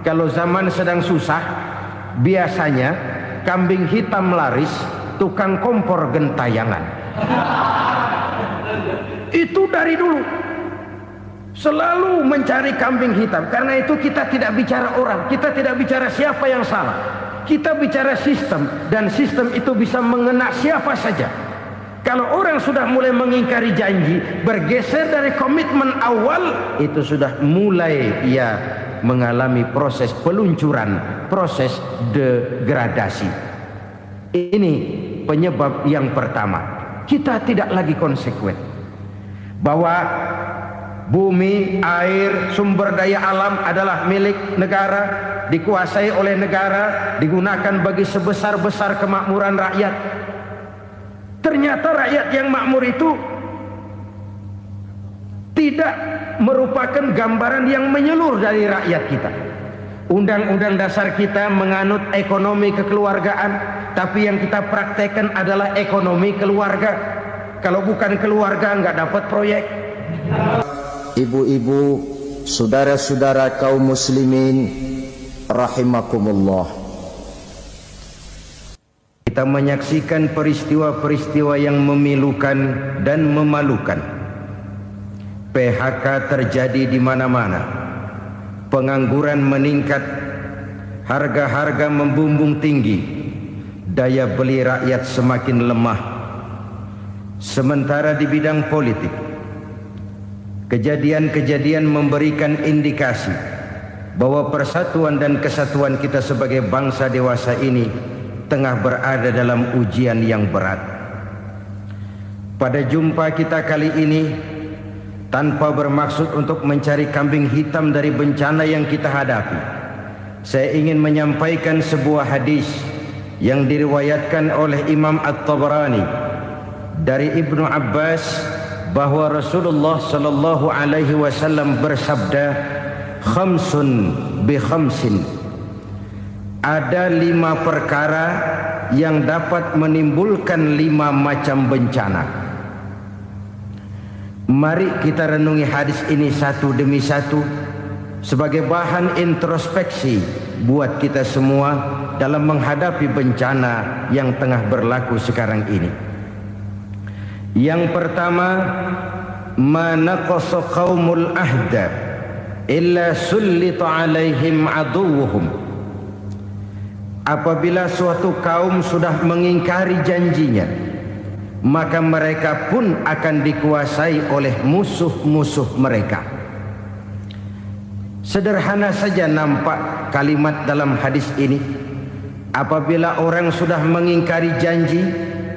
Kalau zaman sedang susah, biasanya kambing hitam laris, tukang kompor gentayangan. Itu dari dulu selalu mencari kambing hitam. Karena itu kita tidak bicara orang, kita tidak bicara siapa yang salah, kita bicara sistem, dan sistem itu bisa mengena siapa saja. Kalau orang sudah mulai mengingkari janji, bergeser dari komitmen awal, itu sudah mulai ia mengalami proses peluncuran, proses degradasi. Ini penyebab yang pertama. Kita tidak lagi konsekuen bahwa bumi, air, sumber daya alam adalah milik negara, dikuasai oleh negara, digunakan bagi sebesar-besar kemakmuran rakyat. Ternyata rakyat yang makmur itu tidak merupakan gambaran yang menyeluruh dari rakyat kita. Undang-undang dasar kita menganut ekonomi kekeluargaan, tapi yang kita praktekkan adalah ekonomi keluarga. Kalau bukan keluarga nggak dapat proyek. Ibu-ibu, saudara-saudara kaum muslimin rahimakumullah. Kita menyaksikan peristiwa-peristiwa yang memilukan dan memalukan. PHK terjadi di mana-mana. Pengangguran meningkat, harga-harga membumbung tinggi, daya beli rakyat semakin lemah. Sementara di bidang politik, kejadian-kejadian memberikan indikasi bahwa persatuan dan kesatuan kita sebagai bangsa dewasa ini tengah berada dalam ujian yang berat. Pada jumpa kita kali ini, tanpa bermaksud untuk mencari kambing hitam dari bencana yang kita hadapi, saya ingin menyampaikan sebuah hadis yang diriwayatkan oleh Imam At-Tabarani dari Ibnu Abbas bahwa Rasulullah sallallahu alaihi wasallam bersabda, khamsun bi khamsin. Ada 5 perkara yang dapat menimbulkan 5 macam bencana. Mari kita renungi hadis ini satu demi satu sebagai bahan introspeksi buat kita semua dalam menghadapi bencana yang tengah berlaku sekarang ini. Yang pertama, ma naqasa qaumul ahda illa sullita alaihim aduwwuhum. Apabila suatu kaum sudah mengingkari janjinya, maka mereka pun akan dikuasai oleh musuh-musuh mereka. Sederhana saja nampak kalimat dalam hadis ini. Apabila orang sudah mengingkari janji,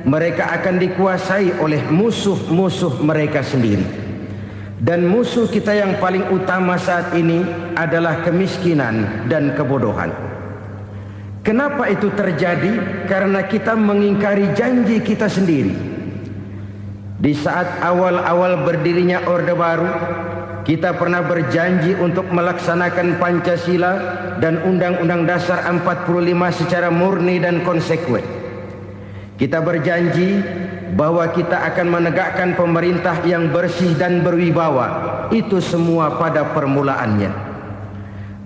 mereka akan dikuasai oleh musuh-musuh mereka sendiri. Dan musuh kita yang paling utama saat ini adalah kemiskinan dan kebodohan. Kenapa itu terjadi? Karena kita mengingkari janji kita sendiri. Di saat awal-awal berdirinya Orde Baru, kita pernah berjanji untuk melaksanakan Pancasila dan Undang-Undang Dasar 45 secara murni dan konsekuen. Kita berjanji bahwa kita akan menegakkan pemerintah yang bersih dan berwibawa. Itu semua pada permulaannya.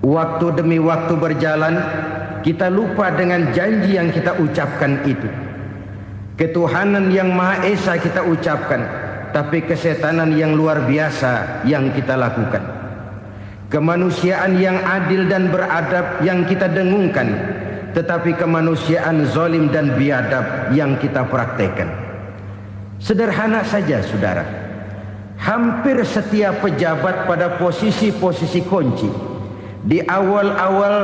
Waktu demi waktu berjalan, kita lupa dengan janji yang kita ucapkan itu. Ketuhanan yang Maha Esa kita ucapkan, tapi kesetanan yang luar biasa yang kita lakukan. Kemanusiaan yang adil dan beradab yang kita dengungkan, tetapi kemanusiaan zalim dan biadab yang kita praktekkan. Sederhana saja saudara, hampir setiap pejabat pada posisi-posisi kunci, di awal-awal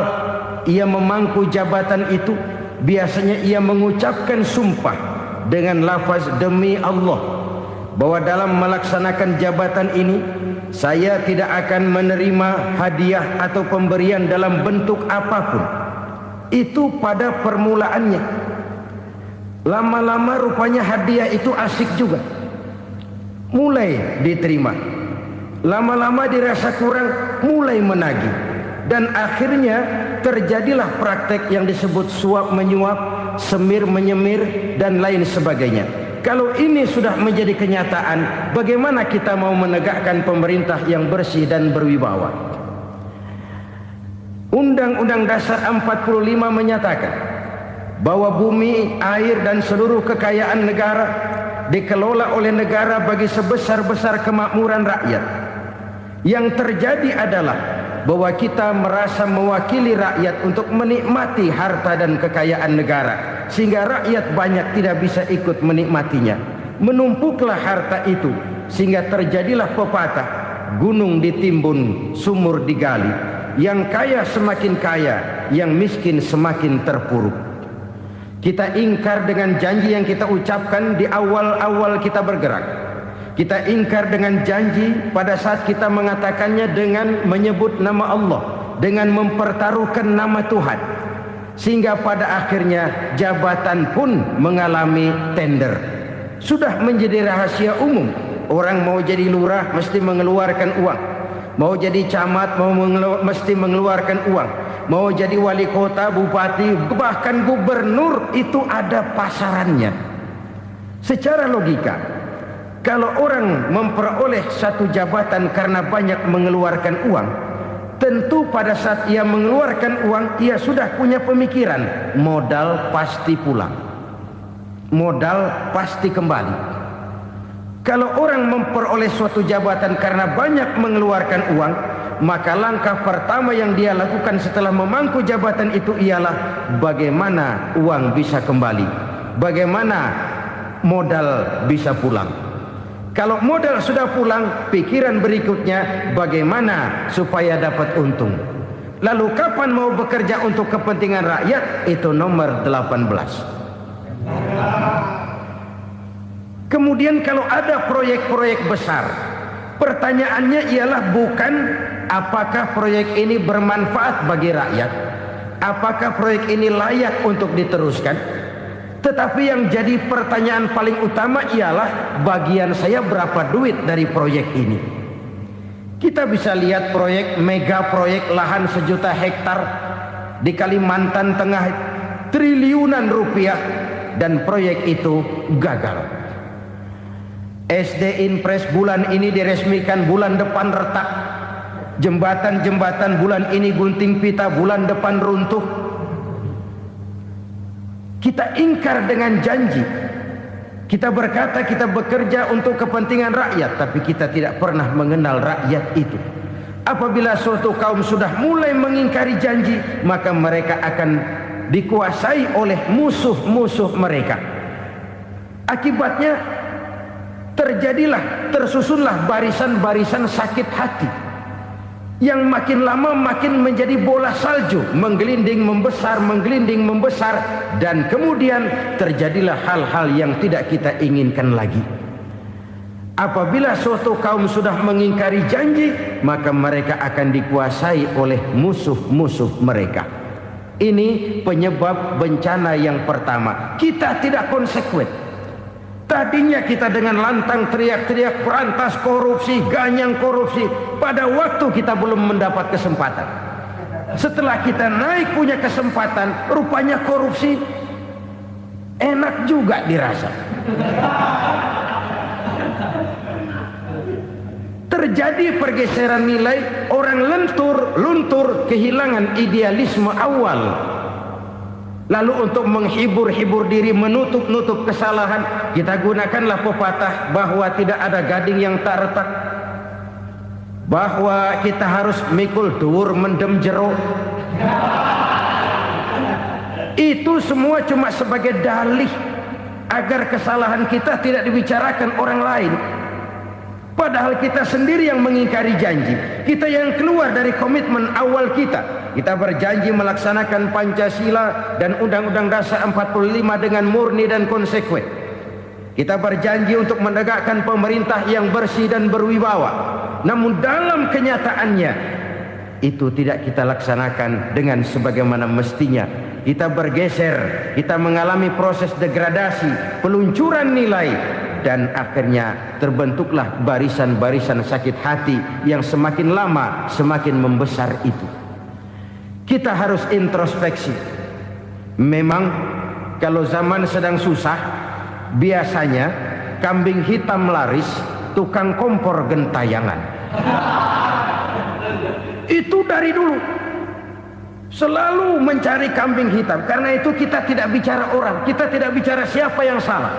ia memangku jabatan itu, biasanya ia mengucapkan sumpah dengan lafaz demi Allah bahwa dalam melaksanakan jabatan ini saya tidak akan menerima hadiah atau pemberian dalam bentuk apapun. Itu pada permulaannya. Lama-lama rupanya hadiah itu asik juga, mulai diterima. Lama-lama dirasa kurang, mulai menagih. Dan akhirnya terjadilah praktek yang disebut suap menyuap, semir menyemir, dan lain sebagainya. Kalau ini sudah menjadi kenyataan, bagaimana kita mau menegakkan pemerintah yang bersih dan berwibawa? Undang-Undang Dasar 45 menyatakan bahwa bumi, air dan seluruh kekayaan negara dikelola oleh negara bagi sebesar-besar kemakmuran rakyat. Yang terjadi adalah bahwa kita merasa mewakili rakyat untuk menikmati harta dan kekayaan negara, sehingga rakyat banyak tidak bisa ikut menikmatinya. Menumpuklah harta itu sehingga terjadilah pepatah, gunung ditimbun, sumur digali. Yang kaya semakin kaya, yang miskin semakin terpuruk. Kita ingkar dengan janji yang kita ucapkan di awal-awal kita bergerak. Kita ingkar dengan janji pada saat kita mengatakannya dengan menyebut nama Allah, dengan mempertaruhkan nama Tuhan. Sehingga pada akhirnya jabatan pun mengalami tender. Sudah menjadi rahasia umum. Orang mau jadi lurah mesti mengeluarkan uang. Mau jadi camat mesti mengeluarkan uang. Mau jadi wali kota, bupati, bahkan gubernur, itu ada pasarannya. Secara logika, kalau orang memperoleh satu jabatan karena banyak mengeluarkan uang, tentu pada saat ia mengeluarkan uang, ia sudah punya pemikiran, modal pasti pulang, modal pasti kembali. Kalau orang memperoleh suatu jabatan karena banyak mengeluarkan uang, maka langkah pertama yang dia lakukan setelah memangku jabatan itu ialah bagaimana uang bisa kembali, bagaimana modal bisa pulang. Kalau modal sudah pulang, pikiran berikutnya bagaimana supaya dapat untung. Lalu kapan mau bekerja untuk kepentingan rakyat? Itu nomor 18. Kemudian kalau ada proyek-proyek besar, pertanyaannya ialah bukan apakah proyek ini bermanfaat bagi rakyat, apakah proyek ini layak untuk diteruskan, tetapi yang jadi pertanyaan paling utama ialah bagian saya berapa duit dari proyek ini. Kita bisa lihat proyek, mega proyek lahan 1 juta hektar di Kalimantan Tengah, triliunan rupiah, dan proyek itu gagal. SD Impres bulan ini diresmikan, bulan depan retak. Jembatan-jembatan bulan ini gunting pita, bulan depan runtuh. Kita ingkar dengan janji. Kita berkata kita bekerja untuk kepentingan rakyat, tapi kita tidak pernah mengenal rakyat itu. Apabila suatu kaum sudah mulai mengingkari janji, maka mereka akan dikuasai oleh musuh-musuh mereka. Akibatnya tersusunlah barisan-barisan sakit hati yang makin lama makin menjadi bola salju, menggelinding membesar, dan kemudian terjadilah hal-hal yang tidak kita inginkan lagi. Apabila suatu kaum sudah mengingkari janji, maka mereka akan dikuasai oleh musuh-musuh mereka. Ini penyebab bencana yang pertama. Kita tidak konsekuen. Tadinya kita dengan lantang teriak-teriak berantas korupsi, ganyang korupsi. Pada waktu kita belum mendapat kesempatan. Setelah kita naik punya kesempatan, rupanya korupsi enak juga dirasa. Terjadi pergeseran nilai, orang luntur, kehilangan idealisme awal. Lalu untuk menghibur diri, menutup kesalahan, kita gunakanlah pepatah bahwa tidak ada gading yang tak retak, bahwa kita harus mikul dhuwur mendem jero. Itu semua cuma sebagai dalih agar kesalahan kita tidak dibicarakan orang lain. Padahal kita sendiri yang mengingkari janji. Kita yang keluar dari komitmen awal kita. Kita berjanji melaksanakan Pancasila dan Undang-Undang Dasar 45 dengan murni dan konsekuen. Kita berjanji untuk menegakkan pemerintah yang bersih dan berwibawa. Namun dalam kenyataannya itu tidak kita laksanakan dengan sebagaimana mestinya. Kita bergeser, kita mengalami proses degradasi, peluncuran nilai, dan akhirnya terbentuklah barisan-barisan sakit hati yang semakin lama semakin membesar itu. Kita harus introspeksi. Memang kalau zaman sedang susah, biasanya kambing hitam laris, tukang kompor gentayangan. Itu dari dulu. Selalu mencari kambing hitam. Karena itu kita tidak bicara orang, kita tidak bicara siapa yang salah.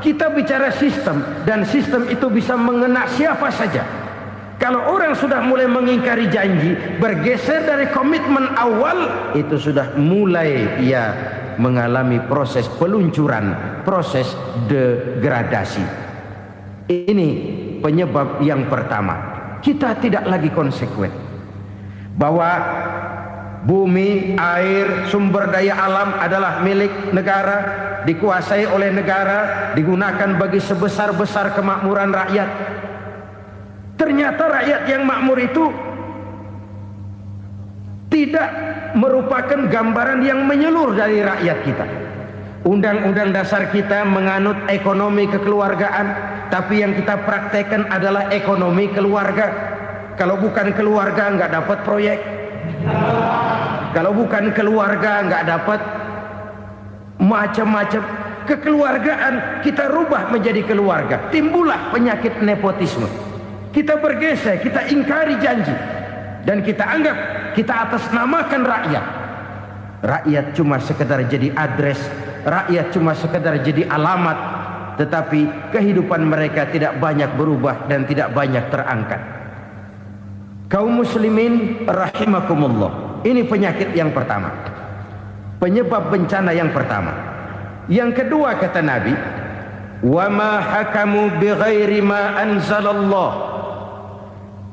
Kita bicara sistem, dan sistem itu bisa mengena siapa saja. Kalau orang sudah mulai mengingkari janji, bergeser dari komitmen awal, itu sudah mulai ia mengalami proses peluncuran, proses degradasi. Ini penyebab yang pertama. Kita tidak lagi konsekuen bahwa bumi, air, sumber daya alam adalah milik negara, dikuasai oleh negara, digunakan bagi sebesar-besar kemakmuran rakyat. Ternyata rakyat yang makmur itu tidak merupakan gambaran yang menyeluruh dari rakyat kita. Undang-undang dasar kita menganut ekonomi kekeluargaan, tapi yang kita praktekkan adalah ekonomi keluarga. Kalau bukan keluarga nggak dapat proyek. Kalau bukan keluarga nggak dapat macam-macam. Kekeluargaan kita rubah menjadi keluarga. Timbullah penyakit nepotisme. Kita bergeser, kita ingkari janji, dan kita anggap kita atasnamakan rakyat. Rakyat cuma sekedar jadi address, rakyat cuma sekedar jadi alamat, tetapi kehidupan mereka tidak banyak berubah dan tidak banyak terangkat. Kaum muslimin rahimakumullah, ini penyakit yang pertama, penyebab bencana yang pertama. Yang kedua kata Nabi, wa ma hakamu bighairi ma anzalallah.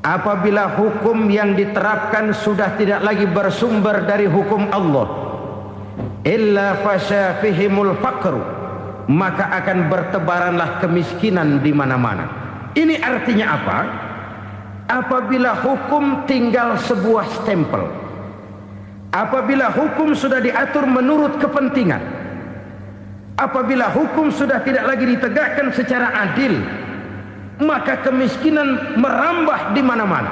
Apabila hukum yang diterapkan sudah tidak lagi bersumber dari hukum Allah, illa fasha fihimul faqru, maka akan bertebaranlah kemiskinan di mana-mana. Ini artinya apa? Apabila hukum tinggal sebuah stempel, apabila hukum sudah diatur menurut kepentingan, apabila hukum sudah tidak lagi ditegakkan secara adil, maka kemiskinan merambah di mana-mana.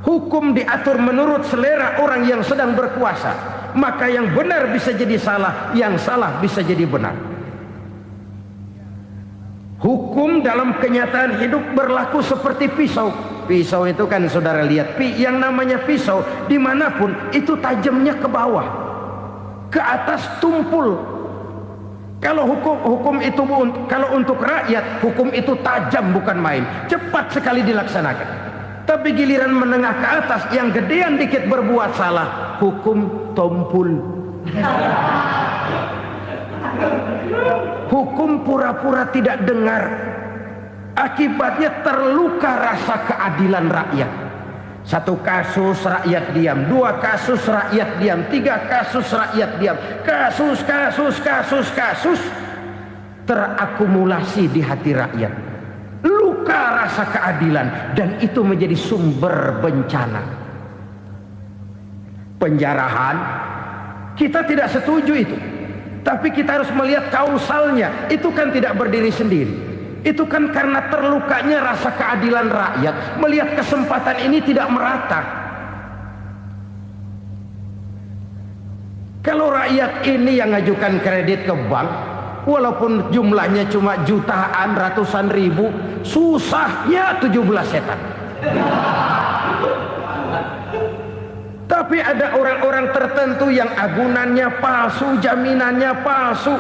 Hukum diatur menurut selera orang yang sedang berkuasa, maka yang benar bisa jadi salah, yang salah bisa jadi benar. Hukum dalam kenyataan hidup berlaku seperti pisau. Pisau itu kan saudara lihat, yang namanya pisau dimanapun itu tajamnya ke bawah, ke atas tumpul. Kalau hukum itu, kalau untuk rakyat, hukum itu tajam bukan main, cepat sekali dilaksanakan. Tapi giliran menengah ke atas, yang gedean dikit berbuat salah, hukum tumpul. Hukum pura-pura tidak dengar. Akibatnya terluka rasa keadilan rakyat. Satu kasus rakyat diam, dua kasus rakyat diam, tiga kasus rakyat diam, kasus terakumulasi di hati rakyat. Luka rasa keadilan, dan itu menjadi sumber bencana. Penjarahan, kita tidak setuju itu, tapi kita harus melihat kausalnya. Itu kan tidak berdiri sendiri. Itu kan karena terlukanya rasa keadilan rakyat, melihat kesempatan ini tidak merata. Kalau rakyat ini yang ngajukan kredit ke bank, walaupun jumlahnya cuma jutaan, ratusan ribu, susahnya 17 setan. Tapi ada orang-orang tertentu yang agunannya palsu, jaminannya palsu,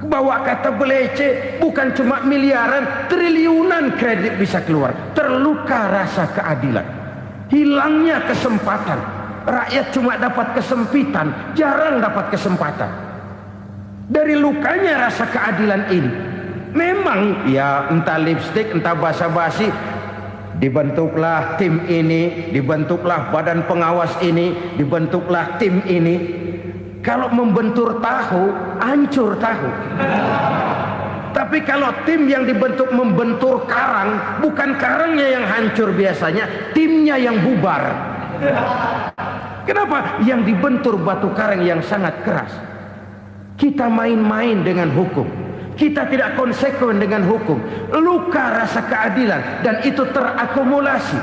bawa kata belece, bukan cuma miliaran, triliunan kredit bisa keluar. Terluka rasa keadilan, hilangnya kesempatan. Rakyat cuma dapat kesempitan, jarang dapat kesempatan. Dari lukanya rasa keadilan ini, memang ya entah lipstik, entah basa-basi, dibentuklah tim ini, dibentuklah badan pengawas ini, dibentuklah tim ini. Kalau membentur tahu, hancur tahu. Tapi kalau tim yang dibentuk membentur karang, bukan karangnya yang hancur biasanya, timnya yang bubar. Kenapa? Yang dibentur batu karang yang sangat keras. Kita main-main dengan hukum, kita tidak konsekuen dengan hukum. Luka rasa keadilan, dan itu terakumulasi.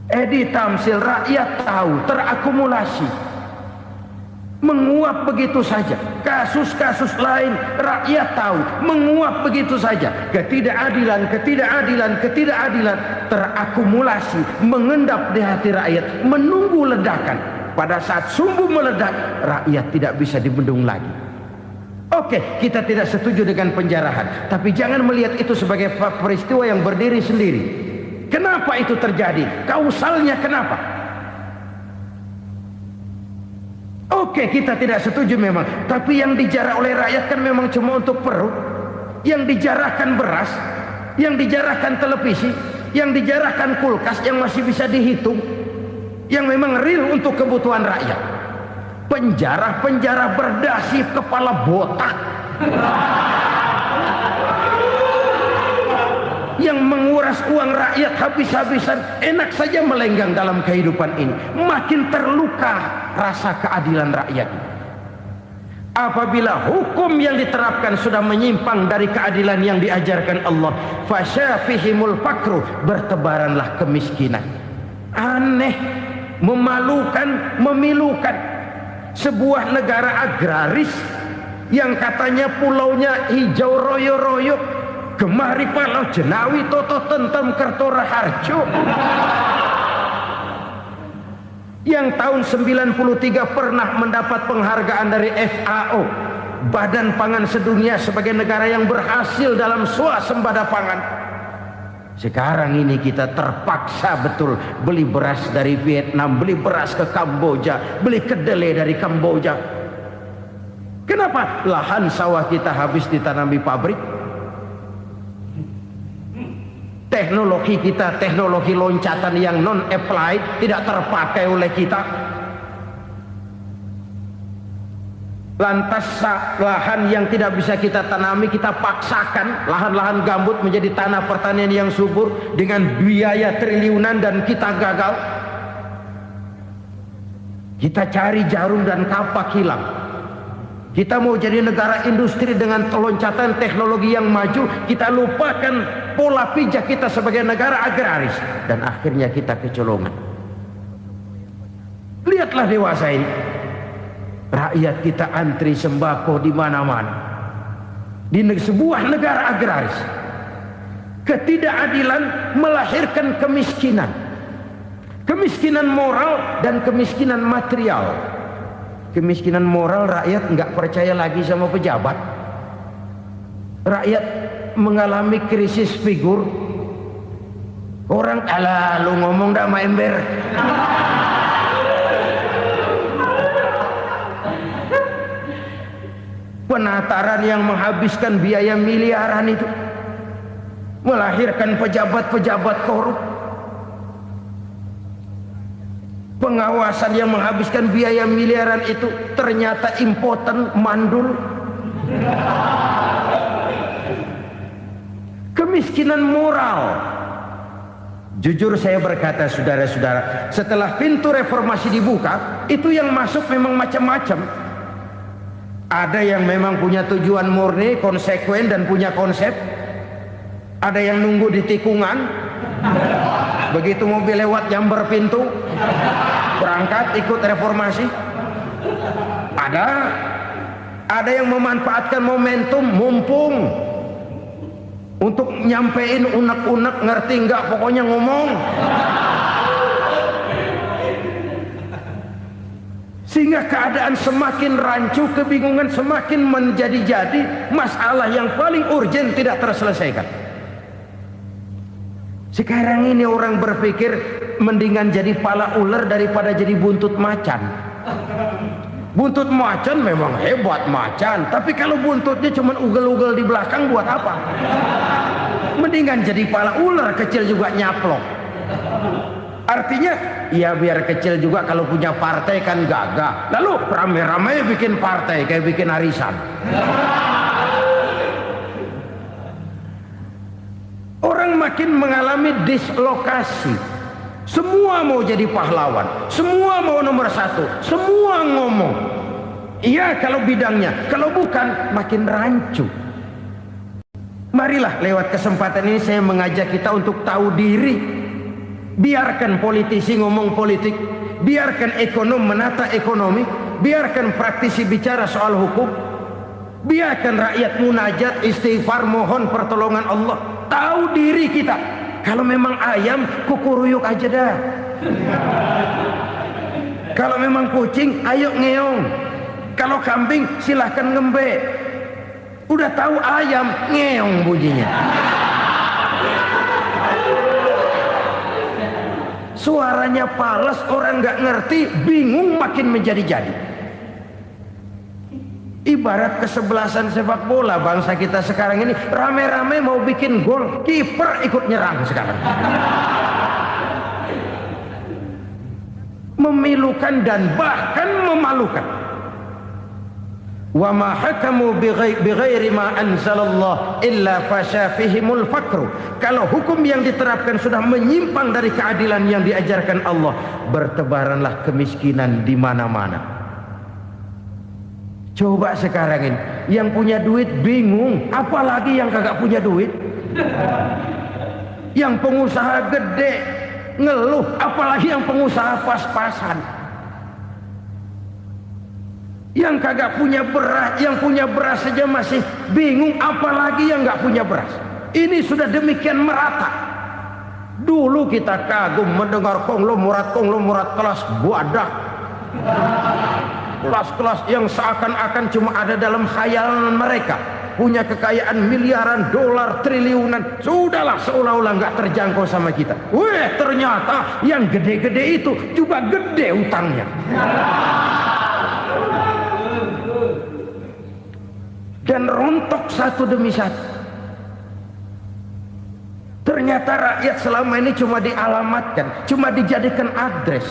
Edi Tamsil, rakyat tahu, terakumulasi. menguap begitu saja. Kasus-kasus lain rakyat tahu, menguap begitu saja. Ketidakadilan terakumulasi, mengendap di hati rakyat, menunggu ledakan. Pada saat sumbu meledak, rakyat tidak bisa dibendung lagi. Oke, kita tidak setuju dengan penjarahan, tapi jangan melihat itu sebagai peristiwa yang berdiri sendiri. Kenapa itu terjadi? Kausalnya kenapa? Oke, kita tidak setuju memang, tapi yang dijarah oleh rakyat kan memang cuma untuk perut. Yang dijarahkan beras, yang dijarahkan televisi, yang dijarahkan kulkas yang masih bisa dihitung, yang memang real untuk kebutuhan rakyat. Penjara-penjara berdasi kepala botak yang menguras uang rakyat habis-habisan, enak saja melenggang dalam kehidupan ini. Makin terluka rasa keadilan rakyat. Apabila hukum yang diterapkan sudah menyimpang dari keadilan yang diajarkan Allah, fasyafihimul fakru, bertebaranlah kemiskinan. Aneh, memalukan, memilukan. Sebuah negara agraris yang katanya pulaunya hijau royo-royo, Gemari Palau Jenawi Toto Tentem Kertora Harjo, yang tahun 93 pernah mendapat penghargaan dari FAO, Badan Pangan Sedunia, sebagai negara yang berhasil dalam swasembada pangan. Sekarang ini kita terpaksa betul beli beras dari Vietnam, beli beras ke Kamboja, beli kedelai dari Kamboja. Kenapa? Lahan sawah kita habis ditanami pabrik. Teknologi kita, teknologi loncatan yang non-applied, tidak terpakai oleh kita. Lantas lahan yang tidak bisa kita tanami, kita paksakan lahan-lahan gambut menjadi tanah pertanian yang subur dengan biaya triliunan, dan kita gagal. Kita cari jarum dan kapak hilang. Kita mau jadi negara industri dengan loncatan teknologi yang maju, kita lupakan pola pijak kita sebagai negara agraris, dan akhirnya kita kecolongan. Lihatlah dewasa ini. Rakyat kita antri sembako di mana-mana. Di sebuah negara agraris, ketidakadilan melahirkan kemiskinan. Kemiskinan moral dan kemiskinan material. Kemiskinan moral, rakyat nggak percaya lagi sama pejabat. Rakyat mengalami krisis figur. Orang, alah lu ngomong dah sama ember. Penataran yang menghabiskan biaya miliaran itu melahirkan pejabat-pejabat korup. Pengawasan yang menghabiskan biaya miliaran itu ternyata impoten, mandul. Kemiskinan moral. Jujur saya berkata, saudara-saudara, setelah pintu reformasi dibuka, itu yang masuk memang macam-macam. Ada yang memang punya tujuan murni, konsekuen, dan punya konsep. Ada yang nunggu di tikungan, begitu mobil lewat nyamber pintu, berangkat ikut reformasi. Ada yang memanfaatkan momentum, mumpung, untuk nyampein unek-unek, ngerti nggak, pokoknya ngomong. Sehingga keadaan semakin rancu, kebingungan semakin menjadi-jadi, masalah yang paling urgen tidak terselesaikan. Sekarang ini orang berpikir mendingan jadi pala ular daripada jadi buntut macan. Buntut macan memang hebat macan, tapi kalau buntutnya cuma ugel-ugel di belakang buat apa? Mendingan jadi pala ular, kecil juga nyaplok. Artinya, ya biar kecil juga kalau punya partai kan gagah. Lalu rame-rame bikin partai kayak bikin arisan. Orang makin mengalami dislokasi. Semua mau jadi pahlawan, semua mau nomor satu, semua ngomong. Iya kalau bidangnya, kalau bukan makin rancu. Marilah lewat kesempatan ini saya mengajak kita untuk tahu diri. Biarkan politisi ngomong politik, biarkan ekonom menata ekonomi, biarkan praktisi bicara soal hukum, biarkan rakyat munajat, istighfar, mohon pertolongan Allah. Tahu diri kita. Kalau memang ayam, kukuruyuk aja dah. Kalau memang kucing, ayo ngeong. Kalau kambing, silahkan ngembe. Udah tahu ayam, ngeong bunyinya. Suaranya palas, orang nggak ngerti, bingung, makin menjadi-jadi. Ibarat kesebelasan sepak bola bangsa kita sekarang ini, rame-rame mau bikin gol, kiper ikut nyerang sekarang. Memilukan dan bahkan memalukan. Wa ma hakamu bighairi ma anzalallah illa fasha fihimul fakru. Kalau hukum yang diterapkan sudah menyimpang dari keadilan yang diajarkan Allah, bertebaranlah kemiskinan di mana-mana. Coba sekarang ini, yang punya duit bingung, apalagi yang kagak punya duit. Yang pengusaha gede ngeluh, apalagi yang pengusaha pas-pasan. Yang kagak punya beras, yang punya beras saja masih bingung, apalagi yang nggak punya beras. Ini sudah demikian merata. Dulu kita kagum mendengar konglomerat kelas buadah, kelas-kelas yang seakan-akan cuma ada dalam khayalan mereka, punya kekayaan miliaran dolar, triliunan. Sudahlah, seolah-olah nggak terjangkau sama kita. Weh, ternyata yang gede-gede itu juga gede utangnya. Dan rontok satu demi satu. Ternyata rakyat selama ini cuma dialamatkan, cuma dijadikan adres.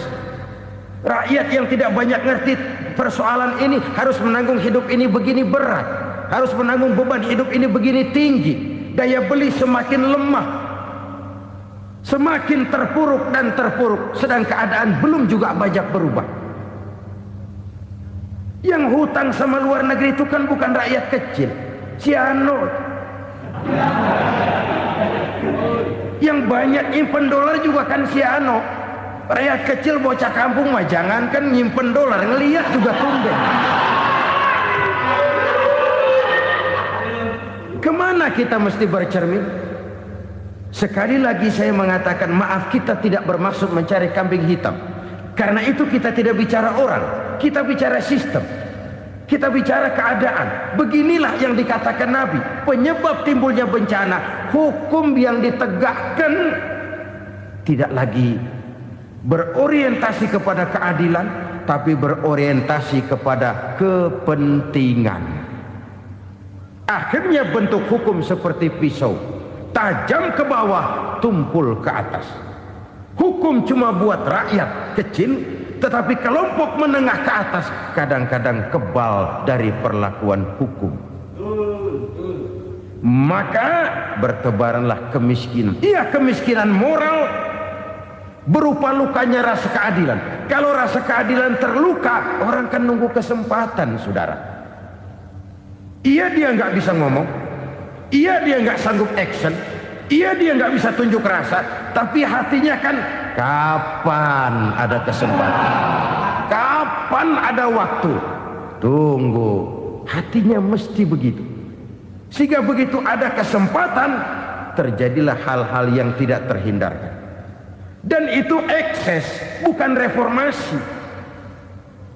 Rakyat yang tidak banyak ngerti persoalan ini harus menanggung hidup ini begini berat, harus menanggung beban hidup ini begini tinggi. Daya beli semakin lemah, semakin terpuruk dan terpuruk, sedang keadaan belum juga banyak berubah. Yang hutang sama luar negeri itu kan bukan rakyat kecil, Ciano. Yang banyak nyimpen dolar juga kan Ciano. Rakyat kecil bocah kampung mah jangankan nyimpen dolar, ngelihat juga tumben. Kemana kita mesti bercermin? Sekali lagi saya mengatakan, maaf, kita tidak bermaksud mencari kambing hitam. Karena itu kita tidak bicara orang, kita bicara sistem, kita bicara keadaan. Beginilah yang dikatakan Nabi, penyebab timbulnya bencana, hukum yang ditegakkan tidak lagi berorientasi kepada keadilan, tapi berorientasi kepada kepentingan. Akhirnya bentuk hukum seperti pisau, tajam ke bawah, tumpul ke atas. Hukum cuma buat rakyat kecil, tetapi kelompok menengah ke atas kadang-kadang kebal dari perlakuan hukum. Maka bertebaranlah kemiskinan. Iya, kemiskinan moral berupa lukanya rasa keadilan. Kalau rasa keadilan terluka, orang kan nunggu kesempatan, saudara. Iya, dia nggak bisa ngomong. Iya, dia nggak sanggup action. Iya, dia nggak bisa tunjuk rasa, tapi hatinya kan, kapan ada kesempatan, kapan ada waktu, tunggu. Hatinya mesti begitu. Sehingga begitu ada kesempatan, terjadilah hal-hal yang tidak terhindarkan. Dan itu ekses, bukan reformasi.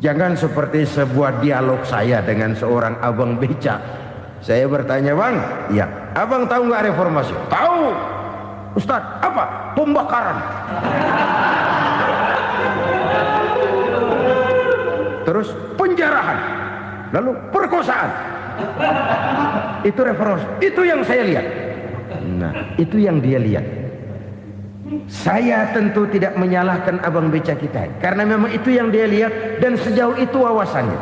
Jangan seperti sebuah dialog saya dengan seorang abang beca. Saya bertanya, bang, iya, abang tahu nggak reformasi? Tahu, Ustadz. Apa? Pembakaran. Terus penjarahan, lalu perkosaan. Itu reformasi. Itu yang saya lihat. Nah, itu yang dia lihat. Saya tentu tidak menyalahkan abang beca kita, karena memang itu yang dia lihat dan sejauh itu wawasannya.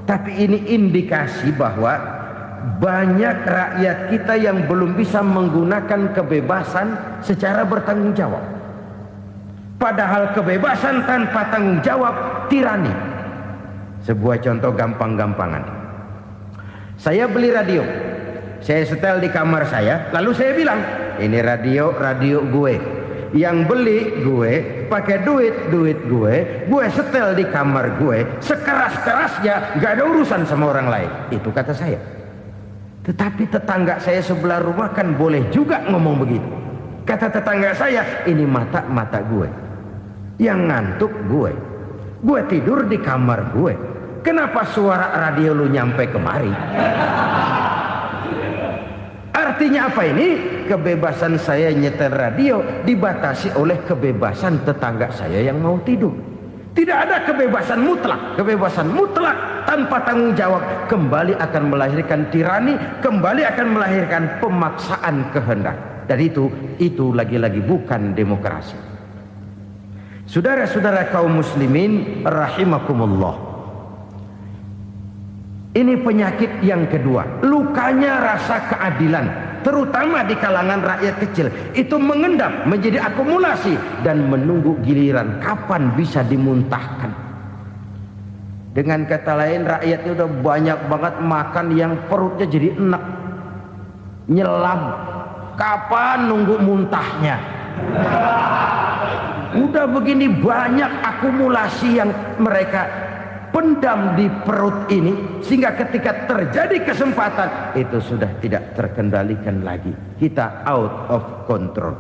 Tapi ini indikasi bahwa banyak rakyat kita yang belum bisa menggunakan kebebasan secara bertanggung jawab. Padahal kebebasan tanpa tanggung jawab tirani. Sebuah contoh gampang-gampangan. Saya beli radio, saya setel di kamar saya, lalu saya bilang, ini radio gue. Yang beli gue, pakai duit gue setel di kamar gue, sekeras-kerasnya, gak ada urusan sama orang lain. Itu kata saya. Tetapi tetangga saya sebelah rumah kan boleh juga ngomong begitu. Kata tetangga saya, ini mata gue, yang ngantuk gue tidur di kamar gue. Kenapa suara radio lu nyampe kemari? Artinya apa ini? Kebebasan saya nyetel radio dibatasi oleh kebebasan tetangga saya yang mau tidur. Tidak ada kebebasan mutlak. Kebebasan mutlak tanpa tanggung jawab kembali akan melahirkan tirani, kembali akan melahirkan pemaksaan kehendak. Dan itu lagi-lagi bukan demokrasi. Saudara-saudara kaum muslimin rahimakumullah. Ini penyakit yang kedua, lukanya rasa keadilan, terutama di kalangan rakyat kecil. Itu mengendap menjadi akumulasi dan menunggu giliran kapan bisa dimuntahkan. Dengan kata lain, rakyatnya udah banyak banget makan yang perutnya jadi enak, nyelam. Kapan nunggu muntahnya? Udah begini banyak akumulasi yang mereka pendam di perut ini, sehingga ketika terjadi kesempatan itu sudah tidak terkendalikan lagi. Kita out of control.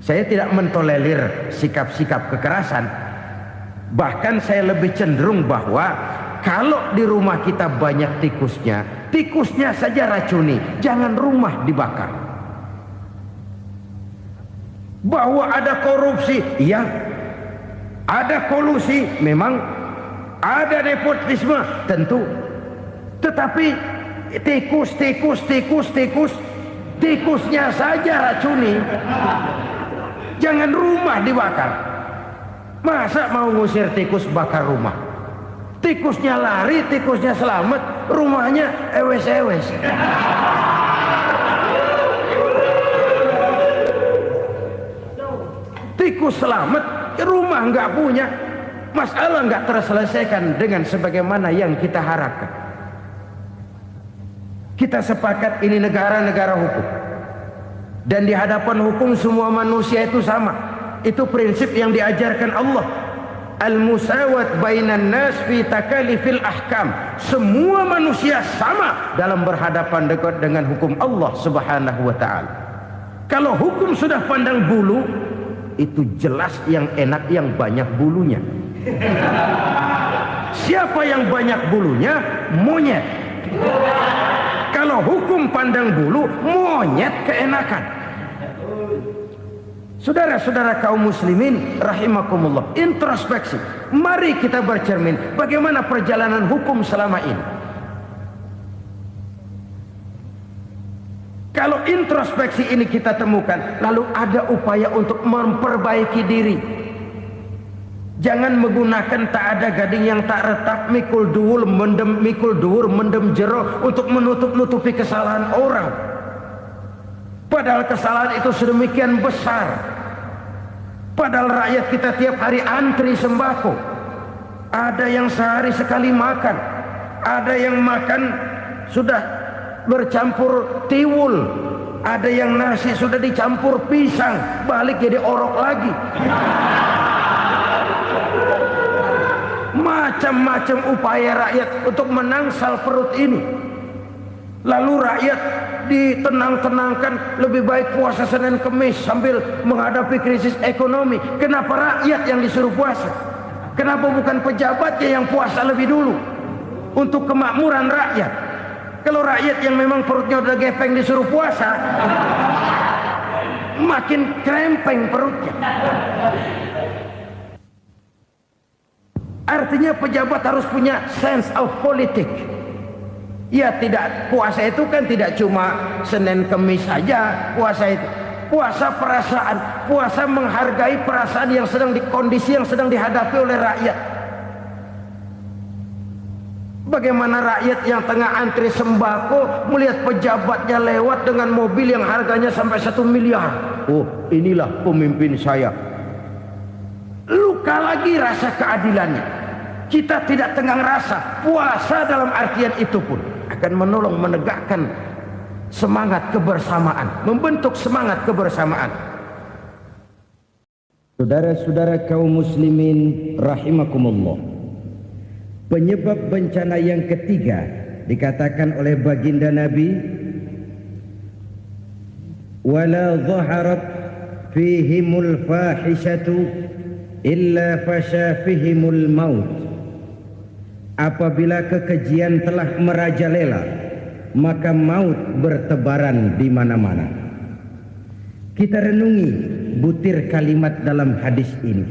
Saya tidak mentolerir sikap-sikap kekerasan. Bahkan saya lebih cenderung bahwa kalau di rumah kita banyak tikusnya saja racuni, jangan rumah dibakar. Bahwa ada korupsi, iya. Ada kolusi, memang. Ada nepotisme, tentu. Tetapi tikusnya saja racuni. Jangan rumah dibakar. Masa mau ngusir tikus bakar rumah? Tikusnya lari, tikusnya selamat, rumahnya ewes-ewes. Tikus selamat, rumah nggak punya. Masalah nggak terselesaikan dengan sebagaimana yang kita harapkan. Kita sepakat ini negara hukum, dan di hadapan hukum semua manusia itu sama. Itu prinsip yang diajarkan Allah. Al-musawat bainan nas fi takalifil ahkam. Semua manusia sama dalam berhadapan dekat dengan hukum Allah Subhanahu wa taala. Kalau hukum sudah pandang bulu, itu jelas yang enak yang banyak bulunya. Siapa yang banyak bulunya? Monyet. Kalau hukum pandang bulu, monyet keenakan. Saudara-saudara kaum muslimin rahimakumullah, introspeksi. Mari kita bercermin bagaimana perjalanan hukum selama ini. Kalau introspeksi ini kita temukan, lalu ada upaya untuk memperbaiki diri. Jangan menggunakan tak ada gading yang tak retak, mikul duwur mendem jero untuk menutup-nutupi kesalahan orang. Padahal kesalahan itu sedemikian besar. Padahal rakyat kita tiap hari antri sembako. Ada yang sehari sekali makan, ada yang makan sudah bercampur tiwul, ada yang nasi sudah dicampur pisang, balik jadi orok lagi. Macam-macam upaya rakyat untuk menangsal perut ini. Lalu rakyat ditenang-tenangkan, lebih baik puasa Senin Kemis sambil menghadapi krisis ekonomi. Kenapa rakyat yang disuruh puasa? Kenapa bukan pejabatnya yang puasa lebih dulu untuk kemakmuran rakyat? Kalau rakyat yang memang perutnya udah gepeng disuruh puasa, makin krempeng perutnya. Artinya pejabat harus punya sense of politik. Ya, tidak, puasa itu kan tidak cuma Senin Kemis saja. Puasa itu puasa perasaan, puasa menghargai perasaan yang sedang kondisi yang sedang dihadapi oleh rakyat. Bagaimana rakyat yang tengah antri sembako melihat pejabatnya lewat dengan mobil yang harganya sampai 1 miliar. Oh, inilah pemimpin saya. Luka lagi rasa keadilannya. Kita tidak tenggang rasa. Puasa dalam artian itu pun akan menolong menegakkan semangat kebersamaan, membentuk semangat kebersamaan. Saudara-saudara kaum muslimin rahimakumullah. Penyebab bencana yang ketiga dikatakan oleh baginda Nabi, wala zaharat fihimul fahishatu illa fasha fihimul maut. Apabila kekejian telah merajalela, maka maut bertebaran di mana-mana. Kita renungi butir kalimat dalam hadis ini.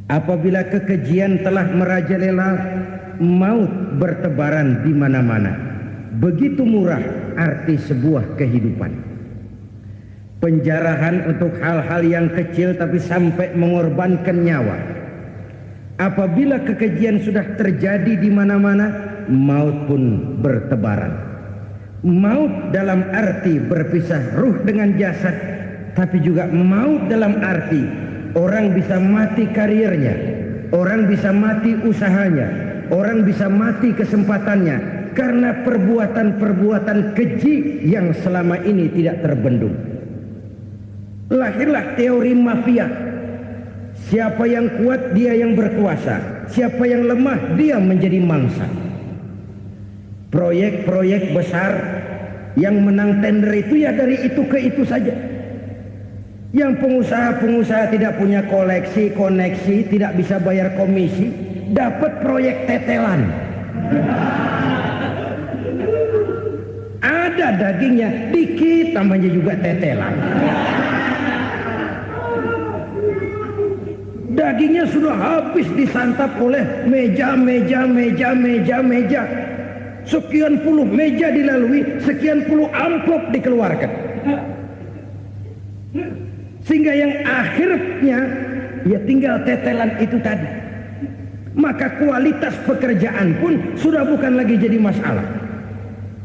Apabila kekejian telah merajalela, maut bertebaran di mana-mana. Begitu murah arti sebuah kehidupan. Penjarahan untuk hal-hal yang kecil tapi sampai mengorbankan nyawa. Apabila kekejian sudah terjadi di mana-mana, maut pun bertebaran. Maut dalam arti berpisah ruh dengan jasad, tapi juga maut dalam arti orang bisa mati karirnya, orang bisa mati usahanya, orang bisa mati kesempatannya karena perbuatan-perbuatan keji yang selama ini tidak terbendung. Lahirlah teori mafia. Siapa yang kuat dia yang berkuasa, siapa yang lemah dia menjadi mangsa. Proyek-proyek besar yang menang tender itu ya dari itu ke itu saja. Yang pengusaha-pengusaha tidak punya koleksi, koneksi, tidak bisa bayar komisi, dapat proyek tetelan. Ada dagingnya, dikit tambahnya juga tetelan. Dagingnya sudah habis disantap oleh meja. Sekian puluh meja dilalui, sekian puluh amplop dikeluarkan. Sehingga yang akhirnya ya tinggal tetelan itu tadi. Maka kualitas pekerjaan pun sudah bukan lagi jadi masalah.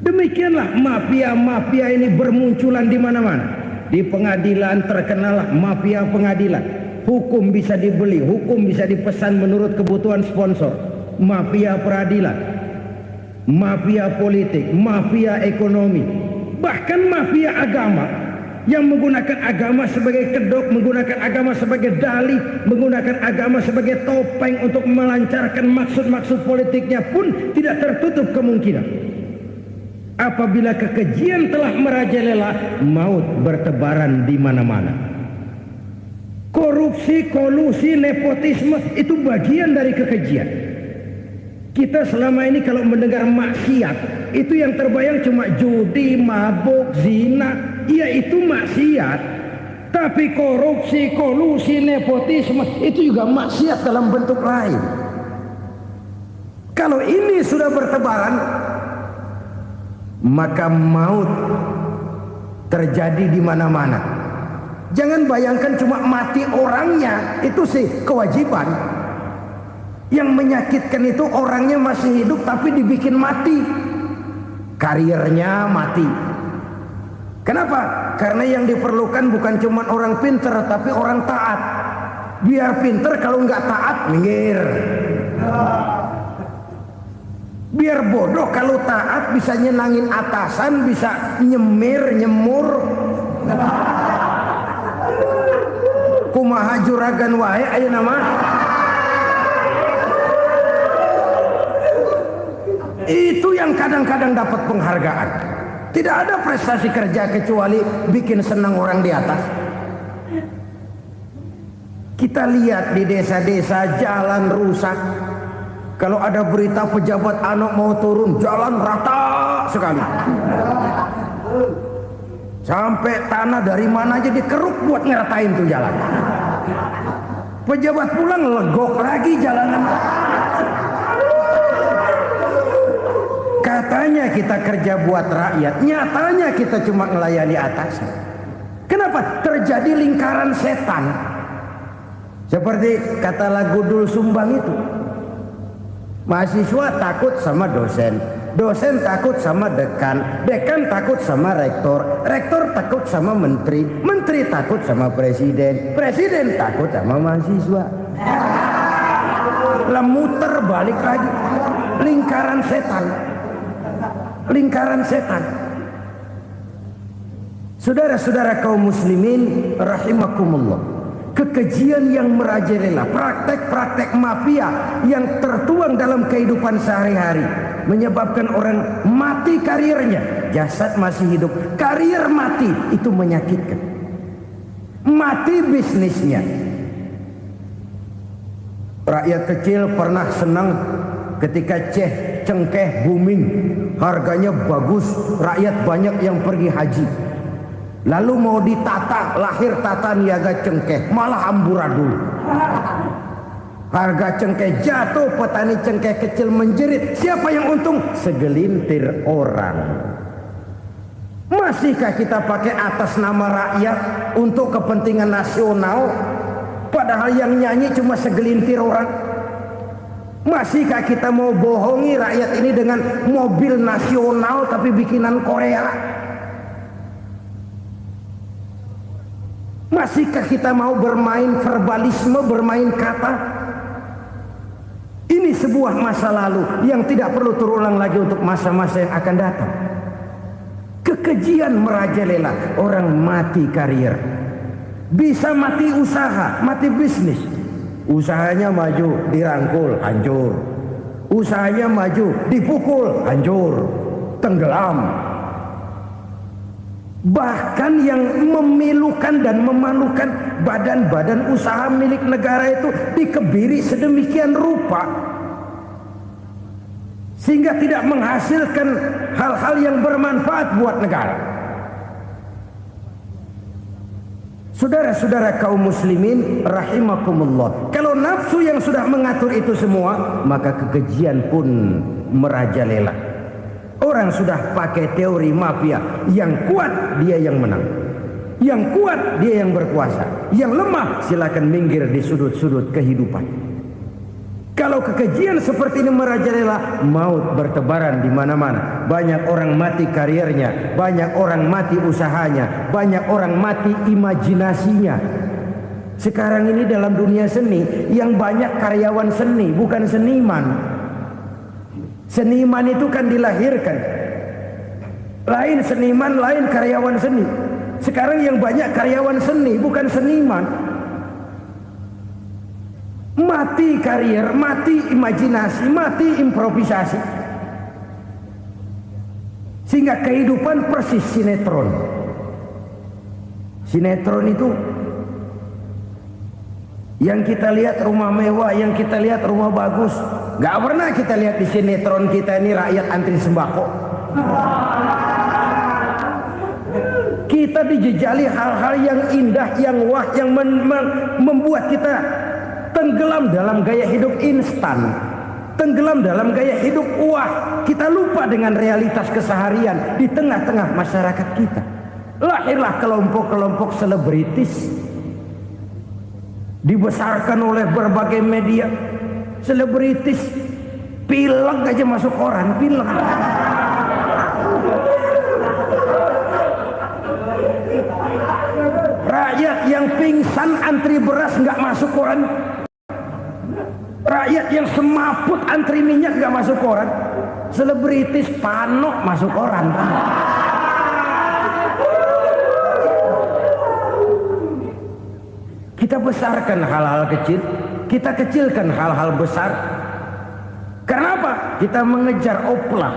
Demikianlah mafia-mafia ini bermunculan di mana-mana. Di pengadilan terkenallah mafia pengadilan. Hukum bisa dibeli, hukum bisa dipesan menurut kebutuhan sponsor. Mafia peradilan, mafia politik, mafia ekonomi, bahkan mafia agama yang menggunakan agama sebagai kedok, menggunakan agama sebagai dalih, menggunakan agama sebagai topeng untuk melancarkan maksud-maksud politiknya pun tidak tertutup kemungkinan. Apabila kekejian telah merajalela, maut bertebaran di mana-mana. Korupsi, kolusi, nepotisme itu bagian dari kekejian. Kita selama ini kalau mendengar maksiat, itu yang terbayang cuma judi, mabuk, zina. Ya itu maksiat. Tapi korupsi, kolusi, nepotisme itu juga maksiat dalam bentuk lain. Kalau ini sudah bertebaran, maka maut terjadi di mana-mana. Jangan bayangkan cuma mati orangnya, itu sih kewajiban. Yang menyakitkan itu orangnya masih hidup tapi dibikin mati, karirnya mati. Kenapa? Karena yang diperlukan bukan cuma orang pinter tapi orang taat. Biar pinter, kalau nggak taat minggir. Biar bodoh, kalau taat bisa nyenangin atasan, bisa nyemur. Kumaha juragan wae aya nama. Itu yang kadang-kadang dapat penghargaan. Tidak ada prestasi kerja kecuali bikin senang orang di atas. Kita lihat di desa-desa jalan rusak. Kalau ada berita pejabat anak mau turun, jalan rata sekali. Sampai tanah dari mana aja dikeruk buat ngeratain tuh jalan. Pejabat pulang legok lagi jalanan. Katanya kita kerja buat rakyat, nyatanya kita cuma melayani atas. Kenapa? Terjadi lingkaran setan. Seperti kata lagu Dul Sumbang itu. Mahasiswa takut sama dosen, dosen takut sama dekan, dekan takut sama rektor, rektor takut sama menteri, menteri takut sama presiden, presiden takut sama mahasiswa. Lah muter balik lagi, lingkaran setan, lingkaran setan. Saudara-saudara kaum muslimin rahimakumullah, kekejian yang merajalela, praktek-praktek mafia yang tertuang dalam kehidupan sehari-hari menyebabkan orang mati karirnya, jasad masih hidup, karir mati. Itu menyakitkan. Mati bisnisnya. Rakyat kecil pernah senang ketika cengkeh booming, harganya bagus, rakyat banyak yang pergi haji. Lalu mau ditata, lahir tata niaga cengkeh, malah amburadul. Harga cengkeh jatuh, petani cengkeh kecil menjerit. Siapa yang untung? Segelintir orang. Masihkah kita pakai atas nama rakyat untuk kepentingan nasional, padahal yang nyanyi cuma segelintir orang? Masihkah kita mau bohongi rakyat ini dengan mobil nasional tapi bikinan Korea? Masihkah kita mau bermain verbalisme, bermain kata? Ini sebuah masa lalu yang tidak perlu terulang lagi untuk masa-masa yang akan datang. Kekejian merajalela, orang mati karir. Bisa mati usaha, mati bisnis. Usahanya maju, dirangkul, hancur. Usahanya maju, dipukul, hancur, tenggelam. Bahkan yang memilukan dan memalukan, badan-badan usaha milik negara itu dikebiri sedemikian rupa sehingga tidak menghasilkan hal-hal yang bermanfaat buat negara. Saudara-saudara kaum muslimin rahimakumullah, kalau nafsu yang sudah mengatur itu semua, maka kekejian pun merajalela. Orang sudah pakai teori mafia, yang kuat dia yang menang, yang kuat dia yang berkuasa, yang lemah silakan minggir di sudut-sudut kehidupan. Kalau kekejian seperti ini merajalela, maut bertebaran di mana-mana. Banyak orang mati karirnya, banyak orang mati usahanya, banyak orang mati imajinasinya. Sekarang ini dalam dunia seni yang banyak karyawan seni, bukan seniman. Seniman itu kan dilahirkan, lain seniman, lain karyawan seni. Sekarang yang banyak karyawan seni, bukan seniman. Mati karir, mati imajinasi, mati improvisasi. Sehingga kehidupan persis sinetron. Sinetron itu yang kita lihat rumah mewah, yang kita lihat rumah bagus. Gak pernah kita lihat di sinetron kita ini rakyat antri sembako. Kita dijejali hal-hal yang indah, yang wah, yang membuat kita tenggelam dalam gaya hidup instan, tenggelam dalam gaya hidup wah. Kita lupa dengan realitas keseharian di tengah-tengah masyarakat kita. Lahirlah kelompok-kelompok selebritis, dibesarkan oleh berbagai media. Selebritis pilek aja masuk koran, pilek. Rakyat yang pingsan antri beras nggak masuk koran. Rakyat yang semaput antri minyak nggak masuk koran. Selebritis panok masuk koran. Kita besarkan hal-hal kecil, kita kecilkan hal-hal besar. Karena apa? Kita mengejar oplah,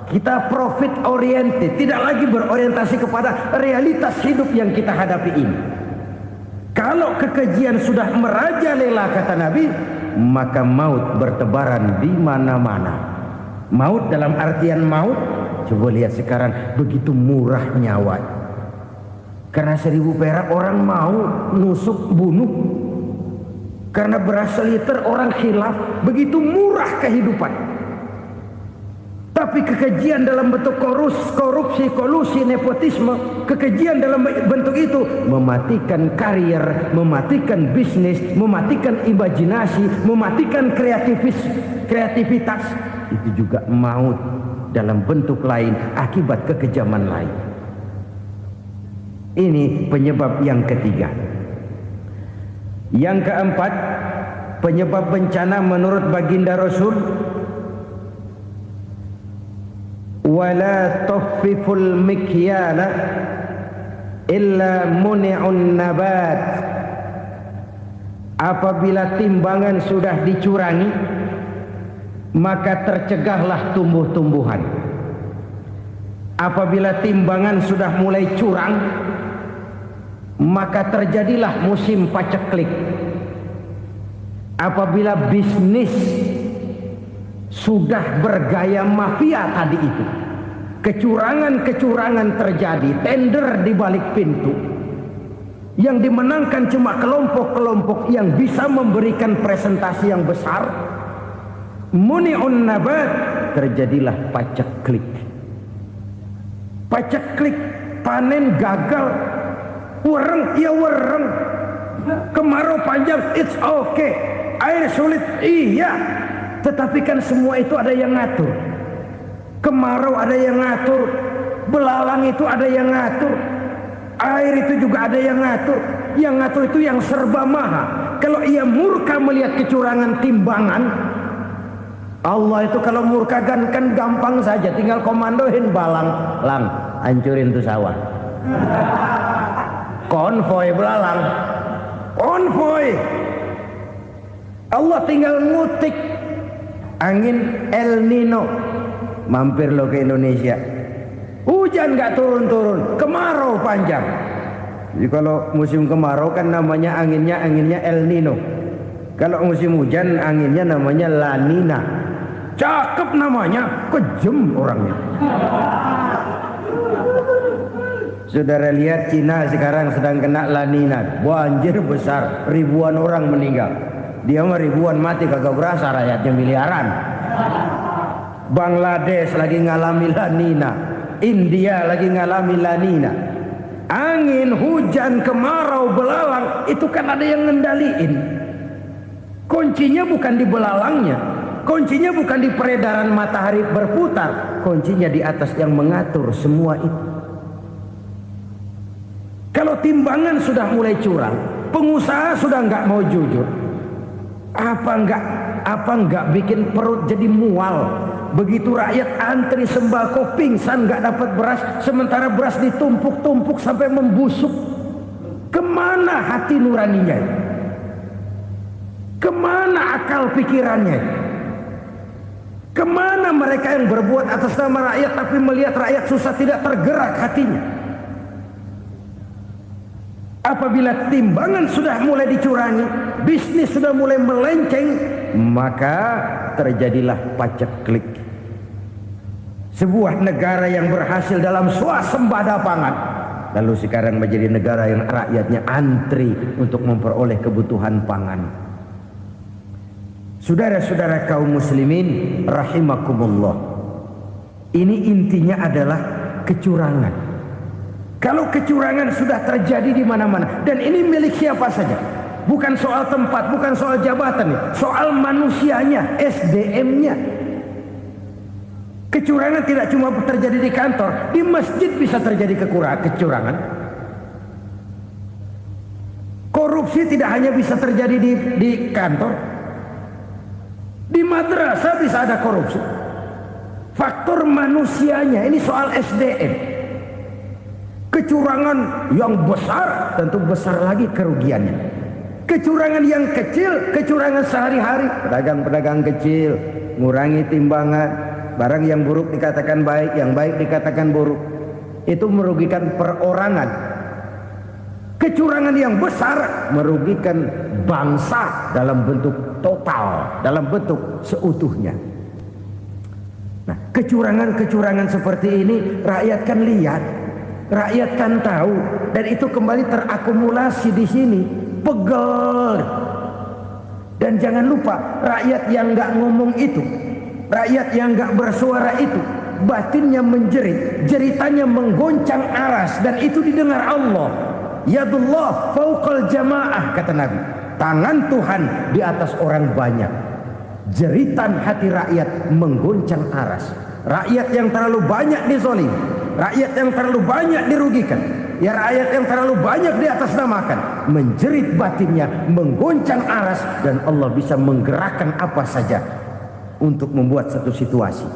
kita profit oriented, tidak lagi berorientasi kepada realitas hidup yang kita hadapi ini. Kalau kekejian sudah merajalela, kata Nabi, maka maut bertebaran di mana-mana. Maut dalam artian maut, coba lihat sekarang begitu murah nyawa. Karena 1000 perak orang mau nusuk bunuh. Karena beras seliter orang khilaf, begitu murah kehidupan. Tapi kekejian dalam bentuk korupsi, kolusi, nepotisme, kekejian dalam bentuk itu mematikan karier, mematikan bisnis, mematikan imajinasi, mematikan kreativitas. Itu juga maut dalam bentuk lain akibat kekejaman lain. Ini penyebab yang ketiga. Yang keempat, penyebab bencana menurut baginda Rasul, wala tukhfiful mikyala illa muni'un nabat Apabila timbangan sudah dicurangi, maka tercegahlah tumbuh-tumbuhan. Apabila timbangan sudah mulai curang, maka terjadilah musim paceklik. Apabila bisnis sudah bergaya mafia tadi itu, kecurangan-kecurangan terjadi, tender di balik pintu, yang dimenangkan cuma kelompok-kelompok yang bisa memberikan presentasi yang besar, muni'un nabat, terjadilah paceklik. Paceklik, panen gagal, wereng ya wereng, kemarau panjang it's okay, air sulit iya, tetapi kan semua itu ada yang ngatur. Kemarau ada yang ngatur, belalang itu ada yang ngatur, air itu juga ada yang ngatur. Yang ngatur itu yang serba maha. Kalau ia murka melihat kecurangan timbangan, Allah itu kalau murka kan gampang saja, tinggal komandoin balang, lang, hancurin tuh sawah. Konvoy belalang, konvoy. Allah tinggal ngutik angin El Nino, mampir lo ke Indonesia. Hujan nggak turun-turun, kemarau panjang. Jadi kalau musim kemarau kan namanya anginnya El Nino. Kalau musim hujan anginnya namanya La Nina. Cakep namanya, kejem orangnya. Saudara lihat Cina sekarang sedang kena La Nina, banjir besar, ribuan orang meninggal. Dia mah ribuan mati kagak berasa, rakyatnya miliaran. Bangladesh lagi ngalami La Nina, India lagi ngalami La Nina. Angin, hujan, kemarau, belalang itu kan ada yang ngendaliin. Kuncinya bukan di belalangnya, kuncinya bukan di peredaran matahari berputar, kuncinya di atas yang mengatur semua itu. Kalau timbangan sudah mulai curang, pengusaha sudah nggak mau jujur, apa nggak bikin perut jadi mual. Begitu rakyat antri sembako pingsan nggak dapat beras, sementara beras ditumpuk-tumpuk sampai membusuk. Kemana hati nuraninya? Kemana akal pikirannya? Kemana mereka yang berbuat atas nama rakyat tapi melihat rakyat susah tidak tergerak hatinya? Apabila timbangan sudah mulai dicurangi, bisnis sudah mulai melenceng, maka terjadilah paceklik. Sebuah negara yang berhasil dalam swasembada pangan, lalu sekarang menjadi negara yang rakyatnya antri untuk memperoleh kebutuhan pangan. Saudara-saudara kaum muslimin rahimakumullah, ini intinya adalah kecurangan. Kalau kecurangan sudah terjadi di mana-mana, dan ini milik siapa saja, bukan soal tempat, bukan soal jabatan, soal manusianya, SDM-nya. Kecurangan tidak cuma terjadi di kantor, di masjid bisa terjadi kecurangan. Korupsi tidak hanya bisa terjadi di kantor, di madrasah bisa ada korupsi. Faktor manusianya, ini soal SDM. Kecurangan yang besar tentu besar lagi kerugiannya. Kecurangan yang kecil, kecurangan sehari-hari, pedagang-pedagang kecil ngurangi timbangan. Barang yang buruk dikatakan baik, yang baik dikatakan buruk. Itu merugikan perorangan. Kecurangan yang besar merugikan bangsa dalam bentuk total, dalam bentuk seutuhnya. Nah, kecurangan-kecurangan seperti ini rakyat kan lihat, rakyat kan tahu, dan itu kembali terakumulasi di sini, pegel. Dan jangan lupa, rakyat yang nggak ngomong itu, rakyat yang gak bersuara itu, batinnya menjerit, jeritannya menggoncang aras, dan itu didengar Allah. Yadullah fauqal jamaah, kata Nabi, tangan Tuhan di atas orang banyak. Jeritan hati rakyat menggoncang aras. Rakyat yang terlalu banyak dizolim, rakyat yang terlalu banyak dirugikan, ya rakyat yang terlalu banyak di atas namakan, menjerit batinnya, menggoncang aras, dan Allah bisa menggerakkan apa saja untuk membuat satu situasi.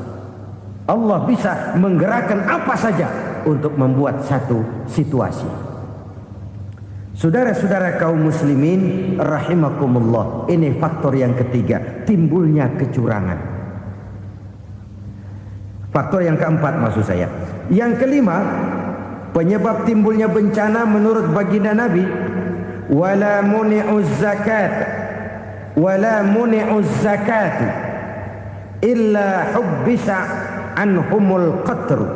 Allah bisa menggerakkan apa saja untuk membuat satu situasi. Saudara-saudara kaum muslimin rahimakumullah, ini faktor yang ketiga, timbulnya kecurangan. Faktor yang keempat maksud saya. Yang kelima, penyebab timbulnya bencana menurut baginda Nabi, wala muni'uz zakat wala muni'uz zakat illa hubbisa anhumul qatru.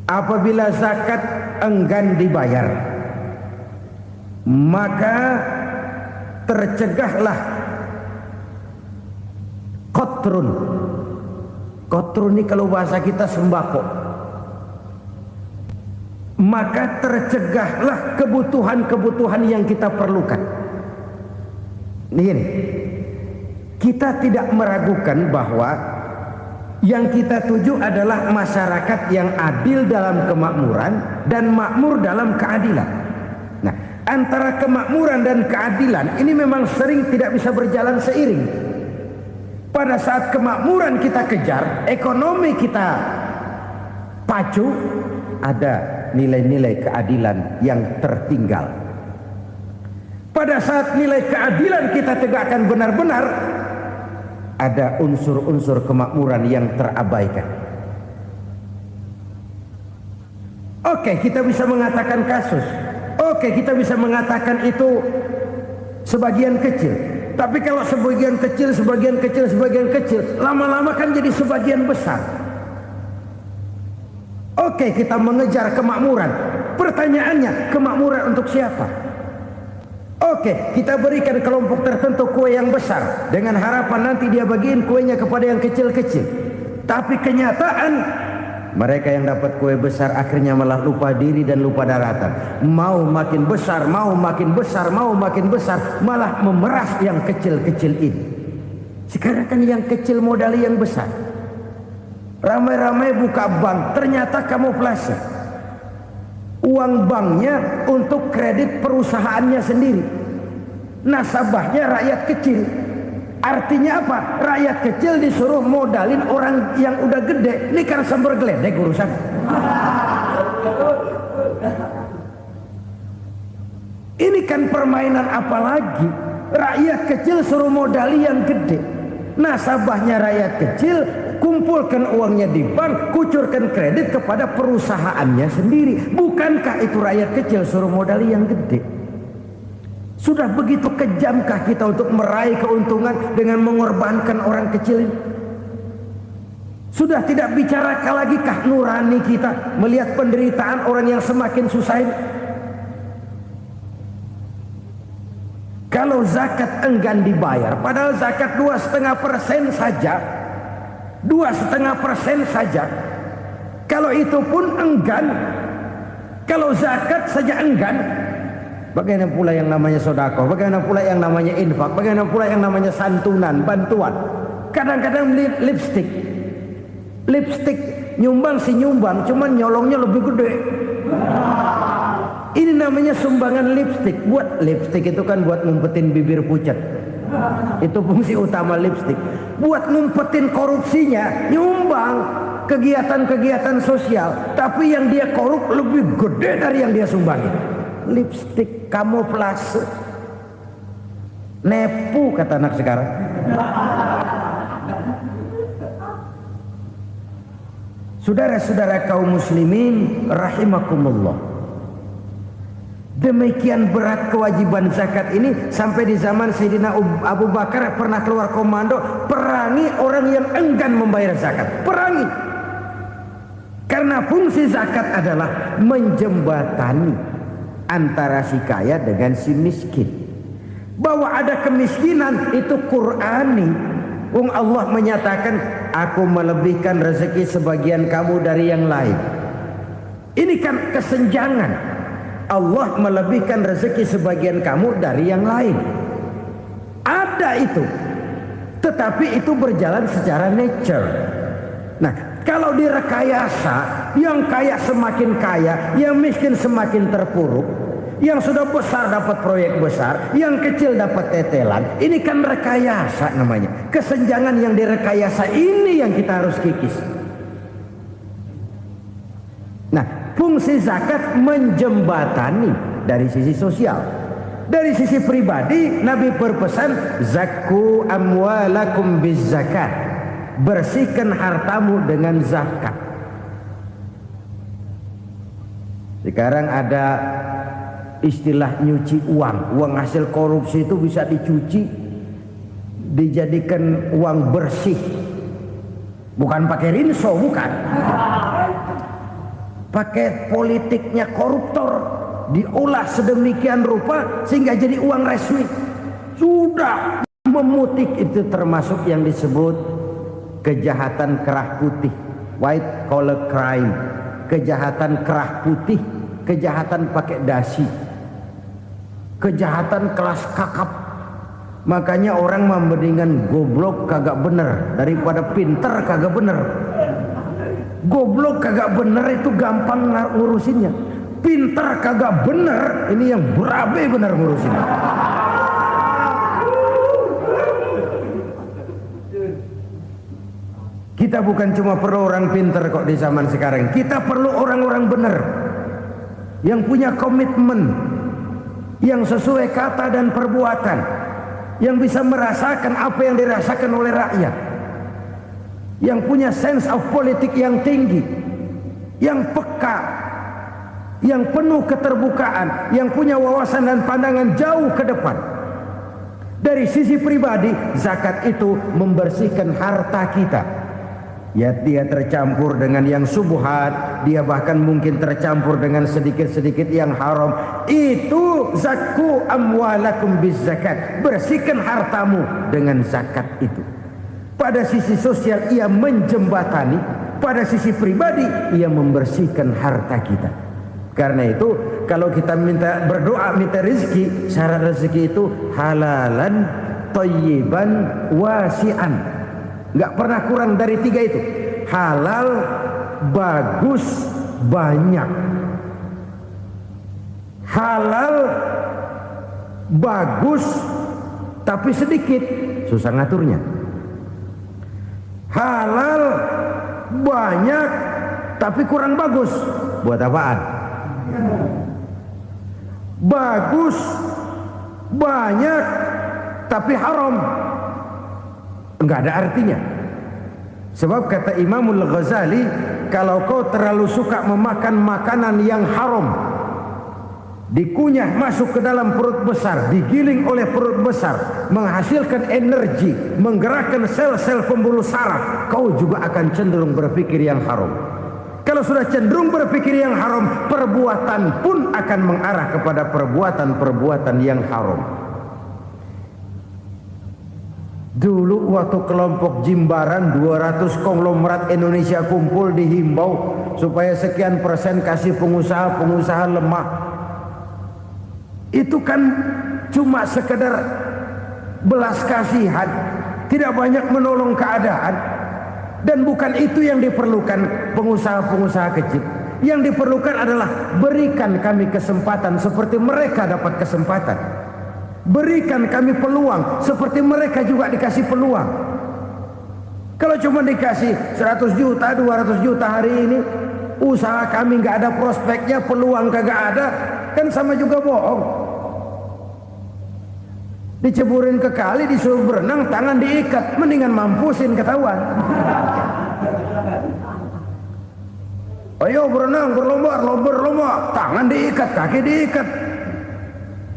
Apabila zakat enggan dibayar, maka tercegahlah qatrun. Qatrun ini kalau bahasa kita sembako. Maka tercegahlah kebutuhan-kebutuhan yang kita perlukan. Ini, kita tidak meragukan bahwa yang kita tuju adalah masyarakat yang adil dalam kemakmuran dan makmur dalam keadilan. Nah, antara kemakmuran dan keadilan ini memang sering tidak bisa berjalan seiring. Pada saat kemakmuran kita kejar, ekonomi kita pacu, ada nilai-nilai keadilan yang tertinggal. Pada saat nilai keadilan kita tegakkan benar-benar, ada unsur-unsur kemakmuran yang terabaikan. Oke, kita bisa mengatakan kasus. Oke, kita bisa mengatakan itu sebagian kecil. Tapi kalau sebagian kecil, lama-lama kan jadi sebagian besar. Oke, kita mengejar kemakmuran. Pertanyaannya, kemakmuran untuk siapa? Oke, kita berikan kelompok tertentu kue yang besar dengan harapan nanti dia bagiin kuenya kepada yang kecil-kecil. Tapi kenyataan, mereka yang dapat kue besar akhirnya malah lupa diri dan lupa daratan. Mau makin besar, malah memeras yang kecil-kecil ini. Sekarang kan yang kecil modali yang besar. Ramai-ramai buka bank, ternyata kamuflase. Uang banknya untuk kredit perusahaannya sendiri. Nasabahnya rakyat kecil. Artinya apa? Rakyat kecil disuruh modalin orang yang udah gede. Ini karena sambar geledek urusan. Ini kan permainan apa lagi? Rakyat kecil suruh modali yang gede. Nasabahnya rakyat kecil, kumpulkan uangnya di bank, kucurkan kredit kepada perusahaannya sendiri. Bukankah itu rakyat kecil suruh modali yang gede? Sudah begitu kejamkah kita untuk meraih keuntungan dengan mengorbankan orang kecil ini? Sudah tidak bicara lagi kah nurani kita melihat penderitaan orang yang semakin susah ini? Kalau zakat enggan dibayar, padahal zakat 2,5% saja, 2,5% saja. Kalau itu pun enggan, kalau zakat saja enggan, bagaimana pula yang namanya sedekah, bagaimana pula yang namanya infak, bagaimana pula yang namanya santunan, bantuan. Kadang-kadang lipstick nyumbang si nyumbang, cuman nyolongnya lebih gede. Ini namanya sumbangan lipstick. Buat lipstick itu kan buat ngumpetin bibir pucat. Itu fungsi utama lipstick. Buat ngumpetin korupsinya, nyumbang kegiatan-kegiatan sosial. Tapi yang dia korup lebih gede dari yang dia sumbangin. Lipstick kamuflase. Nepu kata anak sekarang. Saudara-saudara kaum muslimin rahimakumullah. Demikian berat kewajiban zakat ini sampai di zaman Sayyidina Abu Bakar pernah keluar komando perangi orang yang enggan membayar zakat. Perangi. Karena fungsi zakat adalah menjembatani antara si kaya dengan si miskin. Bahwa ada kemiskinan itu Qur'ani. Allah menyatakan, aku melebihkan rezeki sebagian kamu dari yang lain. Ini kan kesenjangan. Allah melebihkan rezeki sebagian kamu dari yang lain. Ada itu. Tetapi itu berjalan secara nature. Nah, kalau direkayasa, yang kaya semakin kaya, yang miskin semakin terpuruk, yang sudah besar dapat proyek besar, yang kecil dapat tetelan. Ini kan rekayasa namanya. Kesenjangan yang direkayasa ini yang kita harus kikis. Nah, fungsi zakat menjembatani dari sisi sosial. Dari sisi pribadi, Nabi berpesan, zakku amwalakum biz zakat, bersihkan hartamu dengan zakat. Sekarang ada istilah nyuci uang. Uang hasil korupsi itu bisa dicuci, dijadikan uang bersih. Bukan pakai rinso, bukan. Pakai politiknya koruptor, diolah sedemikian rupa sehingga jadi uang resmi. Sudah memutih, itu termasuk yang disebut kejahatan kerah putih, white collar crime, kejahatan kerah putih, kejahatan pakai dasi, kejahatan kelas kakap. Makanya orang mendingan goblok kagak bener daripada pinter kagak bener. Goblok kagak bener itu gampang ngurusinnya. Pinter kagak bener, ini yang berabe bener ngurusinnya. Kita bukan cuma perlu orang pinter kok di zaman sekarang. Kita perlu orang-orang bener yang punya komitmen, yang sesuai kata dan perbuatan, yang bisa merasakan apa yang dirasakan oleh rakyat, yang punya sense of politik yang tinggi, yang peka, yang penuh keterbukaan, yang punya wawasan dan pandangan jauh ke depan. Dari sisi pribadi, zakat itu membersihkan harta kita. Ya, dia tercampur dengan yang subuhat, dia bahkan mungkin tercampur dengan sedikit-sedikit yang haram. Itu zakku amwalakum biz zakat, bersihkan hartamu dengan zakat itu. Pada sisi sosial ia menjembatani, pada sisi pribadi ia membersihkan harta kita. Karena itu kalau kita minta berdoa minta rezeki, syarat rezeki itu halalan thayyiban wasi'an. Nggak pernah kurang dari 3 itu. Halal, bagus, banyak. Halal, bagus, tapi sedikit, susah ngaturnya. Halal, banyak, tapi kurang bagus. Buat apaan? Bagus, banyak, tapi haram. Enggak ada artinya. Sebab kata Imamul Ghazali, kalau kau terlalu suka memakan makanan yang haram, dikunyah masuk ke dalam perut besar, digiling oleh perut besar, menghasilkan energi, menggerakkan sel-sel pembuluh saraf, kau juga akan cenderung berpikir yang haram. Kalau sudah cenderung berpikir yang haram, perbuatan pun akan mengarah kepada perbuatan-perbuatan yang haram. Dulu waktu kelompok Jimbaran 200 konglomerat Indonesia kumpul, dihimbau supaya sekian persen kasih pengusaha-pengusaha lemah. Itu kan cuma sekedar belas kasihan, tidak banyak menolong keadaan. Dan bukan itu yang diperlukan pengusaha-pengusaha kecil. Yang diperlukan adalah berikan kami kesempatan seperti mereka dapat kesempatan. Berikan kami peluang seperti mereka juga dikasih peluang. Kalau cuma dikasih 100 juta, 200 juta hari ini, usaha kami nggak ada prospeknya, peluang kagak ada, kan sama juga bohong. Diceburin ke kali, disuruh berenang, tangan diikat, mendingan mampusin ketahuan. Ayo berenang, berlomba, tangan diikat, kaki diikat,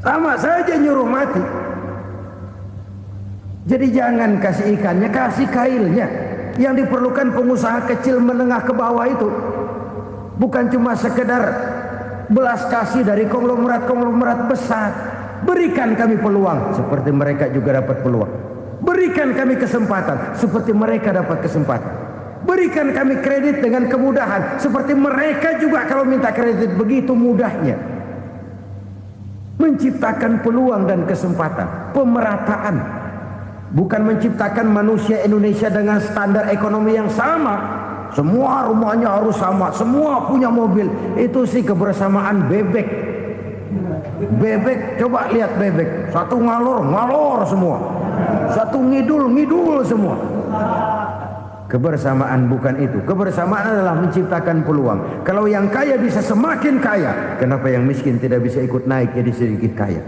sama saja nyuruh mati. Jadi jangan kasih ikannya, kasih kailnya. Yang diperlukan pengusaha kecil menengah ke bawah itu bukan cuma sekedar belas kasih dari konglomerat-konglomerat besar. Berikan kami peluang seperti mereka juga dapat peluang. Berikan kami kesempatan seperti mereka dapat kesempatan. Berikan kami kredit dengan kemudahan seperti mereka juga kalau minta kredit begitu mudahnya. Menciptakan peluang dan kesempatan, pemerataan, bukan menciptakan manusia Indonesia dengan standar ekonomi yang sama. Semua rumahnya harus sama, semua punya mobil. Itu sih kebersamaan bebek. Bebek, coba lihat bebek, satu ngalor semua, satu ngidul semua. Kebersamaan bukan itu. Kebersamaan adalah menciptakan peluang. Kalau yang kaya bisa semakin kaya, kenapa yang miskin tidak bisa ikut naik jadi sedikit kaya?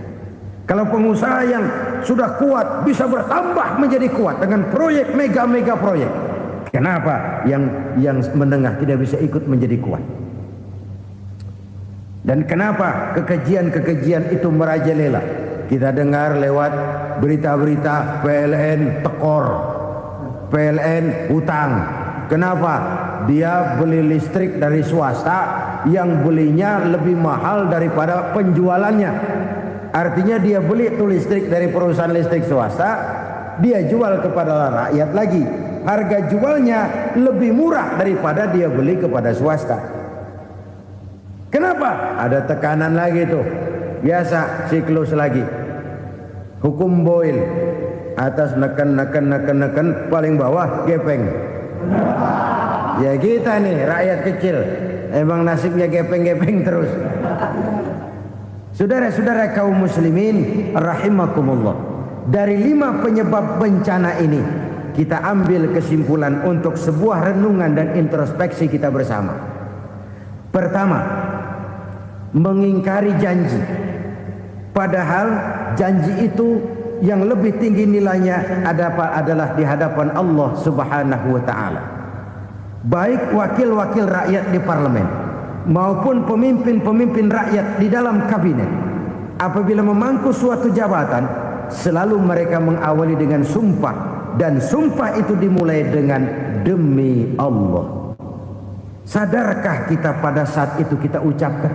Kalau pengusaha yang sudah kuat bisa bertambah menjadi kuat dengan proyek mega proyek, kenapa yang menengah tidak bisa ikut menjadi kuat? Dan kenapa kekejian itu merajalela? Kita dengar lewat berita-berita PLN tekor, PLN hutang. Kenapa? Dia beli listrik dari swasta yang belinya lebih mahal daripada penjualannya. Artinya dia beli itu listrik dari perusahaan listrik swasta, dia jual kepada rakyat lagi. Harga jualnya lebih murah daripada dia beli kepada swasta. Kenapa? Ada tekanan lagi tuh. Biasa siklus lagi. Hukum Boyle. Atas neken paling bawah gepeng. Ya kita nih rakyat kecil, emang nasibnya gepeng terus. Saudara-saudara kaum muslimin rahimakumullah, dari 5 penyebab bencana ini kita ambil kesimpulan untuk sebuah renungan dan introspeksi kita bersama. Pertama, mengingkari janji, padahal janji itu yang lebih tinggi nilainya adalah di hadapan Allah Subhanahu wa taala. Baik wakil-wakil rakyat di parlemen maupun pemimpin-pemimpin rakyat di dalam kabinet, apabila memangku suatu jabatan, selalu mereka mengawali dengan sumpah, dan sumpah itu dimulai dengan demi Allah. Sadarkah kita pada saat itu kita ucapkan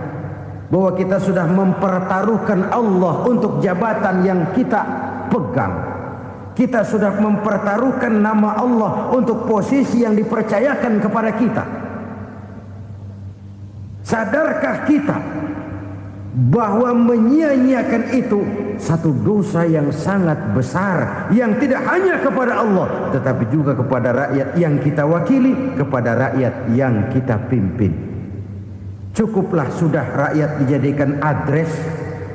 bahwa kita sudah mempertaruhkan Allah untuk jabatan yang kita pegang? Kita sudah mempertaruhkan nama Allah untuk posisi yang dipercayakan kepada kita. Sadarkah kita bahwa menyia-nyiakan itu satu dosa yang sangat besar, yang tidak hanya kepada Allah tetapi juga kepada rakyat yang kita wakili, kepada rakyat yang kita pimpin. Cukuplah sudah rakyat dijadikan adres,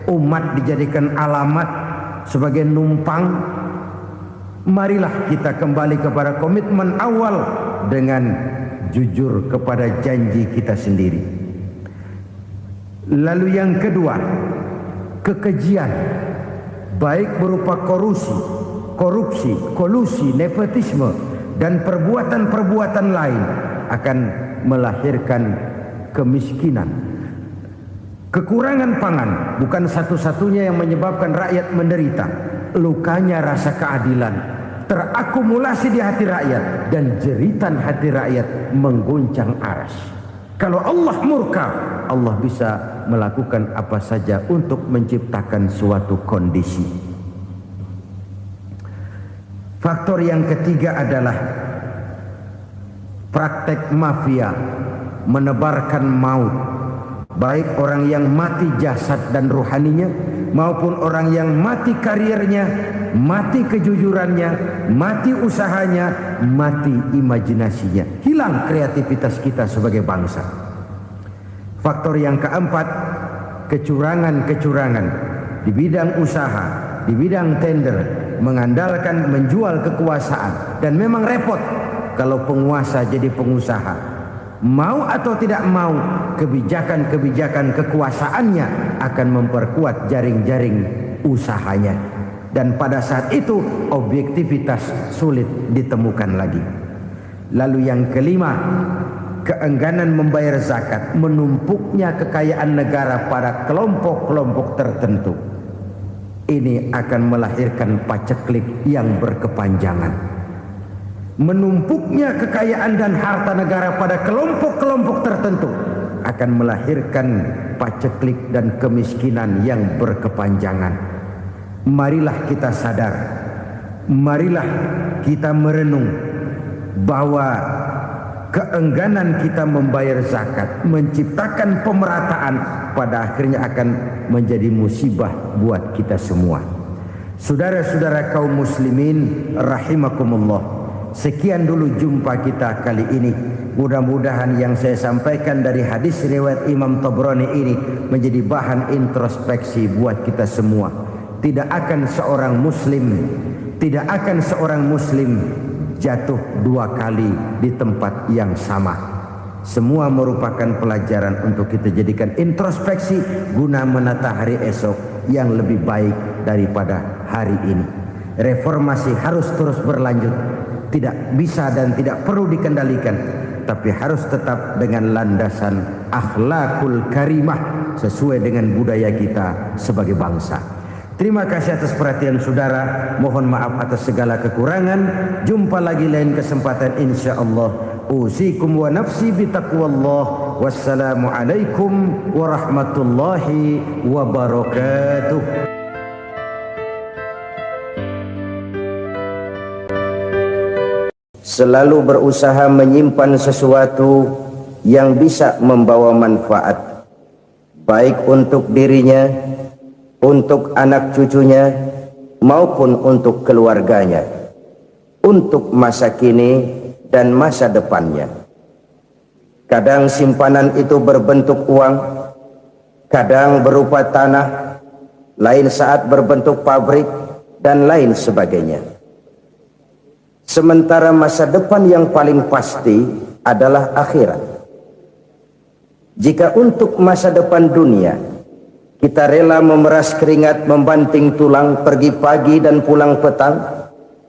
umat dijadikan alamat sebagai numpang. Marilah kita kembali kepada komitmen awal dengan jujur kepada janji kita sendiri. Lalu yang kedua, kekejian, baik berupa korupsi, kolusi, nepotisme, dan perbuatan-perbuatan lain akan melahirkan kemiskinan. Kekurangan pangan bukan satu-satunya yang menyebabkan rakyat menderita. Lukanya rasa keadilan terakumulasi di hati rakyat, dan jeritan hati rakyat mengguncang aras. Kalau Allah murka, Allah bisa melakukan apa saja untuk menciptakan suatu kondisi. Faktor yang ketiga adalah praktek mafia menebarkan maut, baik orang yang mati jasad dan rohaninya maupun orang yang mati karirnya, mati kejujurannya, mati usahanya, mati imajinasinya. Hilang kreativitas kita sebagai bangsa. Faktor yang keempat, kecurangan-kecurangan di bidang usaha, di bidang tender, mengandalkan menjual kekuasaan. Dan memang repot kalau penguasa jadi pengusaha. Mau atau tidak mau, kebijakan-kebijakan kekuasaannya akan memperkuat jaring-jaring usahanya. Dan pada saat itu objektivitas sulit ditemukan lagi. Lalu yang kelima, keengganan membayar zakat, menumpuknya kekayaan negara pada kelompok-kelompok tertentu. Ini akan melahirkan paceklik yang berkepanjangan. Menumpuknya kekayaan dan harta negara pada kelompok-kelompok tertentu akan melahirkan paceklik dan kemiskinan yang berkepanjangan. Marilah kita sadar, marilah kita merenung bahwa keengganan kita membayar zakat, menciptakan pemerataan, pada akhirnya akan menjadi musibah buat kita semua. Saudara-saudara kaum muslimin rahimakumullah, sekian dulu jumpa kita kali ini. Mudah-mudahan yang saya sampaikan dari hadis riwayat Imam Tabrani ini menjadi bahan introspeksi buat kita semua. Tidak akan seorang muslim jatuh 2 kali di tempat yang sama. Semua merupakan pelajaran untuk kita jadikan introspeksi guna menata hari esok yang lebih baik daripada hari ini. Reformasi harus terus berlanjut, tidak bisa dan tidak perlu dikendalikan, tapi harus tetap dengan landasan akhlakul karimah sesuai dengan budaya kita sebagai bangsa. Terima kasih atas perhatian saudara. Mohon maaf atas segala kekurangan. Jumpa lagi lain kesempatan insyaallah. Usikum wa nafsi bitaqwallah. Wassalamualaikum warahmatullahi wabarakatuh. Selalu berusaha menyimpan sesuatu yang bisa membawa manfaat, baik untuk dirinya, untuk anak cucunya, maupun untuk keluarganya, untuk masa kini dan masa depannya. Kadang simpanan itu berbentuk uang, kadang berupa tanah, lain saat berbentuk pabrik, dan lain sebagainya. Sementara masa depan yang paling pasti adalah akhirat. Jika untuk masa depan dunia kita rela memeras keringat, membanting tulang, pergi pagi dan pulang petang,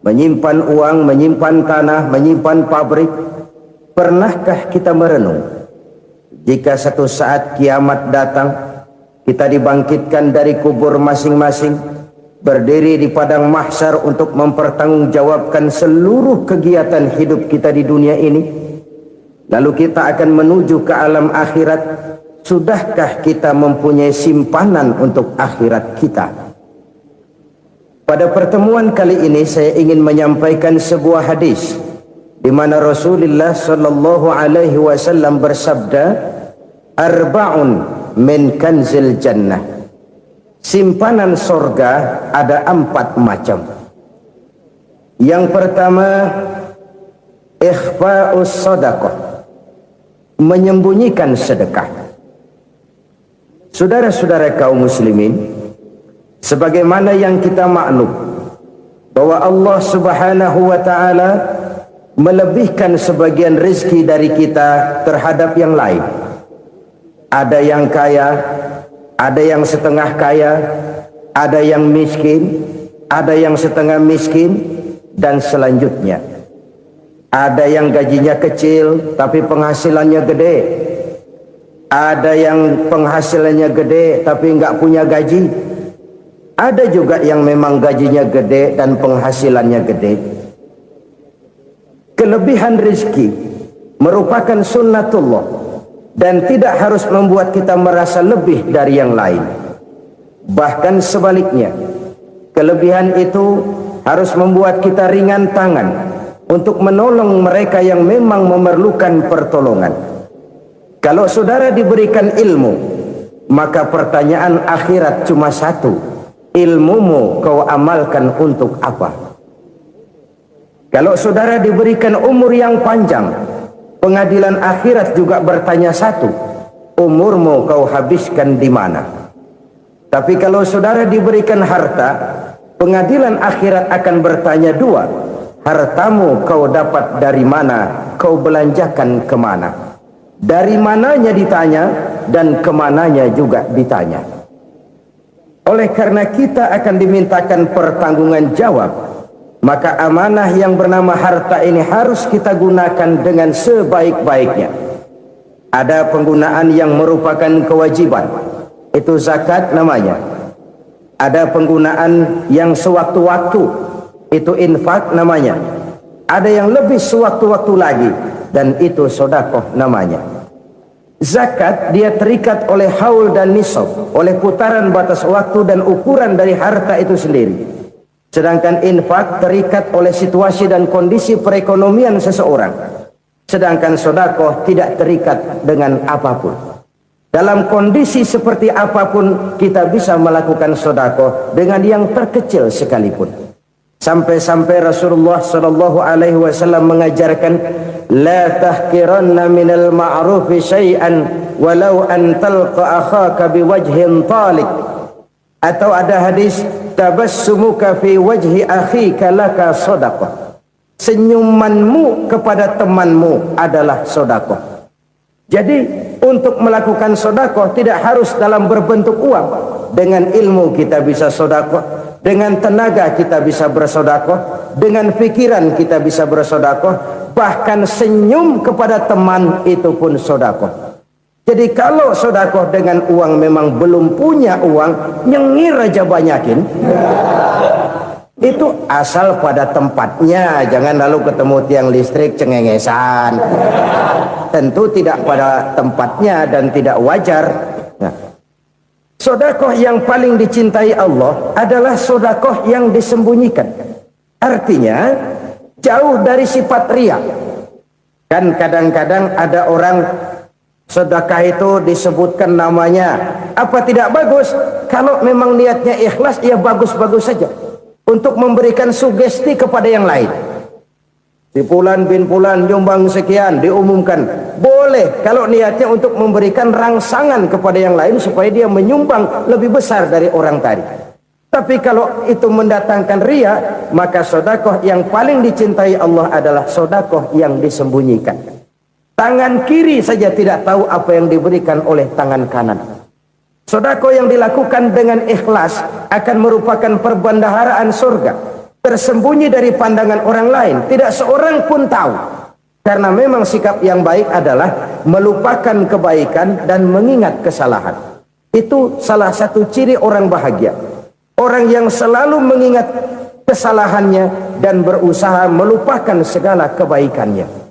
menyimpan uang, menyimpan tanah, menyimpan pabrik, pernahkah kita merenung jika satu saat kiamat datang, kita dibangkitkan dari kubur masing-masing, berdiri di padang mahsyar untuk mempertanggungjawabkan seluruh kegiatan hidup kita di dunia ini, lalu kita akan menuju ke alam akhirat. Sudahkah kita mempunyai simpanan untuk akhirat kita? Pada pertemuan kali ini saya ingin menyampaikan sebuah hadis di mana Rasulullah sallallahu alaihi wasallam bersabda, "Arba'un min kanzil jannah." Simpanan sorga ada 4 macam. Yang pertama, ikhfa'us sadaqah, menyembunyikan sedekah. Saudara-saudara kaum muslimin, sebagaimana yang kita maklum bahwa Allah Subhanahu wa taala melebihkan sebagian rezeki dari kita terhadap yang lain. Ada yang kaya, ada yang setengah kaya, ada yang miskin, ada yang setengah miskin, dan selanjutnya. Ada yang gajinya kecil tapi penghasilannya gede. Ada yang penghasilannya gede tapi nggak punya gaji. Ada juga yang memang gajinya gede dan penghasilannya gede. Kelebihan rezeki merupakan sunnatullah dan tidak harus membuat kita merasa lebih dari yang lain. Bahkan sebaliknya, kelebihan itu harus membuat kita ringan tangan untuk menolong mereka yang memang memerlukan pertolongan. Kalau saudara diberikan ilmu, maka pertanyaan akhirat cuma satu: ilmumu kau amalkan untuk apa? Kalau saudara diberikan umur yang panjang, pengadilan akhirat juga bertanya satu: umurmu kau habiskan di mana? Tapi kalau saudara diberikan harta, pengadilan akhirat akan bertanya 2: hartamu kau dapat dari mana? Kau belanjakan kemana? Dari mananya ditanya dan kemananya juga ditanya. Oleh karena kita akan dimintakan pertanggungan jawab, maka amanah yang bernama harta ini harus kita gunakan dengan sebaik-baiknya. Ada penggunaan yang merupakan kewajiban, itu zakat namanya. Ada penggunaan yang sewaktu-waktu, itu infak namanya. Ada yang lebih sewaktu-waktu lagi, dan itu sedekah namanya. Zakat dia terikat oleh haul dan nisab, oleh putaran batas waktu dan ukuran dari harta itu sendiri. Sedangkan infak terikat oleh situasi dan kondisi perekonomian seseorang. Sedangkan sedekah tidak terikat dengan apapun. Dalam kondisi seperti apapun kita bisa melakukan sedekah dengan yang terkecil sekalipun. Sampai-sampai Rasulullah sallallahu alaihi wasallam mengajarkan, la tahqiranna minal ma'rufi syai'an walau an talqa akhaka biwajhin talik. Atau ada hadis, tabassumuka fi wajhi akhika laka sadaqah. senyumanmu kepada temanmu adalah sedekah. Jadi untuk melakukan sedekah tidak harus dalam berbentuk uang. Dengan ilmu kita bisa sedekah, dengan tenaga kita bisa bersedekah, dengan pikiran kita bisa bersedekah, bahkan senyum kepada teman itu pun sedekah. Jadi kalau sedekah dengan uang memang belum punya uang, nyengir aja banyakin. Itu asal pada tempatnya, jangan lalu ketemu tiang listrik cengengesan. Tentu tidak pada tempatnya dan tidak wajar. Nah, sedekah yang paling dicintai Allah adalah sedekah yang disembunyikan. Artinya jauh dari sifat riya. Kan kadang-kadang ada orang sedekah itu disebutkan namanya, apa tidak bagus? Kalau memang niatnya ikhlas, ya bagus-bagus saja. Untuk memberikan sugesti kepada yang lain. Si Fulan bin Fulan nyumbang sekian, diumumkan. Boleh kalau niatnya untuk memberikan rangsangan kepada yang lain supaya dia menyumbang lebih besar dari orang tadi. Tapi kalau itu mendatangkan riya, maka sedekah yang paling dicintai Allah adalah sedekah yang disembunyikan. Tangan kiri saja tidak tahu apa yang diberikan oleh tangan kanan. Sedekah yang dilakukan dengan ikhlas akan merupakan perbendaharaan surga, tersembunyi dari pandangan orang lain, tidak seorang pun tahu. Karena memang sikap yang baik adalah melupakan kebaikan dan mengingat kesalahan. Itu salah satu ciri orang bahagia. Orang yang selalu mengingat kesalahannya dan berusaha melupakan segala kebaikannya.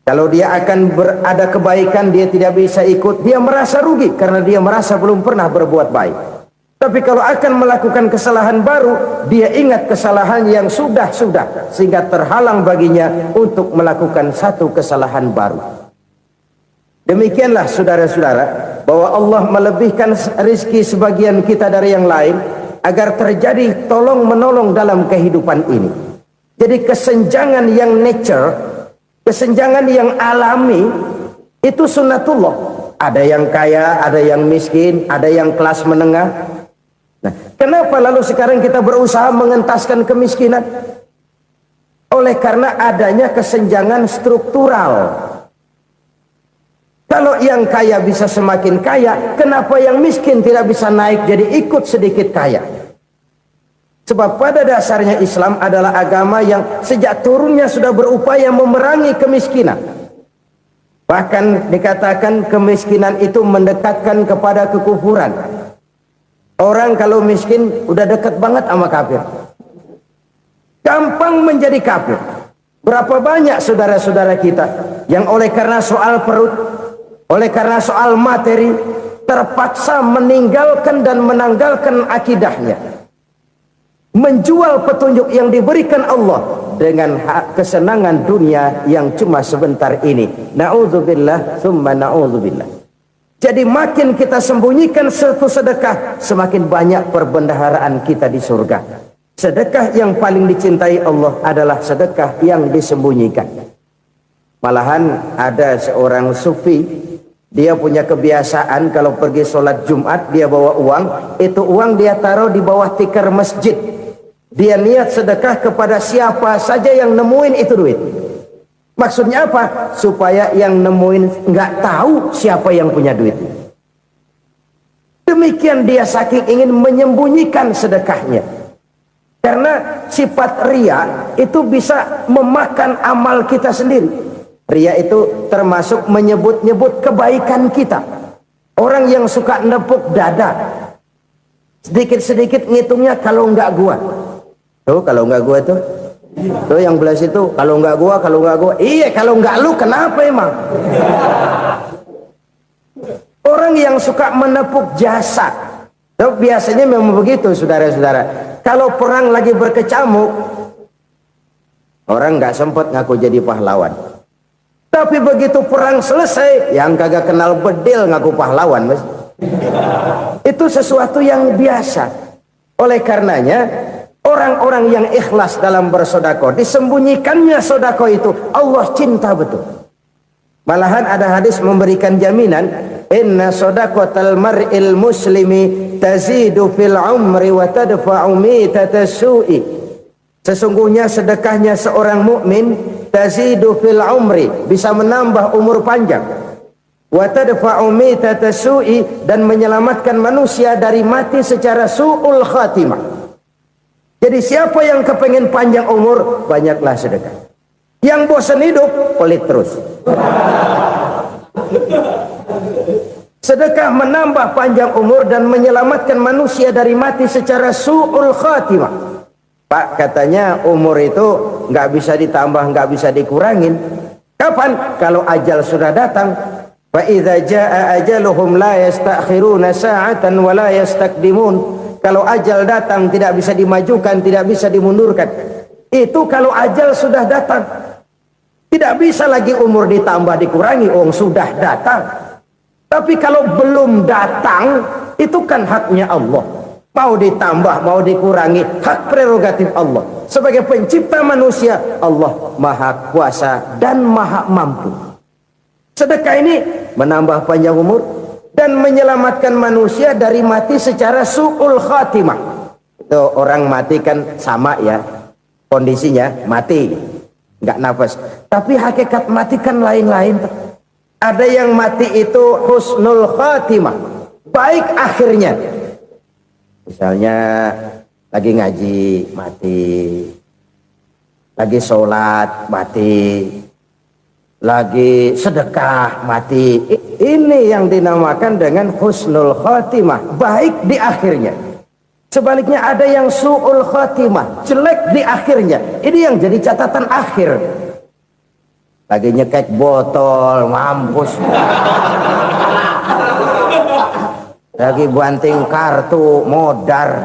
Kalau dia akan berada kebaikan, dia tidak bisa ikut, dia merasa rugi karena dia merasa belum pernah berbuat baik. Tapi kalau akan melakukan kesalahan baru, dia ingat kesalahan yang sudah-sudah, sehingga terhalang baginya untuk melakukan satu kesalahan baru. Demikianlah saudara-saudara, bahwa Allah melebihkan rizki sebagian kita dari yang lain, agar terjadi tolong-menolong dalam kehidupan ini. Jadi kesenjangan yang nature, kesenjangan yang alami, itu sunnatullah. Ada yang kaya, ada yang miskin, ada yang kelas menengah. Nah, kenapa lalu sekarang kita berusaha mengentaskan kemiskinan? Oleh karena adanya kesenjangan struktural. Kalau yang kaya bisa semakin kaya, kenapa yang miskin tidak bisa naik jadi ikut sedikit kaya? Sebab pada dasarnya Islam adalah agama yang sejak turunnya sudah berupaya memerangi kemiskinan. Bahkan dikatakan kemiskinan itu mendekatkan kepada kekufuran. Orang kalau miskin udah dekat banget sama kafir. Gampang menjadi kafir. Berapa banyak saudara-saudara kita yang oleh karena soal perut, oleh karena soal materi, terpaksa meninggalkan dan menanggalkan akidahnya, menjual petunjuk yang diberikan Allah dengan kesenangan dunia yang cuma sebentar ini. Na'udzubillah thumma na'udzubillah. Jadi makin kita sembunyikan satu sedekah, semakin banyak perbendaharaan kita di surga. Sedekah yang paling dicintai Allah adalah sedekah yang disembunyikan. Malahan ada seorang sufi, dia punya kebiasaan kalau pergi sholat Jumat dia bawa uang, itu uang dia taruh di bawah tikar masjid. Dia niat sedekah kepada siapa saja yang nemuin itu duit. Maksudnya apa? Supaya yang nemuin nggak tahu siapa yang punya duit. Demikian dia saking ingin menyembunyikan sedekahnya. Karena sifat riya itu bisa memakan amal kita sendiri. Riya itu termasuk menyebut-nyebut kebaikan kita. Orang yang suka nepuk dada, sedikit-sedikit ngitungnya kalau nggak gua. Tuh kalau nggak gua tuh yang belas itu kalau nggak gua. Iya kalau nggak lu kenapa emang? Orang yang suka menepuk jasa, tuh biasanya memang begitu saudara-saudara. Kalau perang lagi berkecamuk, orang nggak sempat ngaku jadi pahlawan. Tapi begitu perang selesai, yang kagak kenal bedil ngaku pahlawan, mas. Itu sesuatu yang biasa. Oleh karenanya, orang-orang yang ikhlas dalam bersedekah, disembunyikannya sedekah itu, Allah cinta betul. Malahan ada hadis memberikan jaminan, inna sedaqatal mar'il muslimi tazidu fil umri wa tadfa'u mitata su'i. Sesungguhnya sedekahnya seorang mukmin tazidu fil umri, bisa menambah umur panjang. Wa tadfa'u mitata su'i, dan menyelamatkan manusia dari mati secara su'ul khatimah. Jadi siapa yang kepengen panjang umur, banyaklah sedekah. Yang bosan hidup, pelit terus. Sedekah menambah panjang umur dan menyelamatkan manusia dari mati secara su'ul khatimah. Pak, katanya umur itu nggak bisa ditambah, nggak bisa dikurangin. Kapan? Kalau ajal sudah datang. Fa idza jaa ajaluhum la yastakhiruna sa'atan wa la yastaqdimun. Kalau ajal datang tidak bisa dimajukan, tidak bisa dimundurkan. Itu kalau ajal sudah datang. Tidak bisa lagi umur ditambah dikurangi, sudah datang. Tapi kalau belum datang, itu kan haknya Allah. Mau ditambah, mau dikurangi, hak prerogatif Allah. Sebagai pencipta manusia, Allah maha kuasa dan maha mampu. Sedekah ini menambah panjang umur dan menyelamatkan manusia dari mati secara su'ul khatimah. Itu orang mati kan sama ya, kondisinya mati, nggak nafas. Tapi hakikat mati kan lain-lain. Ada yang mati itu husnul khatimah, baik akhirnya. Misalnya lagi ngaji mati, lagi sholat mati, lagi sedekah mati. Ini yang dinamakan dengan husnul khatimah, baik di akhirnya. Sebaliknya ada yang su'ul khatimah, jelek di akhirnya. Ini yang jadi catatan akhir. Lagi nyekek botol, mampus. Lagi banting kartu, modar.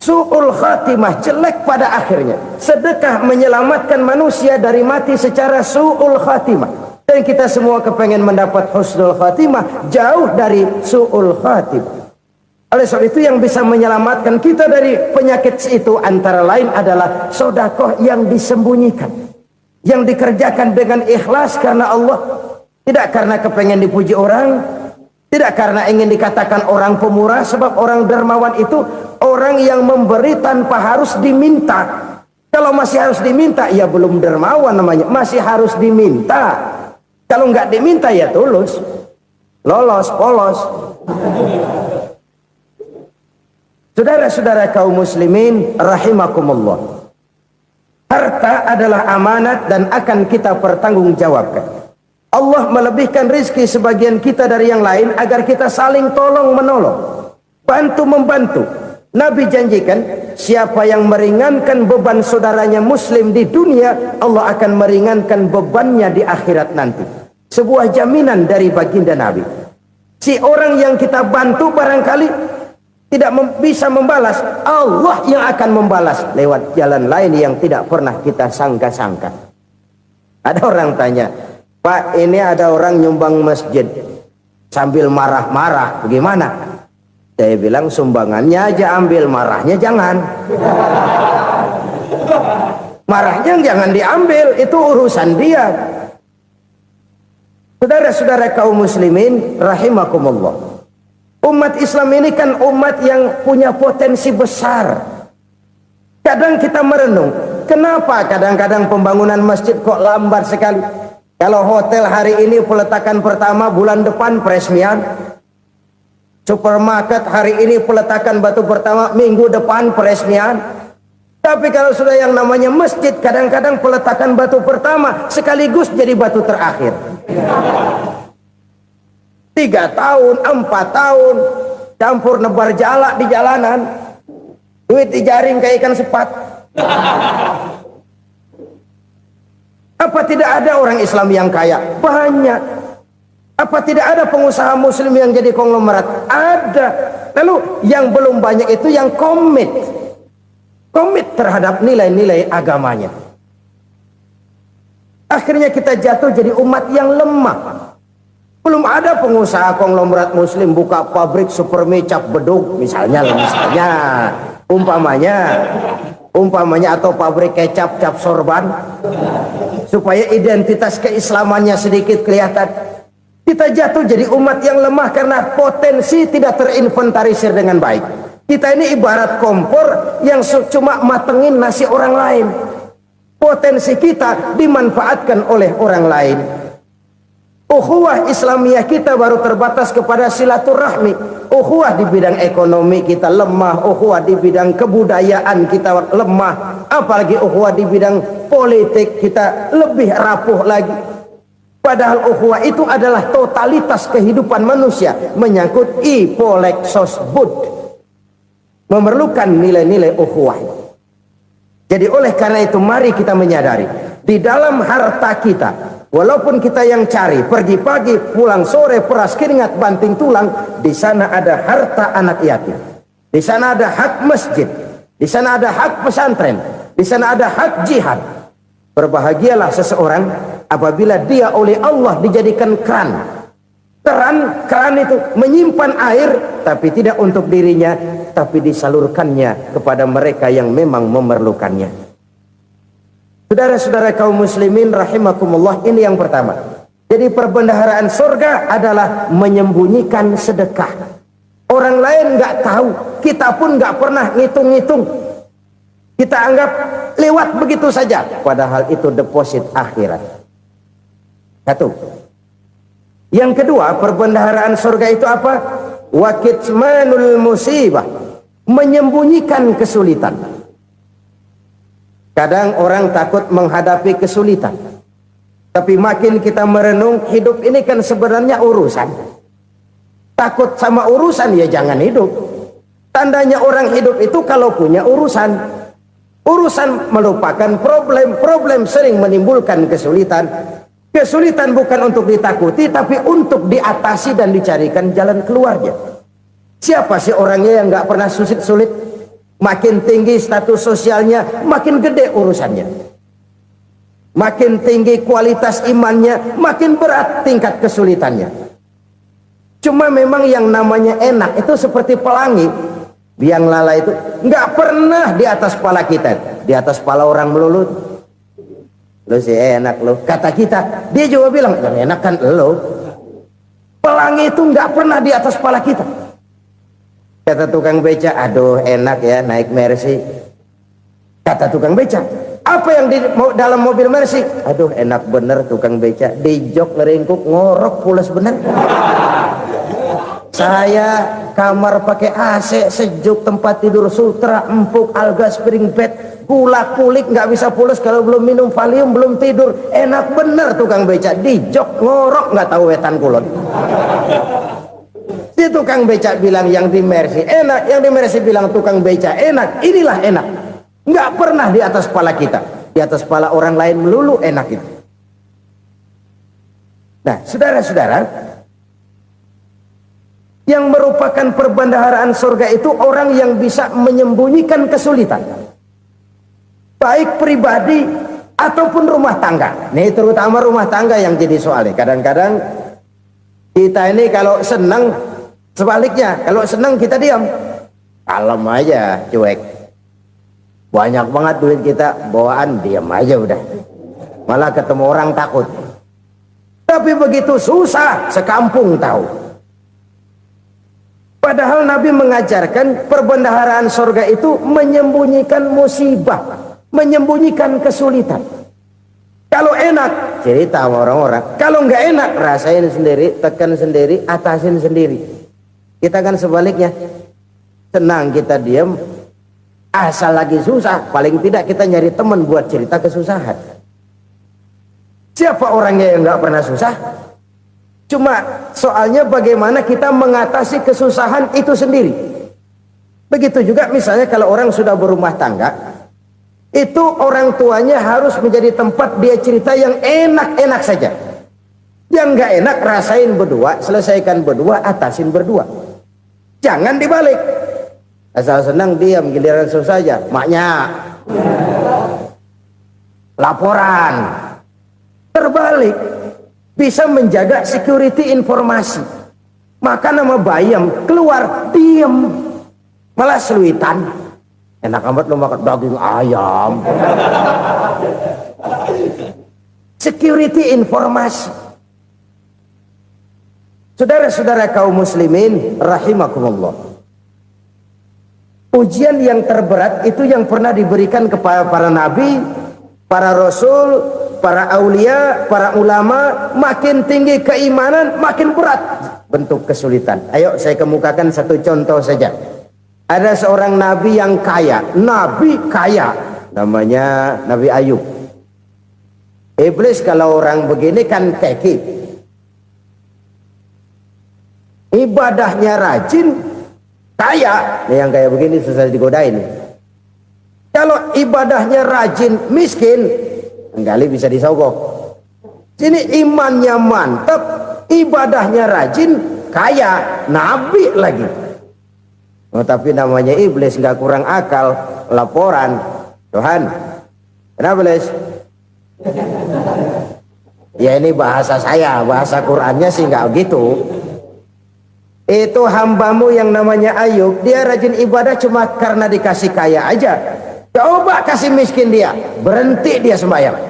Su'ul khatimah, jelek pada akhirnya. Sedekah menyelamatkan manusia dari mati secara su'ul khatimah. Dan kita semua kepengen mendapat husnul khatimah, jauh dari su'ul khatimah. Oleh sebab itu yang bisa menyelamatkan kita dari penyakit itu antara lain adalah sedekah yang disembunyikan, yang dikerjakan dengan ikhlas karena Allah. Tidak karena kepengen dipuji orang, tidak karena ingin dikatakan orang pemurah, sebab orang dermawan itu orang yang memberi tanpa harus diminta. Kalau masih harus diminta, ya belum dermawan namanya, masih harus diminta. Kalau nggak diminta ya tulus, lolos, polos. Saudara-saudara kaum muslimin rahimakumullah. Harta adalah amanat dan akan kita pertanggungjawabkan. Allah melebihkan rizki sebagian kita dari yang lain agar kita saling tolong menolong, bantu membantu. Nabi janjikan siapa yang meringankan beban saudaranya muslim di dunia, Allah akan meringankan bebannya di akhirat nanti. Sebuah jaminan dari baginda Nabi. Si orang yang kita bantu barangkali tidak bisa membalas, Allah yang akan membalas lewat jalan lain yang tidak pernah kita sangka-sangka. Ada orang tanya, Pak, ini ada orang nyumbang masjid sambil marah-marah, bagaimana? Saya bilang sumbangannya aja ambil, marahnya jangan. Marahnya jangan diambil, itu urusan dia. Saudara-saudara kaum muslimin rahimakumullah. Umat Islam ini kan umat yang punya potensi besar. Kadang kita merenung, kenapa kadang-kadang pembangunan masjid kok lambat sekali? Kalau hotel hari ini peletakan pertama, bulan depan peresmian. Supermarket hari ini peletakan batu pertama, minggu depan peresmian. Tapi kalau sudah yang namanya masjid, kadang-kadang peletakan batu pertama sekaligus jadi batu terakhir. 3 tahun, 4 tahun, campur nebar jalak di jalanan, duit dijaring kayak ikan sepat. Apa tidak ada orang Islam yang kaya? Banyak. Apa tidak ada pengusaha muslim yang jadi konglomerat? Ada. Lalu yang belum banyak itu yang komit terhadap nilai-nilai agamanya. Akhirnya kita jatuh jadi umat yang lemah. Belum ada pengusaha konglomerat muslim buka pabrik supermi cap bedug misalnya umpamanya atau pabrik kecap cap sorban supaya identitas keislamannya sedikit kelihatan. Kita jatuh jadi umat yang lemah karena potensi tidak terinventarisir dengan baik. Kita ini ibarat kompor yang cuma matengin nasi orang lain. Potensi kita dimanfaatkan oleh orang lain. Ukhuwah Islamiyah kita baru terbatas kepada silaturahmi. Ukhuwah di bidang ekonomi kita lemah, ukhuwah di bidang kebudayaan kita lemah, apalagi ukhuwah di bidang politik kita lebih rapuh lagi. Padahal ukhuwah itu adalah totalitas kehidupan manusia, menyangkut ipolek sosbud, memerlukan nilai-nilai ukhuwah. Jadi oleh karena itu mari kita menyadari di dalam harta kita, walaupun kita yang cari, pergi pagi, pulang sore, peras keringat, banting tulang, di sana ada harta anak yatim. Di sana ada hak masjid. Di sana ada hak pesantren. Di sana ada hak jihad. Berbahagialah seseorang apabila dia oleh Allah dijadikan keran. Keran itu menyimpan air, tapi tidak untuk dirinya, tapi disalurkannya kepada mereka yang memang memerlukannya. Saudara-saudara kaum muslimin rahimakumullah, ini yang pertama. Jadi perbendaharaan surga adalah menyembunyikan sedekah. Orang lain nggak tahu, kita pun nggak pernah ngitung-ngitung. Kita anggap lewat begitu saja, padahal itu deposit akhirat. Satu. Yang kedua, perbendaharaan surga itu apa? Wa kitmanul musibah, menyembunyikan kesulitan. Kadang orang takut menghadapi kesulitan. Tapi makin kita merenung, hidup ini kan sebenarnya urusan. Takut sama urusan, ya jangan hidup. Tandanya orang hidup itu kalau punya urusan. Urusan melupakan problem. Problem sering menimbulkan kesulitan. Kesulitan bukan untuk ditakuti, tapi untuk diatasi dan dicarikan jalan keluarnya. Siapa sih orangnya yang gak pernah sulit-sulit? Makin tinggi status sosialnya, makin gede urusannya. Makin tinggi kualitas imannya, makin berat tingkat kesulitannya. Cuma memang yang namanya enak itu seperti pelangi. Biang lala itu nggak pernah di atas kepala kita, di atas kepala orang melulu. Lu sih enak lu, kata kita. Dia juga bilang yang enak kan lu. Pelangi itu nggak pernah di atas kepala kita. Kata tukang beca, aduh enak ya naik Mercy. Kata tukang beca, apa yang di dalam mobil Mercy? Aduh enak bener tukang beca, di jok ngeringkuk ngorok pulas bener. Saya kamar pakai AC sejuk, tempat tidur sutra empuk, alga spring bed, gula kulik nggak bisa pulas kalau belum minum Valium, belum tidur. Enak bener tukang beca, di jok ngorok nggak tahu wetan kulon. Si tukang becak bilang yang di Mercy enak, yang di Mercy bilang tukang becak enak. Inilah enak, nggak pernah di atas kepala kita, di atas kepala orang lain melulu enak itu. Nah, saudara-saudara, yang merupakan perbendaharaan surga itu orang yang bisa menyembunyikan kesulitan, baik pribadi ataupun rumah tangga. Nih terutama rumah tangga yang jadi soalnya. Kadang-kadang kita ini kalau senang, sebaliknya, kalau senang kita diam, kalem aja, cuek. Banyak banget duit kita, bawaan diam aja udah. Malah ketemu orang takut. Tapi begitu susah, sekampung tahu. Padahal Nabi mengajarkan perbendaharaan surga itu menyembunyikan musibah, menyembunyikan kesulitan. Kalau enak, cerita sama orang-orang. Kalau nggak enak, rasain sendiri, tekan sendiri, atasin sendiri. Kita kan sebaliknya, senang kita diam, asal lagi susah, paling tidak kita nyari teman buat cerita kesusahan. Siapa orangnya yang nggak pernah susah? Cuma soalnya bagaimana kita mengatasi kesusahan itu sendiri. Begitu juga misalnya kalau orang sudah berumah tangga, itu orang tuanya harus menjadi tempat dia cerita yang enak-enak saja. Yang nggak enak rasain berdua, selesaikan berdua, atasin berdua. Jangan dibalik. Asal senang diam, giliran susah saja. Maknya laporan. Terbalik, bisa menjaga security informasi. Maka nama bayam keluar diam, malah seluitan. Enak amat lo makan daging ayam. Security informasi. Saudara-saudara kaum muslimin rahimakumullah, Ujian yang terberat itu yang pernah diberikan kepada para nabi, para rasul, para aulia, para ulama. Makin tinggi keimanan, makin berat bentuk kesulitan. Ayo saya kemukakan satu contoh saja. Ada seorang nabi yang kaya, nabi kaya, namanya Nabi Ayub. Iblis kalau orang begini kan keki, ibadahnya rajin, kaya. Yang kayak begini susah digodain. Kalau ibadahnya rajin, miskin, kali bisa disogok. Sini imannya mantap, ibadahnya rajin, kaya, nabi lagi. Oh, tapi namanya iblis nggak kurang akal. Laporan, Tuhan, kenapa Les? Ya ini bahasa saya, bahasa Qurannya sih nggak gitu. Itu hambamu yang namanya Ayub, dia rajin ibadah cuma karena dikasih kaya aja. Coba kasih miskin dia, berhenti dia sembahyang.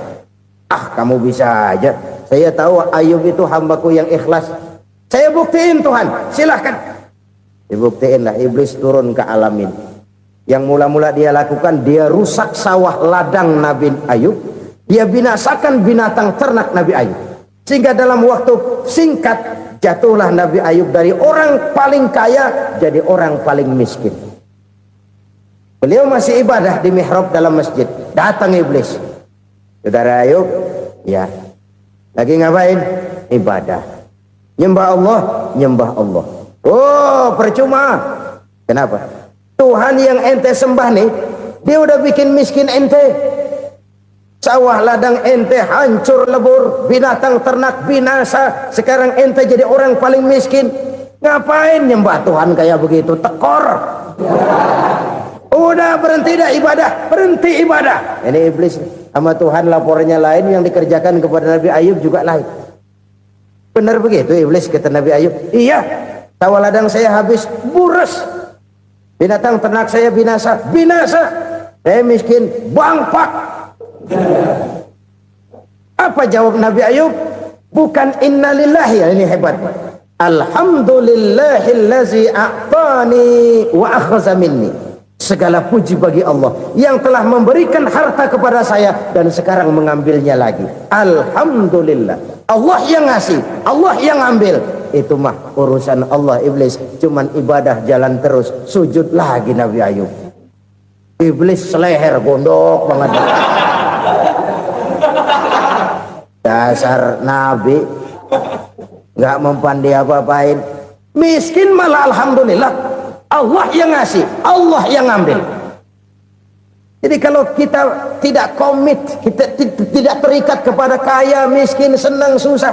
Ah, kamu bisa aja. Saya tahu Ayub itu hambaku yang ikhlas. Saya buktiin Tuhan, silahkan. Dibuktiin lah, iblis turun ke alamin. Yang mula-mula dia lakukan, dia rusak sawah ladang Nabi Ayub. Dia binasakan binatang ternak Nabi Ayub. Sehingga dalam waktu singkat, jatuhlah Nabi Ayub dari orang paling kaya jadi orang paling miskin. Beliau masih ibadah di mihrab dalam masjid. Datang iblis. Saudara Ayub, ya, lagi ngapain? Ibadah. Nyembah Allah, nyembah Allah. Oh, percuma. Kenapa? Tuhan yang ente sembah nih, dia udah bikin miskin ente. Sawah ladang ente hancur lebur, binatang ternak binasa. Sekarang ente jadi orang paling miskin. Ngapain nyembah Tuhan kayak begitu? Tekor. Udah berhenti dah ibadah, berhenti ibadah. Ini iblis sama Tuhan laporannya lain, yang dikerjakan kepada Nabi Ayub juga lain. Benar begitu iblis kata Nabi Ayub? Iya, sawah ladang saya habis, buras. Binatang ternak saya binasa, binasa. Saya miskin, bangpak. Apa jawab Nabi Ayub? Bukan innalillahi, ini hebat. Alhamdulillahillazi a'tani wa akhza minni. Segala puji bagi Allah yang telah memberikan harta kepada saya dan sekarang mengambilnya lagi. Alhamdulillah. Allah yang ngasih, Allah yang ambil. Itu mah urusan Allah. Iblis cuman ibadah jalan terus, sujud lagi Nabi Ayub. Iblis seleher gondok banget. Dasar Nabi nggak mempan dia apa-apain. Miskin malah alhamdulillah. Allah yang ngasih, Allah yang ngambil. Jadi kalau kita tidak komit, kita tidak terikat kepada kaya, miskin, senang, susah,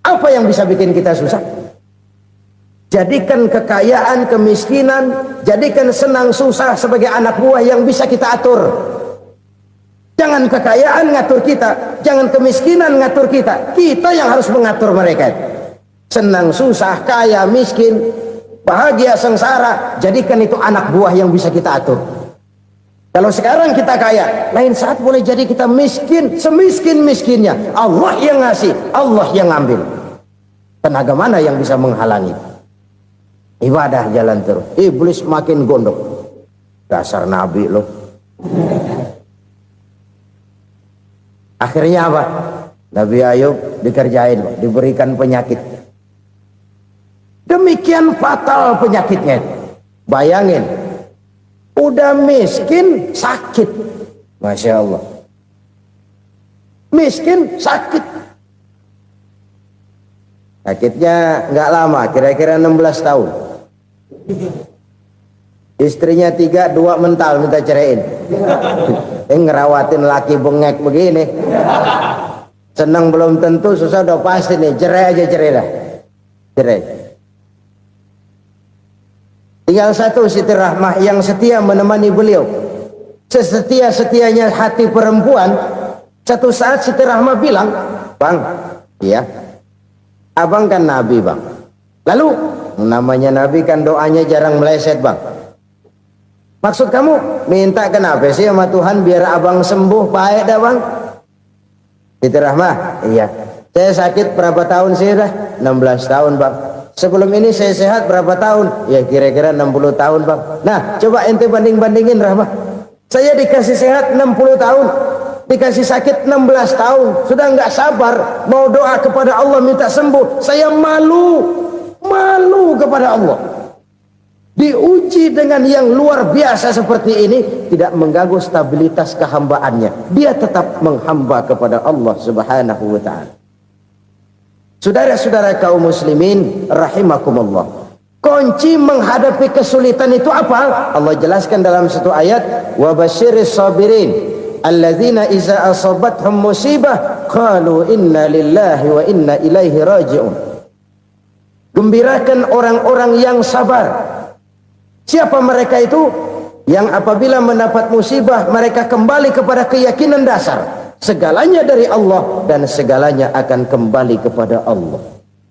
apa yang bisa bikin kita susah? Jadikan kekayaan, kemiskinan, jadikan senang susah sebagai anak buah yang bisa kita atur. Jangan kekayaan ngatur kita, jangan kemiskinan ngatur kita. Kita yang harus mengatur mereka. Senang susah, kaya, miskin, bahagia, sengsara, jadikan itu anak buah yang bisa kita atur. Kalau sekarang kita kaya, lain saat boleh jadi kita miskin, semiskin-miskinnya. Allah yang ngasih, Allah yang ngambil. Tenaga mana yang bisa menghalangi? Ibadah jalan terus. Iblis makin gondok. Dasar Nabi loh. Akhirnya apa? Nabi Ayub dikerjain, diberikan penyakit. Demikian fatal penyakitnya. Bayangin, udah miskin sakit. Masya Allah. Miskin sakit. Sakitnya nggak lama, kira-kira 16 tahun. Istrinya 3, 2 mental minta ceraiin. Ngerawatin laki bengek begini. Senang belum tentu, susah udah pasti nih. Cerai aja, cerai dah. Cerai. Tinggal satu Siti Rahmah yang setia menemani beliau. Sesetia-setianya hati perempuan. Satu saat Siti Rahmah bilang, "Bang, iya, abang kan Nabi bang. Lalu namanya Nabi kan doanya jarang meleset bang. Maksud kamu minta kenapa sih sama Tuhan biar abang sembuh baik dah bang?" Siti Rahmah, iya. Saya sakit berapa tahun sih dah? 16 tahun bang. Sebelum ini saya sehat berapa tahun? Ya kira-kira 60 tahun bang. Nah coba ente banding-bandingin Rahmah. Saya dikasih sehat 60 tahun, dikasih sakit 16 tahun. Sudah nggak sabar mau doa kepada Allah minta sembuh. Saya malu kepada Allah. Diuji dengan yang luar biasa seperti ini, tidak mengganggu stabilitas kehambaannya. Dia tetap menghamba kepada Allah Subhanahu wa ta'ala. Saudara-saudara kaum muslimin rahimakumullah. Kunci menghadapi kesulitan itu apa? Allah jelaskan dalam satu ayat, wa basyiris sabirin alladzina iza asabathum musibah qalu inna lillahi wa inna ilaihi raji'un. Gembirakan orang-orang yang sabar. Siapa mereka itu? Yang apabila mendapat musibah mereka kembali kepada keyakinan dasar segalanya dari Allah dan segalanya akan kembali kepada Allah.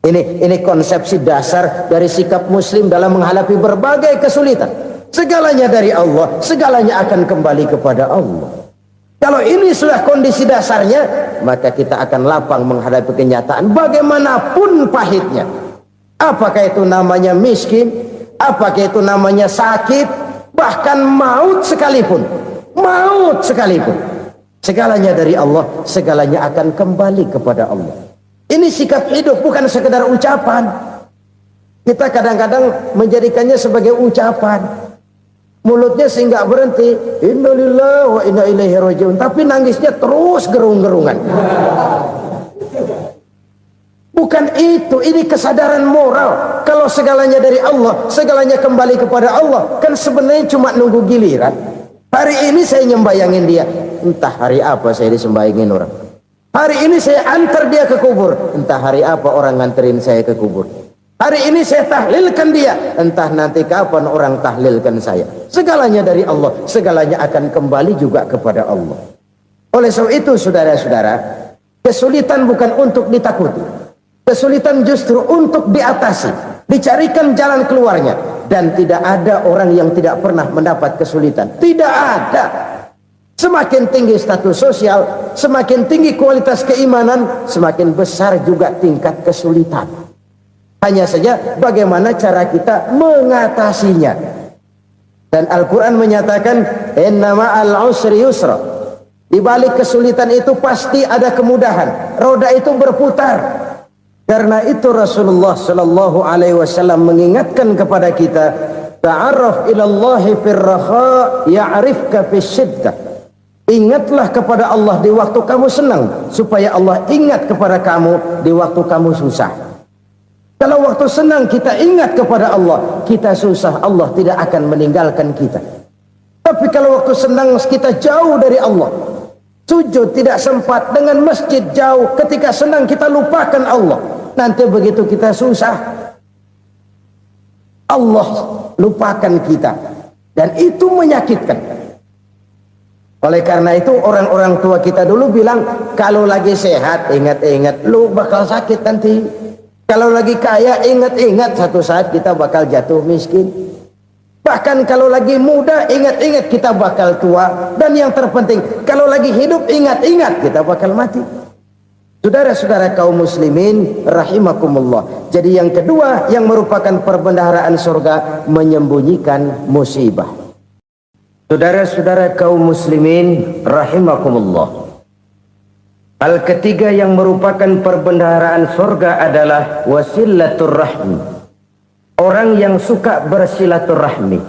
Ini konsepsi dasar dari sikap muslim dalam menghadapi berbagai kesulitan. Segalanya dari Allah, segalanya akan kembali kepada Allah. Kalau ini sudah kondisi dasarnya, maka kita akan lapang menghadapi kenyataan bagaimanapun pahitnya. Apakah itu namanya miskin, apakah itu namanya sakit, bahkan maut sekalipun. Segalanya dari Allah, segalanya akan kembali kepada Allah. Ini sikap hidup, bukan sekedar ucapan. Kita kadang-kadang menjadikannya sebagai ucapan. Mulutnya sehingga berhenti, innalillahi wa inna ilaihi raji'un, tapi nangisnya terus gerung-gerungan. Bukan itu, ini kesadaran moral. Kalau segalanya dari Allah, segalanya kembali kepada Allah, kan sebenarnya cuma nunggu giliran. Hari ini saya nyembayangin dia, entah hari apa saya disembayangin orang. Hari ini saya antar dia ke kubur, entah hari apa orang nganterin saya ke kubur. Hari ini saya tahlilkan dia, entah nanti kapan orang tahlilkan saya. Segalanya dari Allah, segalanya akan kembali juga kepada Allah. Oleh sebab itu saudara-saudara, kesulitan bukan untuk ditakuti. Kesulitan justru untuk diatasi, dicarikan jalan keluarnya. Dan tidak ada orang yang tidak pernah mendapat kesulitan. Tidak ada. Semakin tinggi status sosial, semakin tinggi kualitas keimanan, semakin besar juga tingkat kesulitan. Hanya saja bagaimana cara kita mengatasinya. Dan Al-Quran menyatakan, inna ma'al usri yusra. Di balik kesulitan itu pasti ada kemudahan. Roda itu berputar. Karena itu Rasulullah sallallahu alaihi wasallam mengingatkan kepada kita, ta'arraf ilallahi firraha ya'rifka fisyiddah. Ingatlah kepada Allah di waktu kamu senang, supaya Allah ingat kepada kamu di waktu kamu susah. Kalau waktu senang kita ingat kepada Allah, kita susah, Allah tidak akan meninggalkan kita. Tapi kalau waktu senang kita jauh dari Allah, sujud tidak sempat, dengan masjid jauh, ketika senang kita lupakan Allah. Nanti begitu kita susah, Allah lupakan kita. Dan itu menyakitkan. Oleh karena itu orang-orang tua kita dulu bilang, kalau lagi sehat ingat-ingat lu bakal sakit nanti. Kalau lagi kaya ingat-ingat satu saat kita bakal jatuh miskin. Bahkan kalau lagi muda ingat-ingat kita bakal tua. Dan yang terpenting, kalau lagi hidup ingat-ingat kita bakal mati. Saudara-saudara kaum muslimin rahimakumullah. Jadi yang kedua yang merupakan perbendaharaan surga, menyembunyikan musibah. Saudara-saudara kaum muslimin rahimakumullah. Hal ketiga yang merupakan perbendaharaan surga adalah wasilatur rahmi. Orang yang suka bersilaturahmi.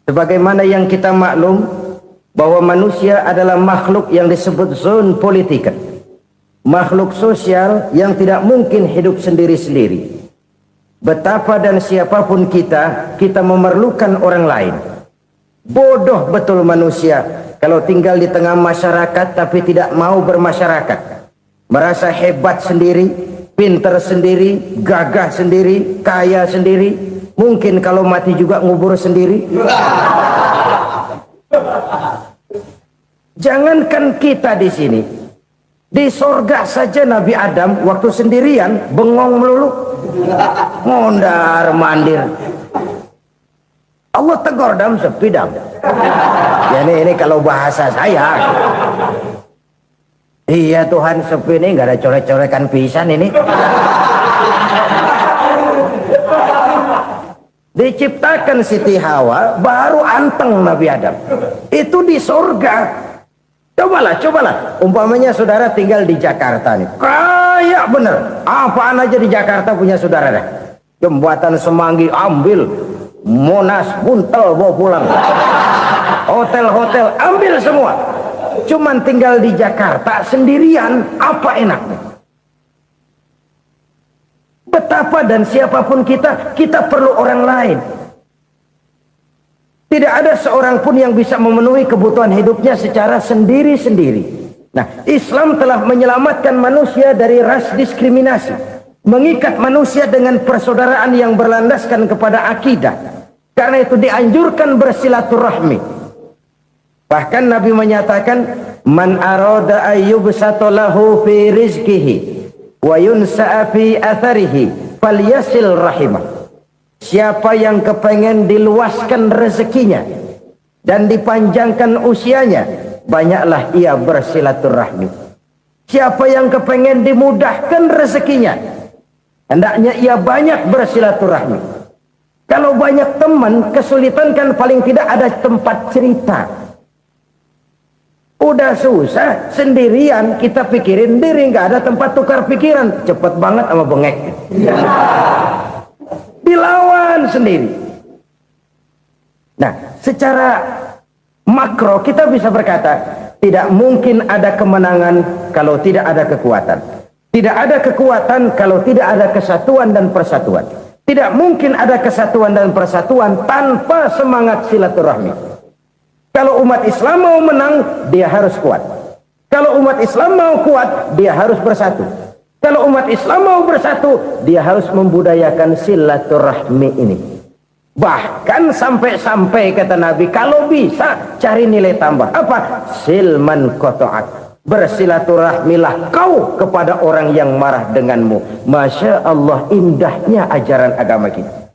Sebagaimana yang kita maklum bahwa manusia adalah makhluk yang disebut zon politika. Makhluk sosial yang tidak mungkin hidup sendiri-sendiri. Betapa dan siapapun kita memerlukan orang lain. Bodoh betul manusia kalau tinggal di tengah masyarakat tapi tidak mau bermasyarakat. Merasa hebat sendiri, pintar sendiri, gagah sendiri, kaya sendiri. Mungkin kalau mati juga ngubur sendiri. Jangankan kita di sini, di sorga saja Nabi Adam waktu sendirian bengong melulu, mondar mandir. Allah tegur dam sepi dam. Ya ini kalau bahasa saya. Iya Tuhan sepi ini nggak ada coret-coretan pisan ini. Diciptakan Siti Hawa, baru anteng Nabi Adam. Itu di surga. Cobalah. Umpamanya saudara tinggal di Jakarta nih. Kayak bener. Apaan aja di Jakarta punya saudara dah. Jembatan Semanggi ambil. Monas, Buntel bawa pulang. Hotel-hotel ambil semua. Cuman tinggal di Jakarta sendirian, apa enaknya? Betapa dan siapapun kita perlu orang lain. Tidak ada seorang pun yang bisa memenuhi kebutuhan hidupnya secara sendiri-sendiri. Nah, Islam telah menyelamatkan manusia dari ras diskriminasi, mengikat manusia dengan persaudaraan yang berlandaskan kepada akidah. Karena itu dianjurkan bersilaturahmi. Bahkan Nabi menyatakan, man arada ayyubsata lahu fi rizqihi wa yunsa'a fi atharihi falyasil rahimah. Siapa yang kepengen diluaskan rezekinya dan dipanjangkan usianya, banyaklah ia bersilaturahmi. Siapa yang kepengen dimudahkan rezekinya, hendaknya ia banyak bersilaturahmi. Kalau banyak teman, kesulitan kan paling tidak ada tempat cerita. Udah susah sendirian, kita pikirin diri, nggak ada tempat tukar pikiran. Cepet banget sama bengek. Dilawan sendiri. Nah, secara makro kita bisa berkata, tidak mungkin ada kemenangan kalau tidak ada kekuatan. Tidak ada kekuatan kalau tidak ada kesatuan dan persatuan. Tidak mungkin ada kesatuan dan persatuan tanpa semangat silaturahmi. Kalau umat Islam mau menang, dia harus kuat. Kalau umat Islam mau kuat, dia harus bersatu. Kalau umat Islam mau bersatu, dia harus membudayakan silaturahmi ini. Bahkan sampai-sampai kata Nabi, kalau bisa cari nilai tambah. Apa? Silman qata'ak. Bersilaturahmilah kau kepada orang yang marah denganmu. Masya Allah, indahnya ajaran agama kita.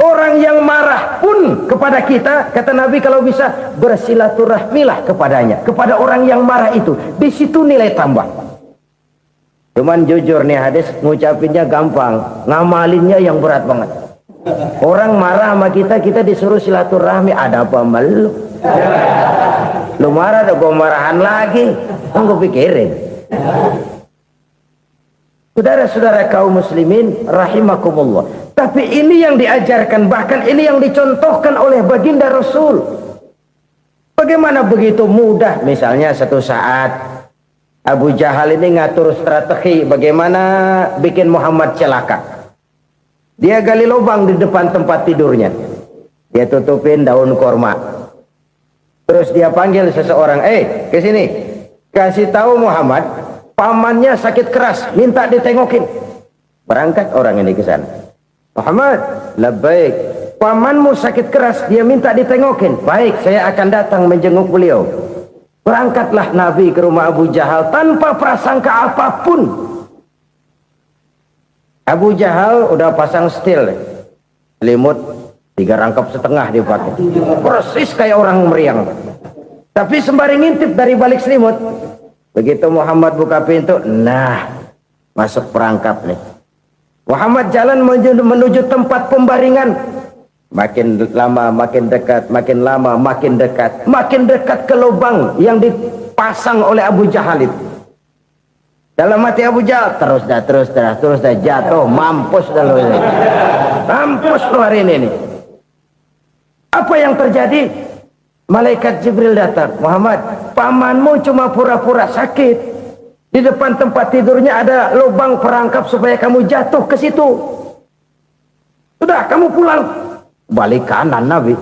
Orang yang marah pun kepada kita, kata Nabi, kalau bisa bersilaturahmilah kepadanya, kepada orang yang marah itu. Di situ nilai tambah. Cuman jujur nih hadis, ngucapinnya gampang, ngamalinnya yang berat banget. Orang marah sama kita, kita disuruh silaturahmi, ada apa malu? Lu marah, ada gua marahan lagi. Tunggu pikirin. Saudara-saudara kaum muslimin rahimakumullah. Tapi ini yang diajarkan, bahkan ini yang dicontohkan oleh baginda Rasul. Bagaimana begitu mudah, misalnya satu saat Abu Jahal ini ngatur strategi bagaimana bikin Muhammad celaka. Dia gali lubang di depan tempat tidurnya. Dia tutupin daun korma. Terus dia panggil seseorang, ke sini. Kasih tahu Muhammad, pamannya sakit keras, minta ditengokin. Berangkat orang ini ke sana. Muhammad, labbaik. Pamanmu sakit keras, dia minta ditengokin. Baik, saya akan datang menjenguk beliau. Berangkatlah Nabi ke rumah Abu Jahal tanpa prasangka apapun. Abu Jahal udah pasang setil, selimut 3 rangkap setengah dipakai, persis kayak orang meriang. Tapi sembari ngintip dari balik selimut, begitu Muhammad buka pintu, nah masuk perangkap nih. Muhammad jalan menuju tempat pembaringan. Makin lama makin dekat, makin lama makin dekat, makin dekat ke lubang yang dipasang oleh Abu Jahal itu. Dalam hati Abu Jahal, terus dah jatuh, mampus dah lu ini. Mampus lu hari ini nih. Apa yang terjadi? Malaikat Jibril datang. Muhammad, pamanmu cuma pura-pura sakit. Di depan tempat tidurnya ada lubang perangkap supaya kamu jatuh ke situ. Sudah, kamu pulang. Balik kanan Nabi.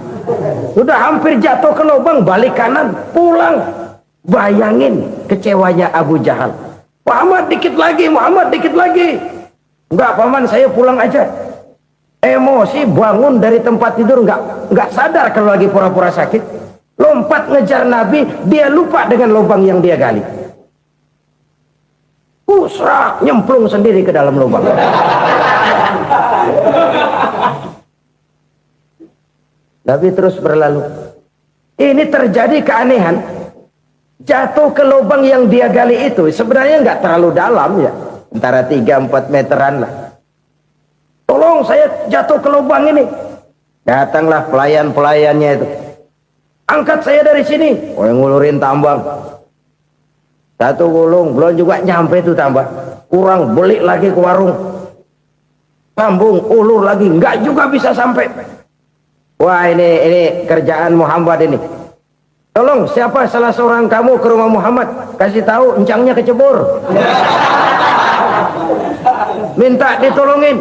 Sudah hampir jatuh ke lubang, balik kanan, pulang. Bayangin kecewanya Abu Jahal. Muhammad dikit lagi, Muhammad dikit lagi. Enggak, paman, saya pulang aja. Emosi bangun dari tempat tidur, enggak sadar kalau lagi pura-pura sakit. Lompat ngejar Nabi, dia lupa dengan lubang yang dia gali. Pusrak, nyemplung sendiri ke dalam lubang. Nabi terus berlalu. Ini terjadi keanehan. Jatuh ke lubang yang dia gali itu sebenarnya nggak terlalu dalam ya, antara 3-4 meteran lah. Tolong, saya jatuh ke lubang ini. Datanglah pelayan-pelayannya itu. Angkat saya dari sini. Oh, yang ngulurin tambang. Satu gulung, belum juga nyampe itu tambang. Kurang, beli lagi ke warung. Sambung, ulur lagi, enggak juga bisa sampai. Wah, ini kerjaan Muhammad ini. Tolong, siapa salah seorang kamu ke rumah Muhammad, kasih tahu encangnya kecebur. Minta ditolongin.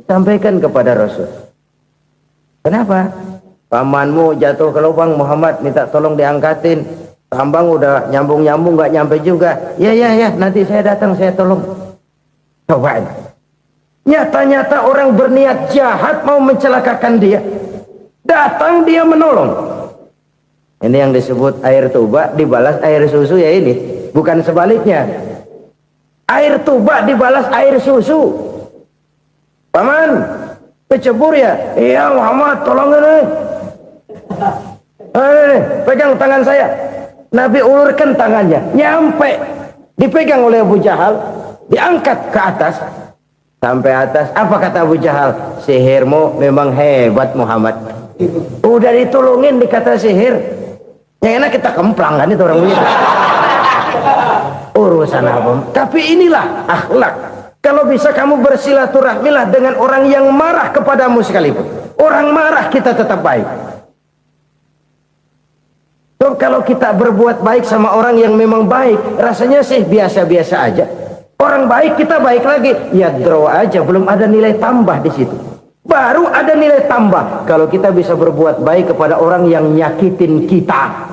Sampaikan kepada Rasul. Kenapa? Pamanmu jatuh ke lubang, Muhammad minta tolong diangkatin. Tambang udah nyambung-nyambung nggak nyampe juga. Ya, nanti saya datang, saya tolong. Cobain. Nyata-nyata orang berniat jahat mau mencelakakan dia. Datang dia menolong. Ini yang disebut air tuba dibalas air susu ya ini. Bukan sebaliknya. Air tuba dibalas air susu. Paman, kecebur ya? Iya Muhammad, tolong ini. Pegang tangan saya. Nabi ulurkan tangannya, nyampe, dipegang oleh Abu Jahal, diangkat ke atas, sampai atas. Apa kata Abu Jahal? Sihirmu memang hebat Muhammad. Udah ditolongin dikata sihir, yang enak kita kemplang kan itu orang begitu. Urusan apa? Tapi inilah akhlak. Kalau bisa kamu bersilaturahmilah dengan orang yang marah kepadamu sekalipun. Orang marah kita tetap baik. So, kalau kita berbuat baik sama orang yang memang baik, rasanya sih biasa-biasa aja. Orang baik kita baik lagi, ya draw aja, belum ada nilai tambah di situ. Baru ada nilai tambah kalau kita bisa berbuat baik kepada orang yang nyakitin kita.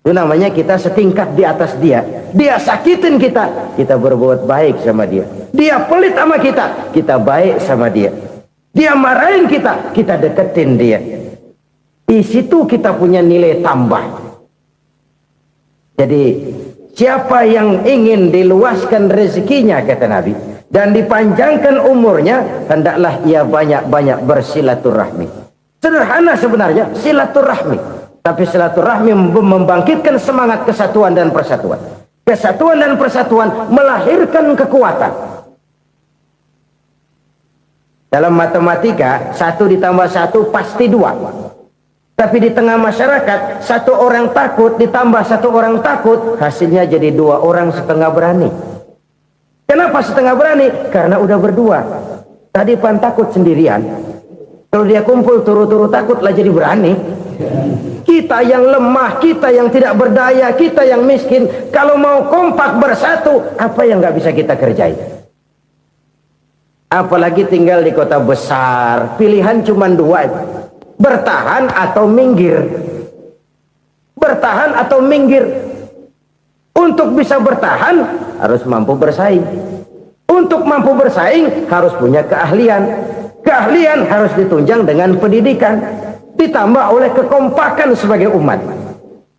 Itu namanya kita setingkat di atas dia. Dia sakitin kita, kita berbuat baik sama dia. Dia pelit sama kita, kita baik sama dia. Dia marahin kita, kita deketin dia. Di situ kita punya nilai tambah. Jadi siapa yang ingin diluaskan rezekinya kata Nabi dan dipanjangkan umurnya, hendaklah ia banyak-banyak bersilaturahmi. Sederhana sebenarnya silaturahmi, tapi silaturahmi membangkitkan semangat kesatuan dan persatuan. Kesatuan dan persatuan melahirkan kekuatan. Dalam matematika 1 ditambah 1 pasti 2. Tapi di tengah masyarakat, 1 orang takut ditambah 1 orang takut, hasilnya jadi 2 orang setengah berani. Kenapa setengah berani? Karena udah berdua. Tadi pan takut sendirian. Kalau dia kumpul turu-turu takutlah jadi berani. Kita yang lemah, kita yang tidak berdaya, kita yang miskin, kalau mau kompak bersatu, apa yang nggak bisa kita kerjain? Apalagi tinggal di kota besar, pilihan cuma 2. Bertahan atau minggir. Bertahan atau minggir. Untuk bisa bertahan harus mampu bersaing. Untuk mampu bersaing harus punya keahlian. Keahlian harus ditunjang dengan pendidikan, ditambah oleh kekompakan sebagai umat.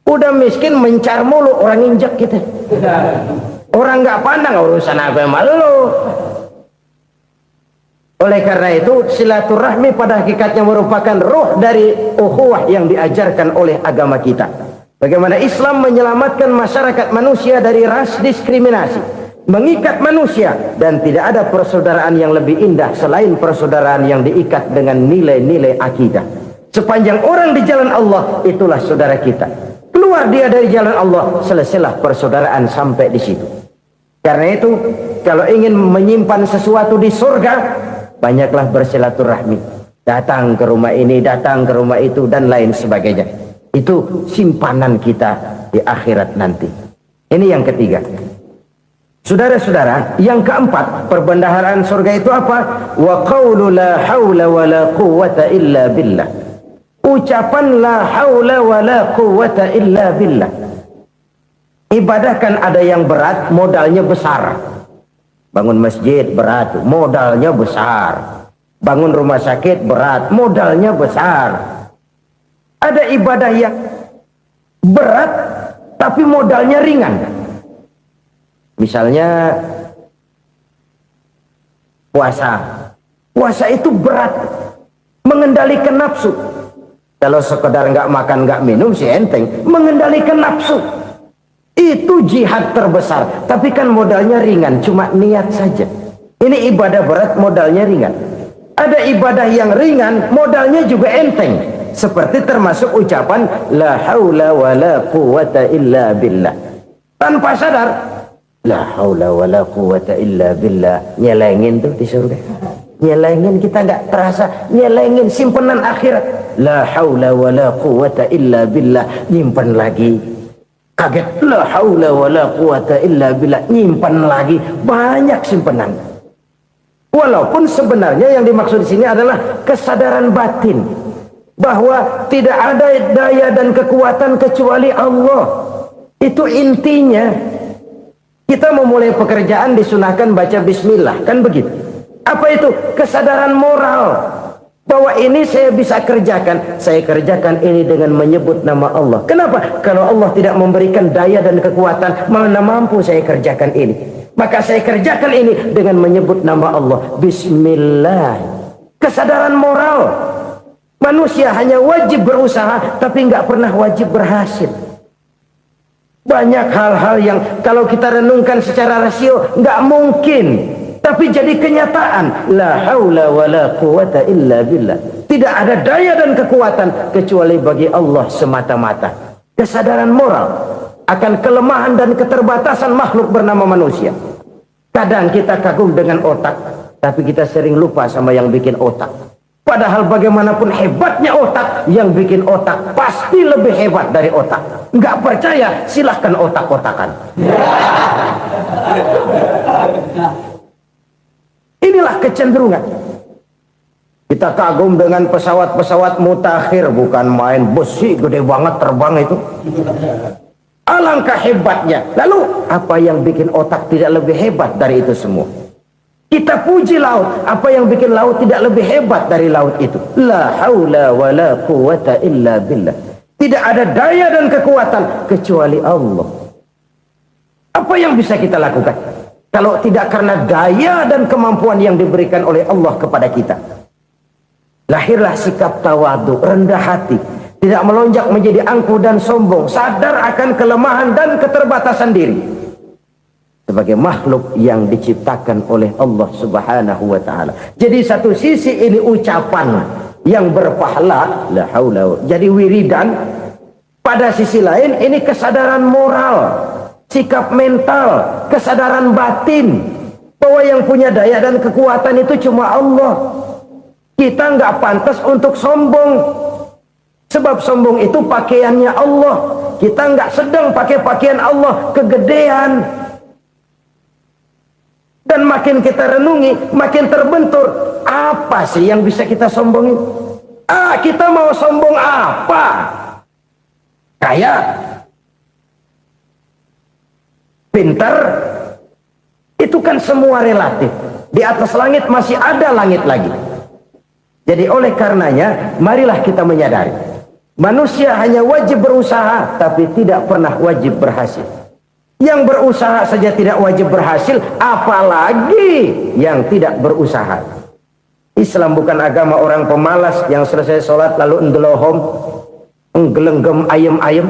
Udah miskin mencar mulu, orang injak kita. Orang nggak pandang urusan apa malu. Oleh karena itu silaturahmi pada hakikatnya merupakan ruh dari ukhuwah yang diajarkan oleh agama kita. Bagaimana Islam menyelamatkan masyarakat manusia dari ras diskriminasi, mengikat manusia, dan tidak ada persaudaraan yang lebih indah selain persaudaraan yang diikat dengan nilai-nilai akidah. Sepanjang orang di jalan Allah, itulah saudara kita. Keluar dia dari jalan Allah, selesailah persaudaraan sampai di situ. Karena itu, kalau ingin menyimpan sesuatu di surga, banyaklah bersilaturahmi. Datang ke rumah ini, datang ke rumah itu, dan lain sebagainya. Itu simpanan kita di akhirat nanti. Ini yang ketiga. Saudara-saudara, yang keempat, perbendaharaan surga itu apa? Wa qawlu la hawla wa la quwwata illa billah. Ucapan la hawla wa la quwwata illa billah. Ibadah kan ada yang berat, modalnya besar. Bangun masjid berat, modalnya besar. Bangun rumah sakit berat, modalnya besar. Ada ibadah yang berat tapi modalnya ringan. Misalnya puasa. Puasa itu berat, mengendalikan nafsu. Kalau sekedar nggak makan nggak minum sih enteng, mengendalikan nafsu. Itu jihad terbesar, tapi kan modalnya ringan, cuma niat saja. Ini ibadah berat, modalnya ringan. Ada ibadah yang ringan, modalnya juga enteng. Seperti termasuk ucapan la haula wala quwata illa billah. Tanpa sadar, la haula wala quwata illa billah, nyelengin tuh di surga. Nyelengin, kita nggak terasa, nyelengin simpenan akhirat. La haula wala quwata illa billah, nyimpen lagi. Kaget, la haula wala quwata illa billah, nyimpen lagi. Banyak simpenan. Walaupun sebenarnya yang dimaksud di sini adalah kesadaran batin bahwa tidak ada daya dan kekuatan kecuali Allah. Itu intinya. Kita memulai pekerjaan disunahkan baca bismillah, kan begitu? Apa itu? Kesadaran moral bahwa ini saya bisa kerjakan. Saya kerjakan ini dengan menyebut nama Allah. Kenapa? Kalau Allah tidak memberikan daya dan kekuatan, mana mampu saya kerjakan ini. Maka saya kerjakan ini dengan menyebut nama Allah. Bismillah. Kesadaran moral. Manusia hanya wajib berusaha, tapi nggak pernah wajib berhasil. Banyak hal-hal yang kalau kita renungkan secara rasio nggak mungkin, tapi jadi kenyataan. La haula wala quwata illa billah. Tidak ada daya dan kekuatan kecuali bagi Allah semata-mata. Kesadaran moral akan kelemahan dan keterbatasan makhluk bernama manusia. Kadang kita kagum dengan otak, tapi kita sering lupa sama yang bikin otak. Padahal bagaimanapun hebatnya otak, yang bikin otak pasti lebih hebat dari otak. Nggak percaya, silahkan otak-otakan. Inilah kecenderungan. Kita kagum dengan pesawat-pesawat mutakhir, bukan main, besi gede banget terbang itu. Alangkah hebatnya. Lalu apa yang bikin otak tidak lebih hebat dari itu semua? Kita puji laut. Apa yang bikin laut tidak lebih hebat dari laut itu? La haula wala quwata illa billah. Tidak ada daya dan kekuatan kecuali Allah. Apa yang bisa kita lakukan kalau tidak karena daya dan kemampuan yang diberikan oleh Allah kepada kita? Lahirlah sikap tawadu, rendah hati, tidak melonjak menjadi angkuh dan sombong, sadar akan kelemahan dan keterbatasan diri sebagai makhluk yang diciptakan oleh Allah Subhanahu wa taala. Jadi satu sisi ini ucapan yang berpahala, la haula, jadi wiridan. Pada sisi lain ini kesadaran moral, sikap mental, kesadaran batin bahwa yang punya daya dan kekuatan itu cuma Allah. Kita nggak pantas untuk sombong, sebab sombong itu pakaiannya Allah. Kita nggak sedang pakai pakaian Allah, kegedean. Dan makin kita renungi, makin terbentur. Apa sih yang bisa kita sombongin? Kita mau sombong apa? Kaya? Pintar? Itu kan semua relatif. Di atas langit masih ada langit lagi. Jadi oleh karenanya, marilah kita menyadari. Manusia hanya wajib berusaha, tapi tidak pernah wajib berhasil. Yang berusaha saja tidak wajib berhasil, apalagi yang tidak berusaha. Islam bukan agama orang pemalas yang selesai sholat lalu endelohom, nggelenggem ayem-ayem.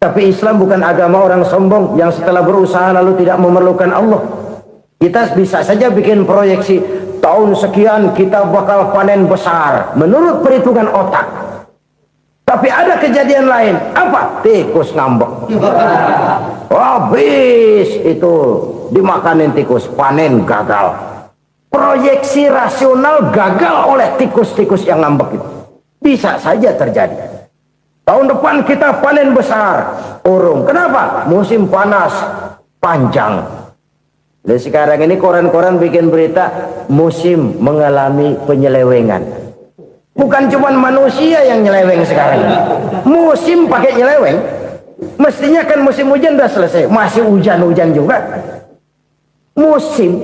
Tapi Islam bukan agama orang sombong yang setelah berusaha lalu tidak memerlukan Allah. Kita bisa saja bikin proyeksi, tahun sekian kita bakal panen besar menurut perhitungan otak. Tapi ada kejadian lain. Apa? Tikus ngambek. Habis itu dimakanin tikus, panen gagal. Proyeksi rasional gagal oleh tikus-tikus yang ngambek itu. Bisa saja terjadi. Tahun depan kita panen besar, urung. Kenapa? Musim panas panjang. Dan sekarang ini koran-koran bikin berita musim mengalami penyelewengan. Bukan cuma manusia yang nyeleweng sekarang. Musim pakai nyeleweng. Mestinya kan musim hujan udah selesai, masih hujan-hujan juga. Musim.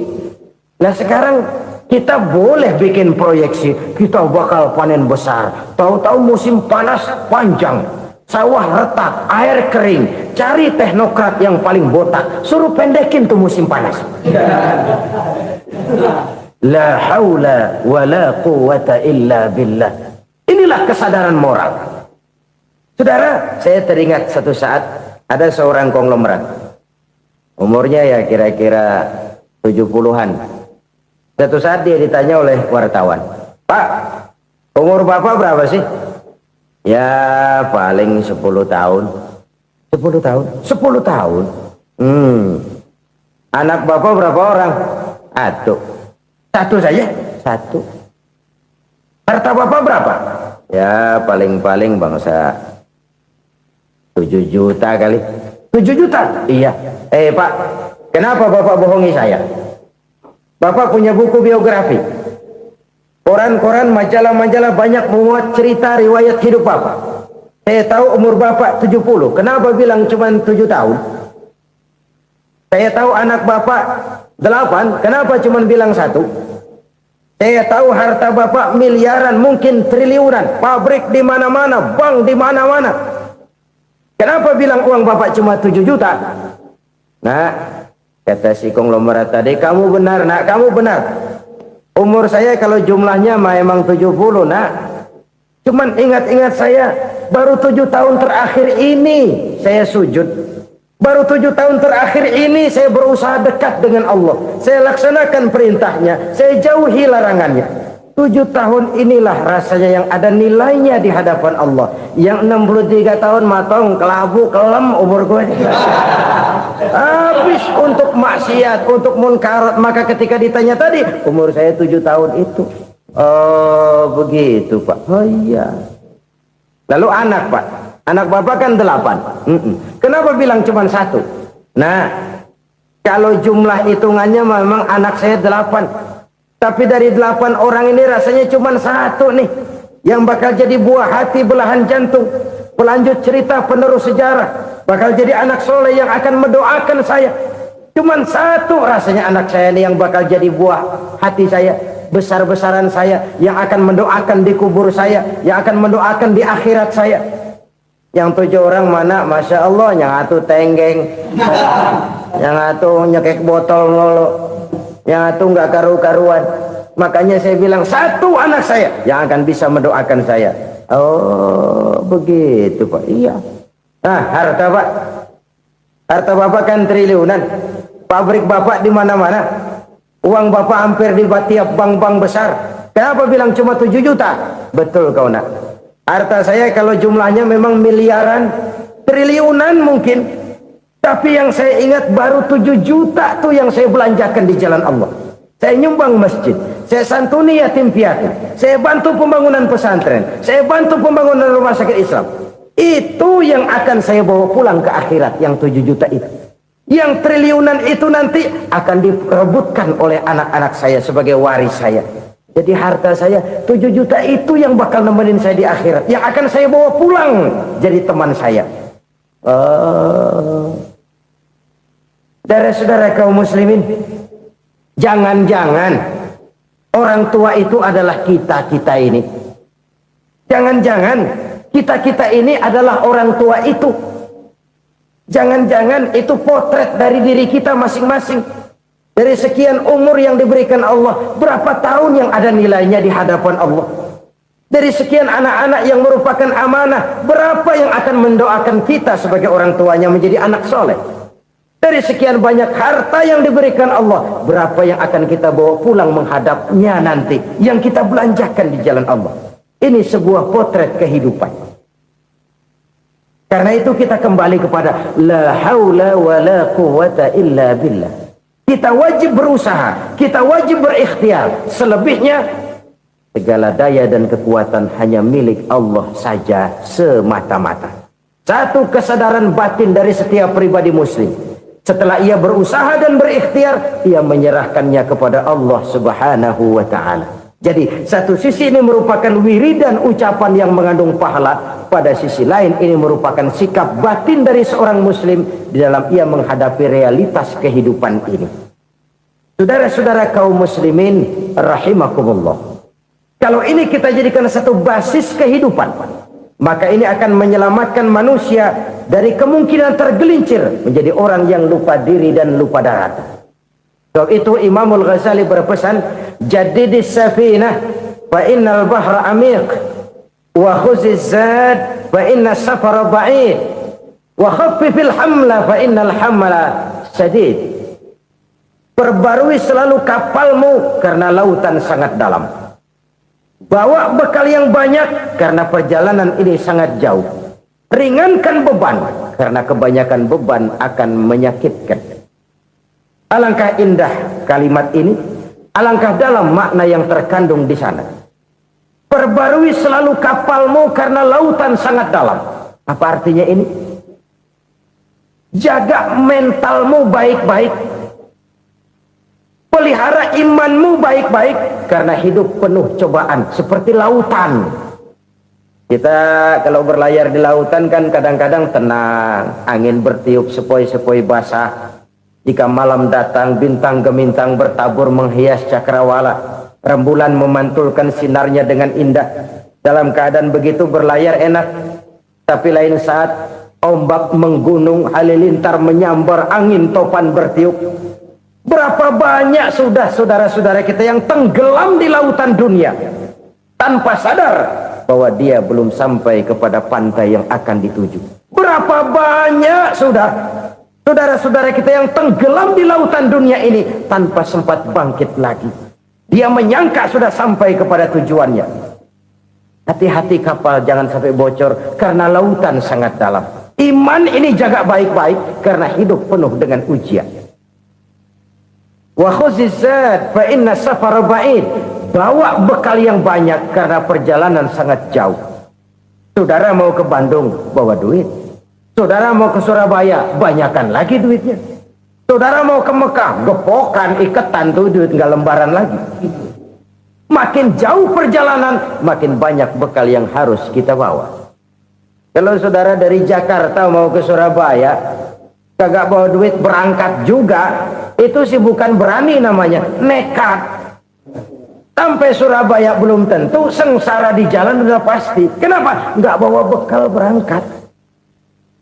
Nah sekarang kita boleh bikin proyeksi, kita bakal panen besar. Tahu-tahu musim panas panjang, sawah retak, air kering. Cari teknokrat yang paling botak, suruh pendekin tuh musim panas. La haula wa la quwata illa billah. Inilah kesadaran moral. Saudara, saya teringat satu saat ada seorang konglomerat. Umurnya ya kira-kira 70-an. Satu saat dia ditanya oleh wartawan, "Pak, umur Bapak berapa sih?" "Ya paling 10 tahun." 10 tahun? 10 tahun? Anak Bapak berapa orang? Satu. Satu saja? Satu. Harta Bapak berapa? Ya paling-paling bangsa 7 juta kali. 7 juta? Iya. Pak, kenapa Bapak bohongi saya? Bapak punya buku biografi. Koran-koran, majalah-majalah banyak memuat cerita riwayat hidup Bapak. Saya tahu umur Bapak 70. Kenapa bilang cuma 7 tahun? Saya tahu anak Bapak 8. Kenapa cuma bilang 1? Saya tahu harta Bapak miliaran, mungkin triliunan. Pabrik di mana-mana, bank di mana-mana. Kenapa bilang uang Bapak cuma 7 juta? Nah, kata si konglomerat tadi, "Kamu benar, Nak, kamu benar. Umur saya kalau jumlahnya memang 70, Nak. Cuman ingat-ingat saya, baru 7 tahun terakhir ini saya sujud. Baru 7 tahun terakhir ini saya berusaha dekat dengan Allah. Saya laksanakan perintahnya, saya jauhi larangannya. 7 tahun inilah rasanya yang ada nilainya di hadapan Allah. Yang 63 tahun matong, kelabu, kelem umur gue. Habis untuk maksiat, untuk munkarat. Maka ketika ditanya tadi, umur saya 7 tahun itu. Oh begitu Pak. Oh iya. Lalu anak Pak. Anak Bapak kan 8. Kenapa bilang cuma 1? Nah, kalau jumlah hitungannya memang anak saya 8. Tapi dari 8 orang ini rasanya cuma 1 nih yang bakal jadi buah hati, belahan jantung, pelanjut cerita, penerus sejarah, bakal jadi anak soleh yang akan mendoakan saya. Cuma 1 rasanya anak saya ini yang bakal jadi buah hati saya, besar-besaran saya, yang akan mendoakan di kubur saya, yang akan mendoakan di akhirat saya. Yang 7 orang mana? Masya Allah, yang satu tenggeng, yang satu nyekek botol mulu, yang itu nggak karu-karuan. Makanya saya bilang 1 anak saya yang akan bisa mendoakan saya. Oh begitu Pak. Iya. Nah, harta Pak, harta Bapak kan triliunan. Pabrik Bapak di mana-mana. Uang Bapak hampir di tiap bank-bank besar. Kenapa bilang cuma 7 juta? Betul kau Nak. Harta saya kalau jumlahnya memang miliaran, triliunan mungkin. Tapi yang saya ingat baru 7 juta tuh yang saya belanjakan di jalan Allah. Saya nyumbang masjid, saya santuni yatim piatu, saya bantu pembangunan pesantren, saya bantu pembangunan rumah sakit Islam. Itu yang akan saya bawa pulang ke akhirat, yang 7 juta itu. Yang triliunan itu nanti akan diperebutkan oleh anak-anak saya sebagai waris saya. Jadi harta saya 7 juta itu yang bakal nemenin saya di akhirat, yang akan saya bawa pulang jadi teman saya. Saudara-saudara kaum muslimin, jangan-jangan orang tua itu adalah kita-kita ini. Jangan-jangan kita-kita ini adalah orang tua itu. Jangan-jangan itu potret dari diri kita masing-masing. Dari sekian umur yang diberikan Allah, berapa tahun yang ada nilainya di hadapan Allah? Dari sekian anak-anak yang merupakan amanah, berapa yang akan mendoakan kita sebagai orang tuanya menjadi anak soleh? Dari sekian banyak harta yang diberikan Allah, berapa yang akan kita bawa pulang menghadapnya nanti, yang kita belanjakan di jalan Allah? Ini sebuah potret kehidupan. Karena itu kita kembali kepada la haula wa la quwata illa billah. Kita wajib berusaha, kita wajib berikhtiar. Selebihnya segala daya dan kekuatan hanya milik Allah saja semata-mata. Satu kesadaran batin dari setiap pribadi muslim. Setelah ia berusaha dan berikhtiar, ia menyerahkannya kepada Allah Subhanahu wa ta'ala. Jadi satu sisi ini merupakan wiridan ucapan yang mengandung pahala. Pada sisi lain ini merupakan sikap batin dari seorang muslim di dalam ia menghadapi realitas kehidupan ini. Saudara-saudara kaum muslimin rahimakumullah. Kalau ini kita jadikan satu basis kehidupan, maka ini akan menyelamatkan manusia dari kemungkinan tergelincir menjadi orang yang lupa diri dan lupa darat. Sebab itu Imamul Ghazali berpesan, jadidis safinah fa innal bahra amiq wa khuziz zad fa inna safara ba'id wa khaffifil hamla fa innal hamla sadid. Perbarui selalu kapalmu karena lautan sangat dalam. Bawa bekal yang banyak karena perjalanan ini sangat jauh. Ringankan beban karena kebanyakan beban akan menyakitkan. Alangkah indah kalimat ini, alangkah dalam makna yang terkandung di sana. Perbarui selalu kapalmu karena lautan sangat dalam. Apa artinya ini? Jaga mentalmu baik-baik. Pelihara imanmu baik-baik karena hidup penuh cobaan seperti lautan. Kita kalau berlayar di lautan kan kadang-kadang tenang, angin bertiup sepoi-sepoi basah. Jika malam datang bintang gemintang bertabur menghias cakrawala, rembulan memantulkan sinarnya dengan indah. Dalam keadaan begitu berlayar enak, tapi lain saat ombak menggunung, halilintar menyambar, angin topan bertiup. Berapa banyak sudah saudara-saudara kita yang tenggelam di lautan dunia tanpa sadar bahwa dia belum sampai kepada pantai yang akan dituju. Berapa banyak sudah saudara-saudara kita yang tenggelam di lautan dunia ini tanpa sempat bangkit lagi. Dia menyangka sudah sampai kepada tujuannya. Hati-hati kapal jangan sampai bocor karena lautan sangat dalam. Iman ini jaga baik-baik karena hidup penuh dengan ujian. Wa khuzizat fa inna safara ba'id. Bawa bekal yang banyak karena perjalanan sangat jauh. Saudara mau ke Bandung, bawa duit. Saudara mau ke Surabaya, banyakan lagi duitnya. Saudara mau ke Mekah, gepokan, iketan tuh duit nggak lembaran lagi. Makin jauh perjalanan, makin banyak bekal yang harus kita bawa. Kalau saudara dari Jakarta mau ke Surabaya, kagak bawa duit berangkat juga, itu sih bukan berani namanya, nekat. Sampai Surabaya belum tentu, sengsara di jalan udah pasti. Kenapa? Nggak bawa bekal berangkat.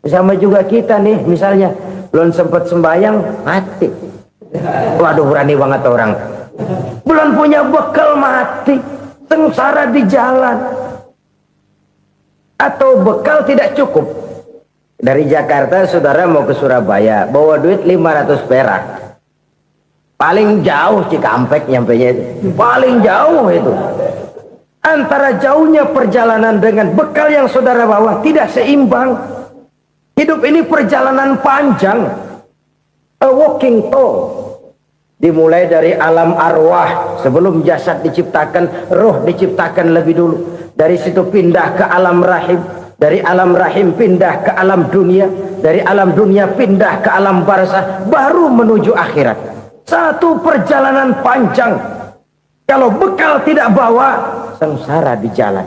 Sama juga kita nih, misalnya belum sempat sembahyang, mati. Waduh, berani banget orang. Belum punya bekal, mati. Sengsara di jalan. Atau bekal tidak cukup. Dari Jakarta saudara mau ke Surabaya, bawa duit 500 perak. Paling jauh Cikampek nyampenya itu. Paling jauh itu. Antara jauhnya perjalanan dengan bekal yang saudara bawa tidak seimbang. Hidup ini perjalanan panjang. A walking tour. Dimulai dari alam arwah. Sebelum jasad diciptakan, roh diciptakan lebih dulu. Dari situ pindah ke alam rahim. Dari alam rahim pindah ke alam dunia. Dari alam dunia pindah ke alam barzah. Baru menuju akhirat. Satu perjalanan panjang. Kalau bekal tidak bawa, sengsara di jalan.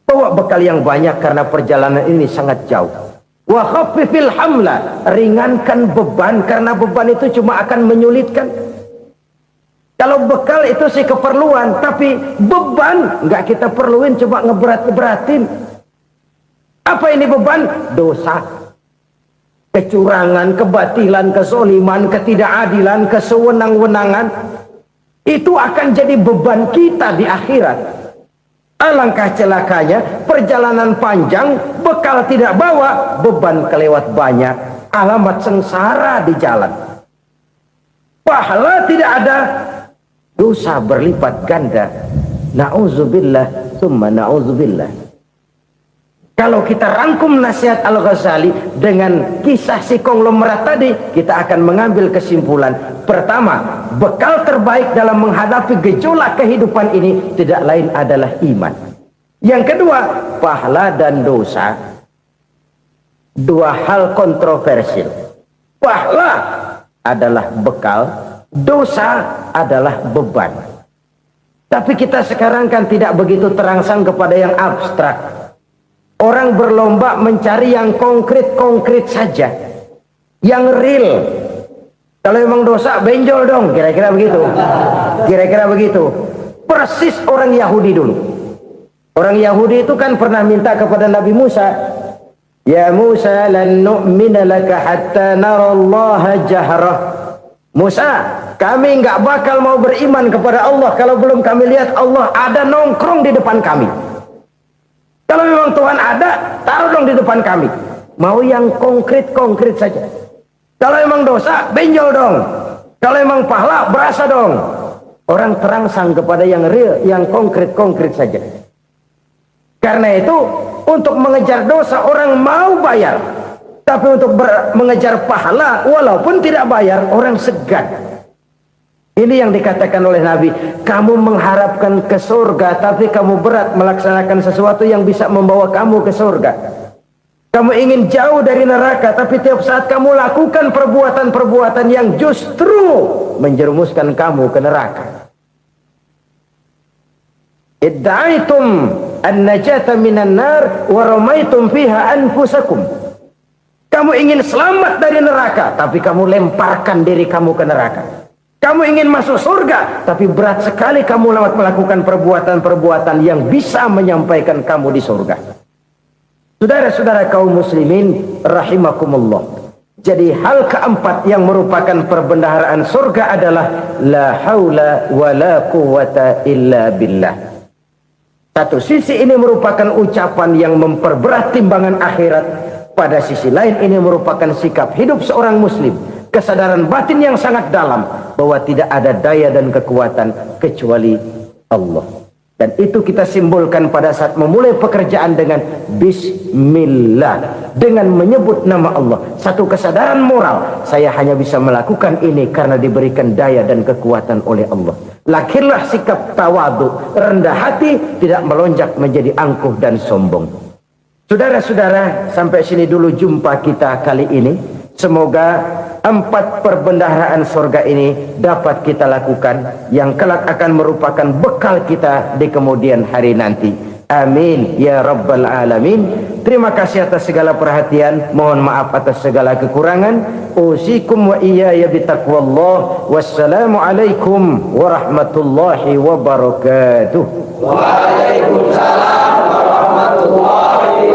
Bawa bekal yang banyak karena perjalanan ini sangat jauh. Wa khaffifil hamla, ringankan beban karena beban itu cuma akan menyulitkan. Kalau bekal itu sih keperluan, tapi beban nggak kita perluin, cuma ngeberat-beratin. Apa ini beban? Dosa. Kecurangan, kebatilan, kezoliman, ketidakadilan, kesewenang-wenangan. Itu akan jadi beban kita di akhirat. Alangkah celakanya, perjalanan panjang, bekal tidak bawa, beban kelewat banyak, alamat sengsara di jalan. Pahala tidak ada, dosa berlipat ganda. Na'udzubillah, summa na'udzubillah. Kalau kita rangkum nasihat Al-Ghazali dengan kisah si konglomerat tadi, kita akan mengambil kesimpulan. Pertama, bekal terbaik dalam menghadapi gejolak kehidupan ini tidak lain adalah iman. Yang kedua, pahala dan dosa. Dua hal kontroversial. Pahala adalah bekal, dosa adalah beban. Tapi kita sekarang kan tidak begitu terangsang kepada yang abstrak. Orang berlomba mencari yang konkret-konkret saja. Yang real. Kalau memang dosa, benjol dong. Kira-kira begitu. Kira-kira begitu. Persis orang Yahudi dulu. Orang Yahudi itu kan pernah minta kepada Nabi Musa. Ya Musa, lan nu'mina laka hatta narallaha jahrah. Musa, kami nggak bakal mau beriman kepada Allah kalau belum kami lihat Allah ada nongkrong di depan kami. Kalau memang Tuhan ada, taruh dong di depan kami. Mau yang konkret-konkret saja. Kalau memang dosa, benjol dong. Kalau emang pahala, berasa dong. Orang terangsang kepada yang real, yang konkret-konkret saja. Karena itu, untuk mengejar dosa orang mau bayar. Tapi untuk mengejar pahala, walaupun tidak bayar, orang segan. Ini yang dikatakan oleh Nabi, kamu mengharapkan ke surga, tapi kamu berat melaksanakan sesuatu yang bisa membawa kamu ke surga. Kamu ingin jauh dari neraka, tapi tiap saat kamu lakukan perbuatan-perbuatan yang justru menjerumuskan kamu ke neraka. Idda'aitum an-najata minan nar wa ramaitum fiha anfusakum. Kamu ingin selamat dari neraka, tapi kamu lemparkan diri kamu ke neraka. Kamu ingin masuk surga, tapi berat sekali kamu melakukan perbuatan-perbuatan yang bisa menyampaikan kamu di surga. Saudara-saudara kaum muslimin rahimakumullah. Jadi hal keempat yang merupakan perbendaharaan surga adalah la haula wa la quwwata illa billah. Satu sisi ini merupakan ucapan yang memperberat timbangan akhirat. Pada sisi lain ini merupakan sikap hidup seorang muslim. Kesadaran batin yang sangat dalam bahwa tidak ada daya dan kekuatan kecuali Allah. Dan itu kita simbolkan pada saat memulai pekerjaan dengan Bismillah, dengan menyebut nama Allah. Satu kesadaran moral, saya hanya bisa melakukan ini karena diberikan daya dan kekuatan oleh Allah. Lahirlah sikap tawadu, rendah hati, tidak melonjak menjadi angkuh dan sombong. Saudara-saudara, sampai sini dulu jumpa kita kali ini. Semoga 4 perbendaharaan surga ini dapat kita lakukan, yang kelak akan merupakan bekal kita di kemudian hari nanti. Amin ya rabbal alamin. Terima kasih atas segala perhatian, mohon maaf atas segala kekurangan. Usikum wa iyaya bitaqwallah. Wassalamu alaikum warahmatullahi wabarakatuh. Waalaikumsalam warahmatullahi wabarakatuh.